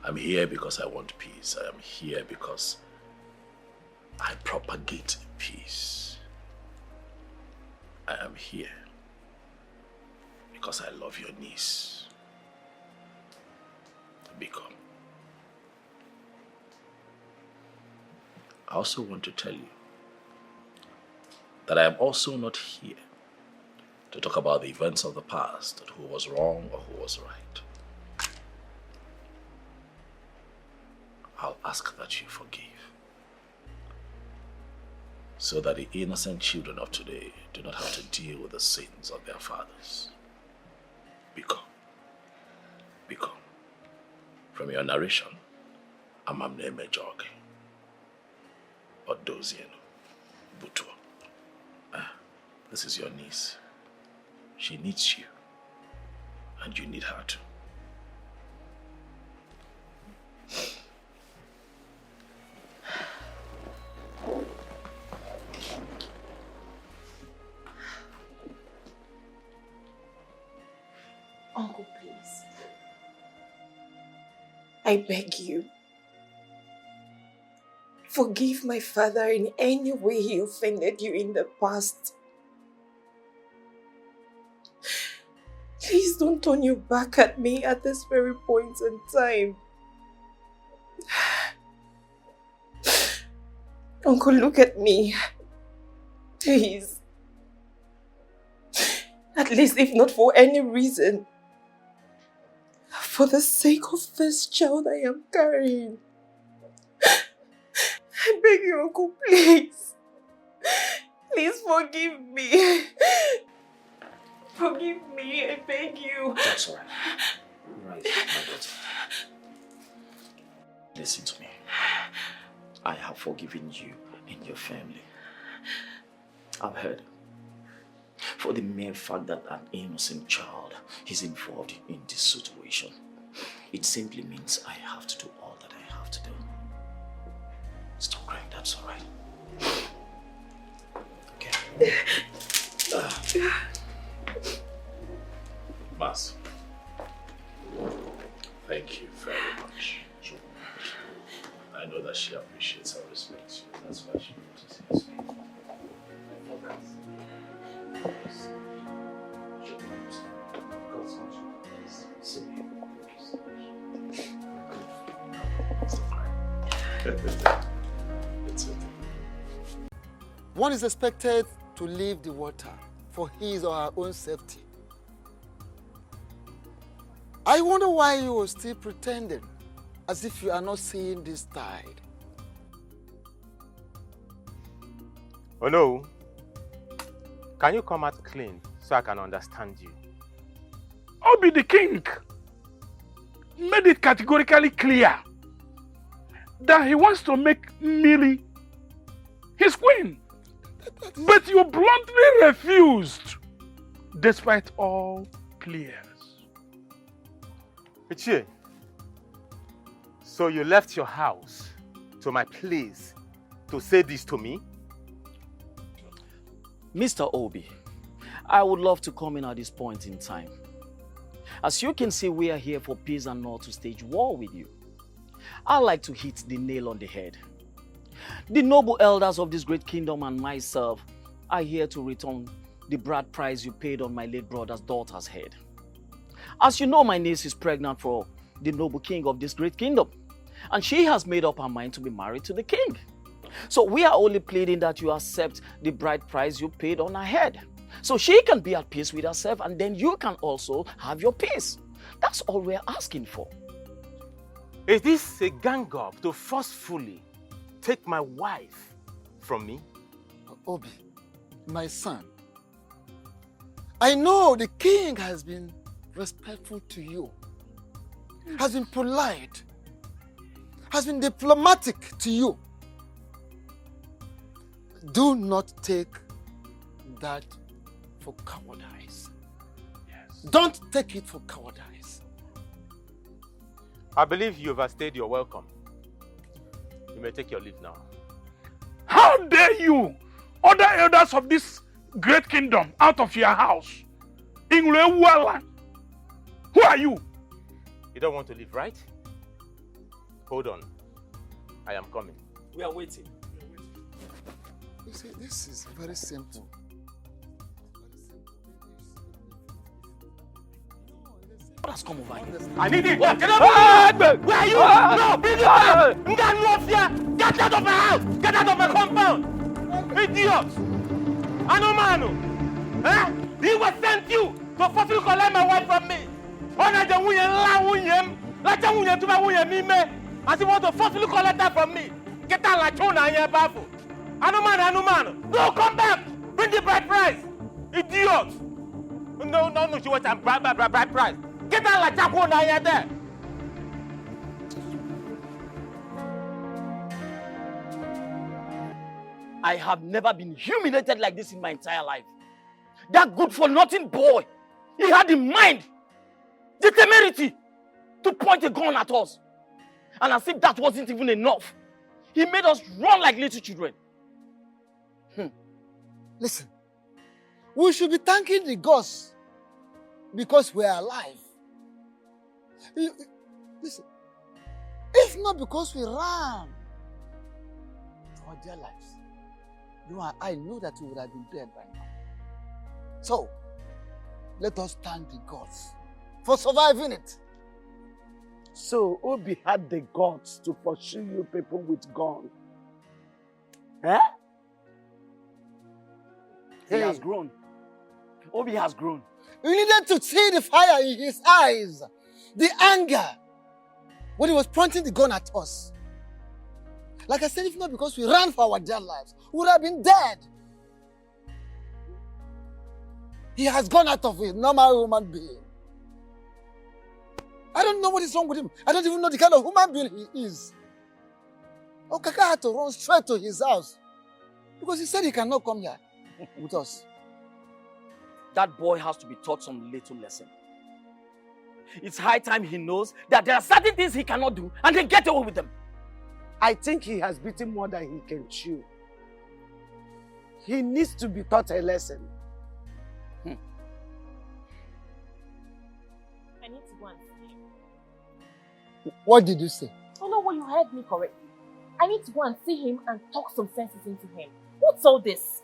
I'm here because I want peace. I am here because I propagate peace. I am here because I love your niece. Biko. I also want to tell you that I am also not here to talk about the events of the past, and who was wrong or who was right. I'll ask that you forgive, so that the innocent children of today do not have to deal with the sins of their fathers. Biko. From your narration, Amamne Joge, Odozien, Butua. This is your niece. She needs you, and you need her too.
Uncle, please. I beg you. Forgive my father in any way he offended you in the past. Please don't turn your back at me at this very point in time. Uncle, look at me. Please. At least if not for any reason, for the sake of this child I am carrying. I beg you, Uncle, please. Please forgive me. Forgive me, I beg you.
That's all right. Right, my daughter. Listen to me. I have forgiven you and your family. I've heard. For the mere fact that an innocent child is involved in this situation, it simply means I have to do all that I have to do. Stop crying, that's all right. Okay. Mas, thank you very much. I know that she appreciates and respects you. That's why she notices you. It's okay.
One is expected to leave the water for his or her own safety. I wonder why you are still pretending as if you are not seeing this tide.
Oh no. Can you come out clean so I can understand you?
Obi the king made it categorically clear that he wants to make Millie his queen. But you bluntly refused, despite all pleas.
Ichie, so you left your house to my place to say this to me?
Mr. Obi, I would love to come in at this point in time. As you can see, we are here for peace and not to stage war with you. I like to hit the nail on the head. The noble elders of this great kingdom and myself are here to return the bride price you paid on my late brother's daughter's head. As you know, my niece is pregnant for the noble king of this great kingdom, and she has made up her mind to be married to the king. So we are only pleading that you accept the bride price you paid on her head, so she can be at peace with herself, and then you can also have your peace. That's all we're asking for.
Is this a gang up to forcefully take my wife from me?
Obi, my son, I know the king has been respectful to you, has been polite, has been diplomatic to you. Do not take that for cowardice.
Yes.
Don't take it for cowardice.
I believe you overstayed your welcome. You may take your leave now.
How dare you order elders of this great kingdom out of your house in NOLLYWOOD? are you?
You don't want to leave, right? Hold on. I am coming.
We are waiting.
You see, this is very simple.
What has come over here?
I need it.
What?
Get up!
Where are you? No!
Get out of my house! Get out of my compound! Idiot! Anomano! Eh? He was sent you to fulfill collect my wife from me. As he want to forcefully collect that from me. Get out like Chona and Bafu. Anomano! No, come back! Bring the bride price! Idiot! No, she wants a bride price. Get out like Chona and there!
I have never been humiliated like this in my entire life. That good-for-nothing boy, he had the mind, the temerity to point a gun at us. And as if that wasn't even enough, he made us run like little children.
Listen, we should be thanking the gods because we are alive. Listen, if not because we ran for their lives, you and I know that we would have been dead by now. So, let us thank the gods for surviving it.
So, Obi had the guts to pursue you people with gun. Eh?
He has grown. Obi has grown.
We needed to see the fire in his eyes, the anger, when he was pointing the gun at us. Like I said, if not because we ran for our dear lives, we would have been dead. He has gone out of it, normal human being. I don't know what is wrong with him. I don't even know the kind of human being he is. Okaka had to run straight to his house because he said he cannot come here with us.
That boy has to be taught some little lesson. It's high time he knows that there are certain things he cannot do and then get away with them.
I think he has beaten more than he can chew. He needs to be taught a lesson.
I need to go and see him.
What did you say?
Oh no, well, you heard me correctly. I need to go and see him and talk some senses into him. What's all this?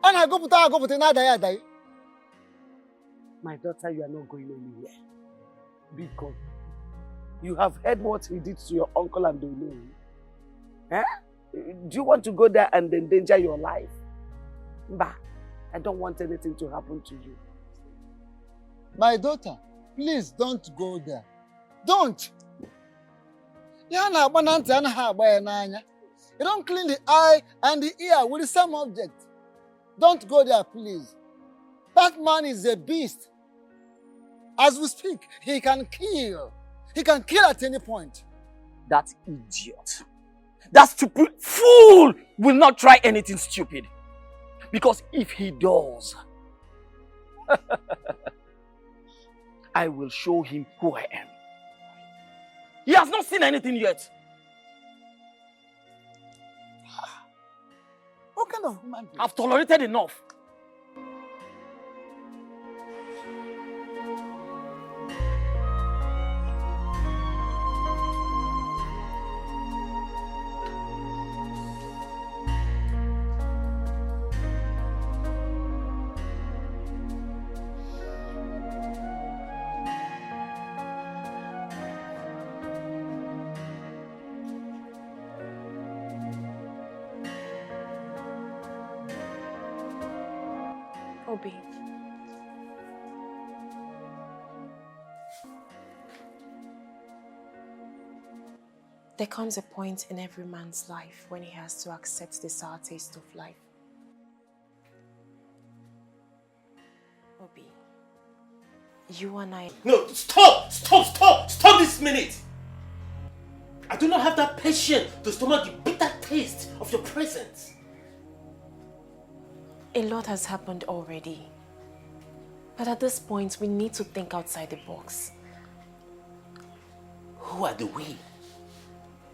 My daughter, you are not going anywhere. Because you have heard what he did to your uncle and Olu. Eh? Do you want to go there and endanger your life? Bah, I don't want anything to happen to you.
My daughter, please don't go there. Don't. You don't clean the eye and the ear with the same object. Don't go there, please. That man is a beast. As we speak, he can kill. He can kill at any point.
That idiot, that stupid fool will not try anything stupid. Because if he does, I will show him who I am. He has not seen anything yet.
What kind of human being?
I've tolerated enough.
Obi. There comes a point in every man's life when he has to accept the sour taste of life. Obi, you and I...
No, stop this minute! I do not have that patience to stomach the bitter taste of your presence.
A lot has happened already. But at this point, we need to think outside the box.
Who are the we?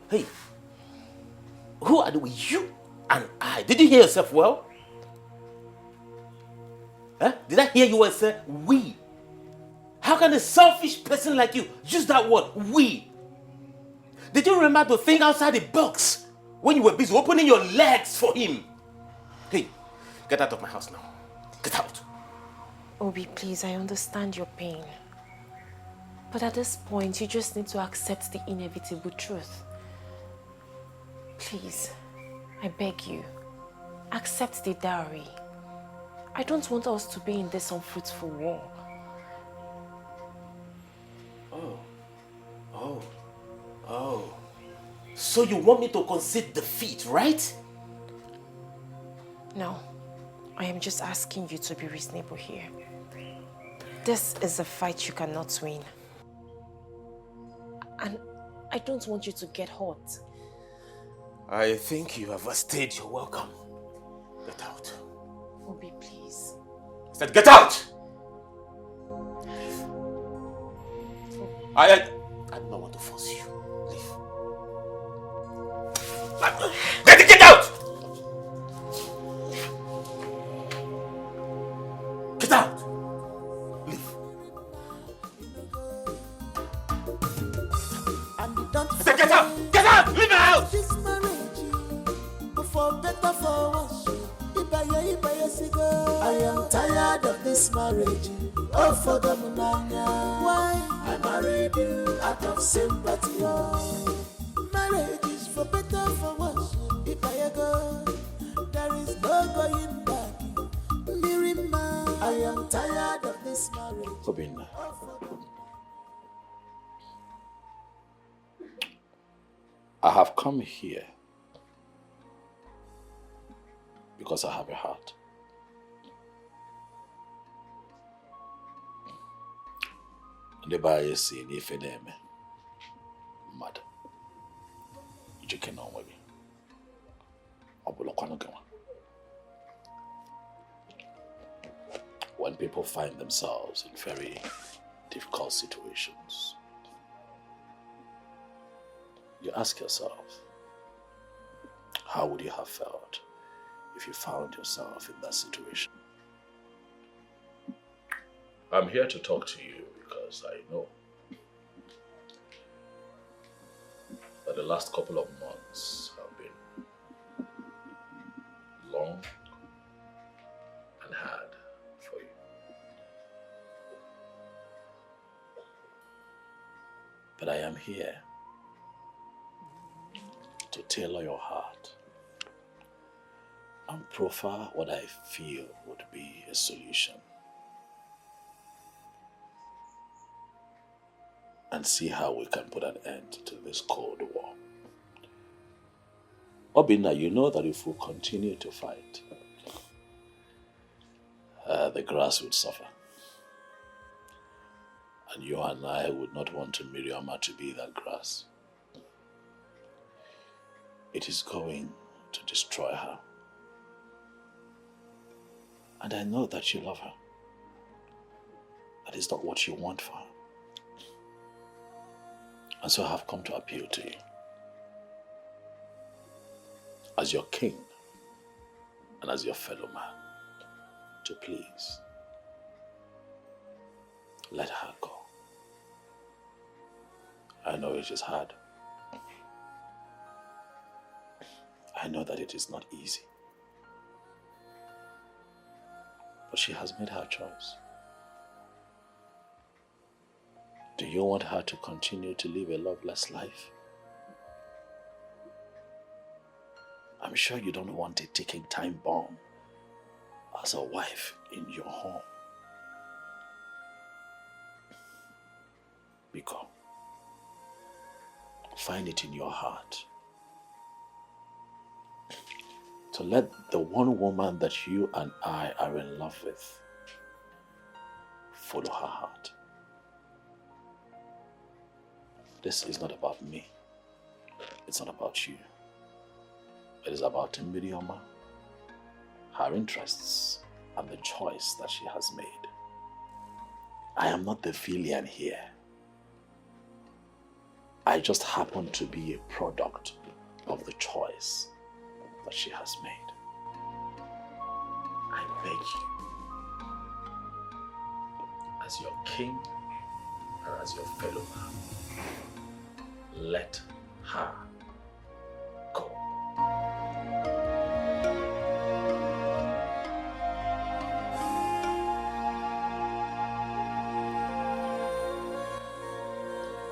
Hey, who are the we? You and I. Did you hear yourself well? Huh? Did I hear you well say we? How can a selfish person like you use that word, we? Did you remember to think outside the box when you were busy opening your legs for him? Hey, get out of my house now. Get out.
Obi, please, I understand your pain. But at this point, you just need to accept the inevitable truth. Please, I beg you, accept the dowry. I don't want us to be in this unfruitful war.
Oh. So you want me to concede defeat, right?
No, I am just asking you to be reasonable here. This is a fight you cannot win. And I don't want you to get hurt.
I think you have overstayed your welcome. Get out.
Obi, please.
I said get out! I do not want to force you. Leave. Get out! Get out! Leave. I said get out! Get out! Leave my house!
This marriage, for better for worse. I am tired of this marriage. Oh, for the munanya. Why? I married you out of sympathy. Oh. Marriage is for better for worse. If I go, there is no going back. Mirima, I am tired of this marriage.
Obinna, I have come here because I have a heart. Ndị be anyị si n'ife na-eme mmadụ ijike n'onwe gị ọ bụlụkwanụ gị nwa. When people find themselves in very difficult situations, you ask yourself, how would you have felt if you found yourself in that situation? I'm here to talk to you because I know that the last couple of months have been long and hard for you. But I am here to tailor your heart and proffer what I feel would be a solution. And see how we can put an end to this Cold War. Obinna, you know that if we continue to fight, the grass would suffer. And you and I would not want Miriama to be that grass. It is going to destroy her. And I know that you love her. That is not what you want for her. And so I have come to appeal to you as your king and as your fellow man to please let her go. I know it is hard. I know that it is not easy. But she has made her choice. Do you want her to continue to live a loveless life? I'm sure you don't want a ticking time bomb as a wife in your home. Biko, find it in your heart to let the one woman that you and I are in love with follow her heart. This is not about me. It's not about you. It is about Miriama, her interests, and the choice that she has made. I am not the villain here. I just happen to be a product of the choice that she has made. I beg you, as your king and as your fellow man. Let her go.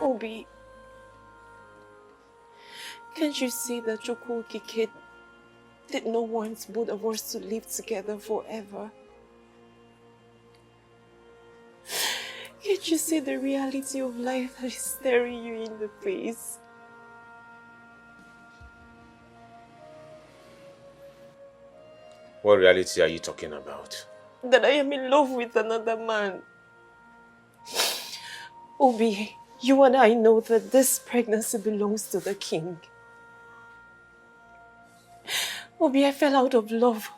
Obi, can't you see that Chukwukike did not want both of us to live together forever? Can't you see the reality of life that is staring you in the face?
What reality are you talking about?
That I am in love with another man. Obi, you and I know that this pregnancy belongs to the king. Obi, I fell out of love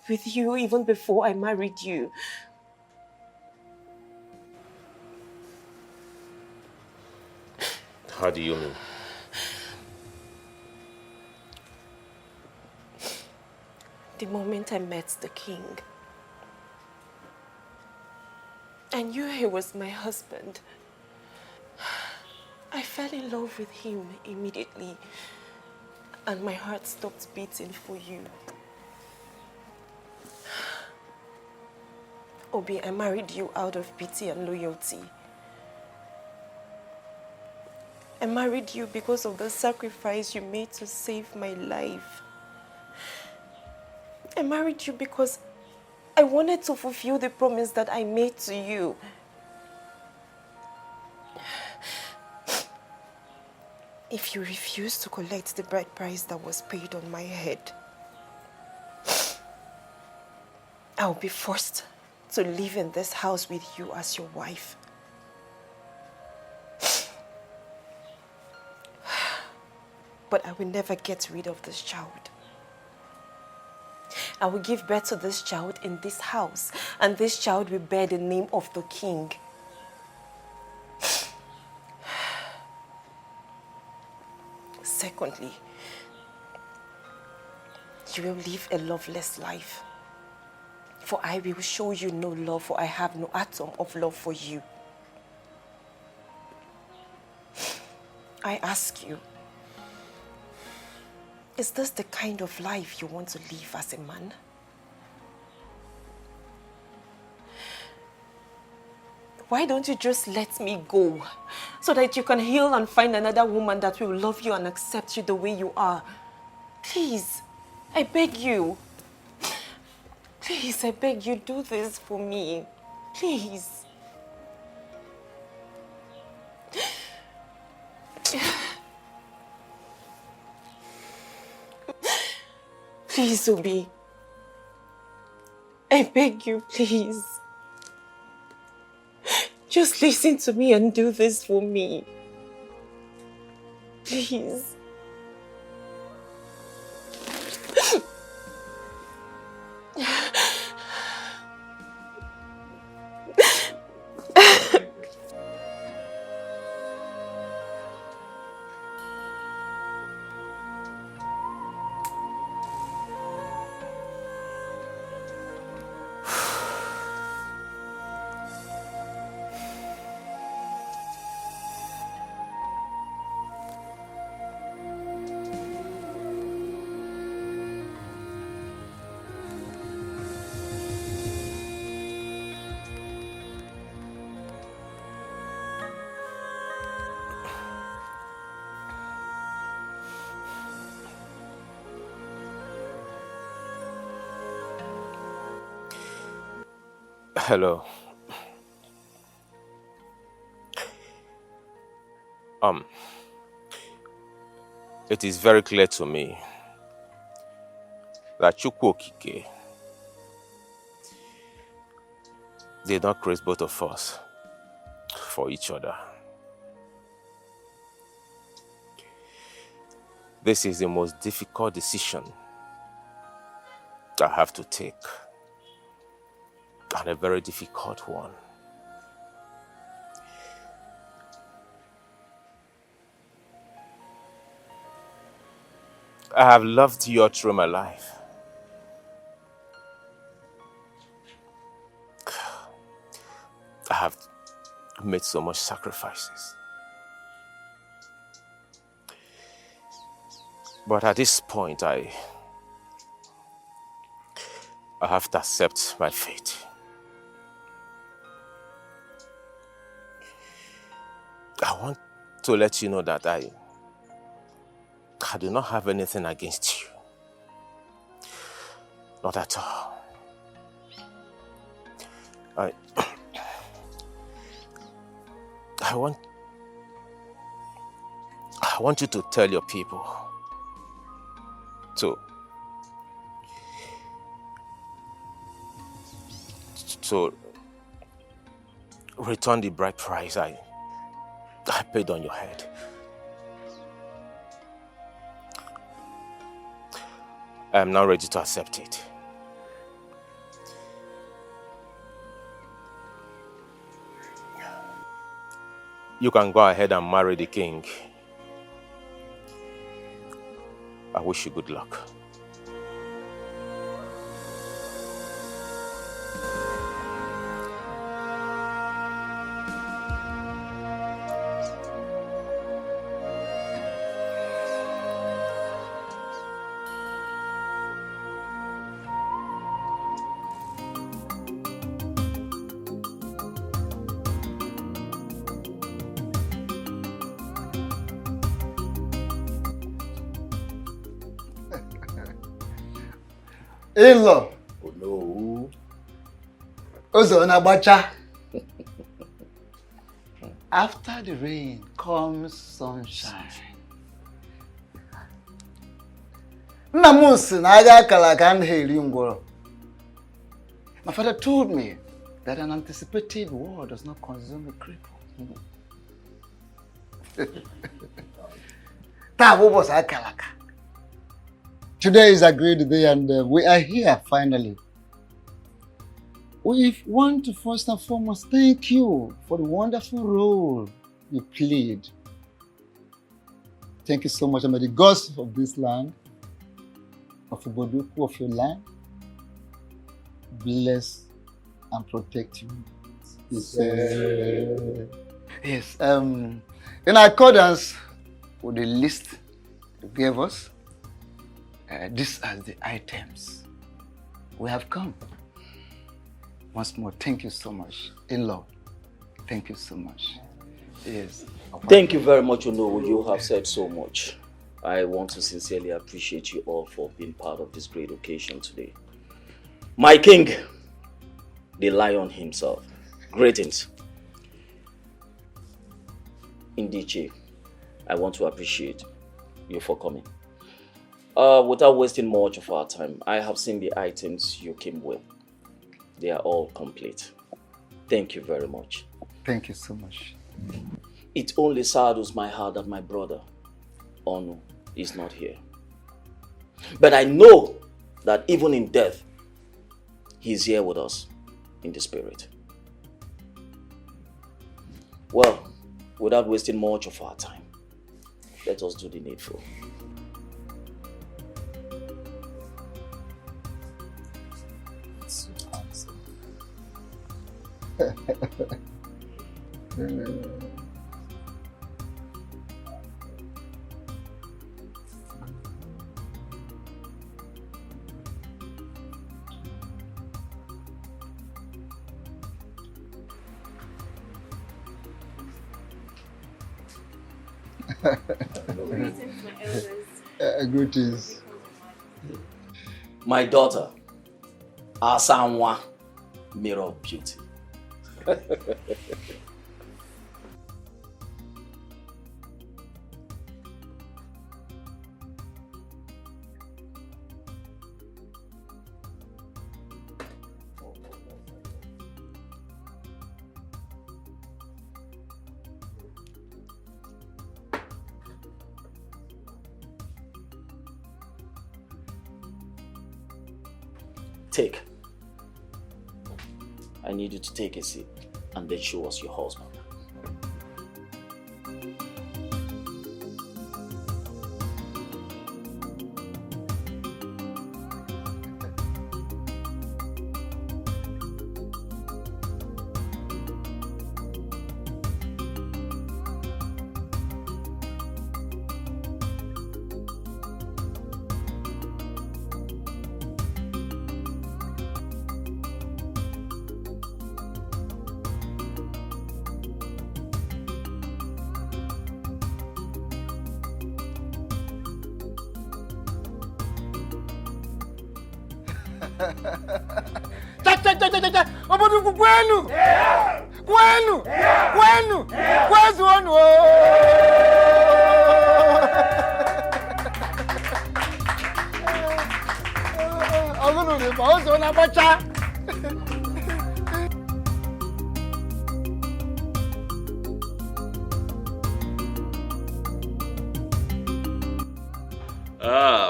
with you even before I married you.
How do you mean?
The moment I met the king, I knew he was my husband. I fell in love with him immediately, and my heart stopped beating for you. Obi, I married you out of pity and loyalty. I married you because of the sacrifice you made to save my life. I married you because I wanted to fulfill the promise that I made to you. If you refuse to collect the bride price that was paid on my head, I'll be forced to live in this house with you as your wife. But I will never get rid of this child. I will give birth to this child in this house, and this child will bear the name of the king. Secondly, you will live a loveless life. For I will show you no love, for I have no atom of love for you. I ask you, is this the kind of life you want to live as a man? Why don't you just let me go so that you can heal and find another woman that will love you and accept you the way you are? Please, I beg you. Please, I beg you, do this for me. Please. Please, Obi. I beg you, please. Just listen to me and do this for me. Please.
Hello. It is very clear to me that Chukwukike did not create both of us for each other. This is the most difficult decision I have to take, and a very difficult one. I have loved you all through my life. I have made so much sacrifices. But at this point, I have to accept my fate. I want to let you know that I do not have anything against you. Not at all. I want you to tell your people to return the bride price I paid on your head. I am now ready to accept it. You can go ahead and marry the king. I wish you good luck.
In-law.
Oh no.
Ozona Bacha. After the rain comes sunshine. Namusi naga kalakan heli ngoro. My father told me that an anticipated war does not consume a cripple. Today is a great day and we are here finally. We want to first and foremost thank you for the wonderful role you played. Thank you so much. And may the gods of this land, of Uboduku, of your land, bless and protect you. Yes. In accordance with the list you gave us, these are the items we have come. Once more, thank you so much. In-law, thank you so much. Yes.
Thank you very much, Onowu. You have said so much. I want to sincerely appreciate you all for being part of this great occasion today. My king, the lion himself. Greetings. Indeed, Chief, I want to appreciate you for coming. Without wasting much of our time, I have seen the items you came with. They are all complete. Thank you very much.
Thank you so much.
It only saddens my heart that my brother, Onu, is not here. But I know that even in death, he's here with us in the spirit. Well, without wasting much of our time, let us do the needful.
Greetings.
My daughter, Asanwa, mirror of beauty. Take. I need you to take a seat and then show us your husband.
Cha. Oboduku kwenu. Kwenu. Kwezu onu. Ogunu ni ba o so na bacha.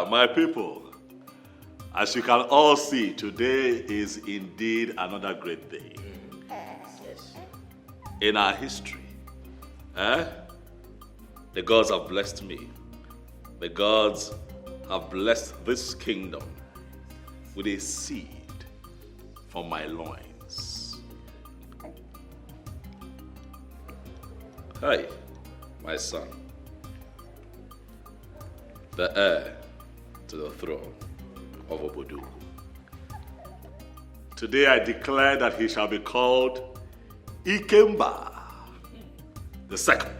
My people, as you can all see, today is indeed another great day in our history. The gods have blessed me. The gods have blessed this kingdom with a seed from my loins. Hey, my son, the heir to the throne of Oboduku. Today I declare that he shall be called Ikemba the second.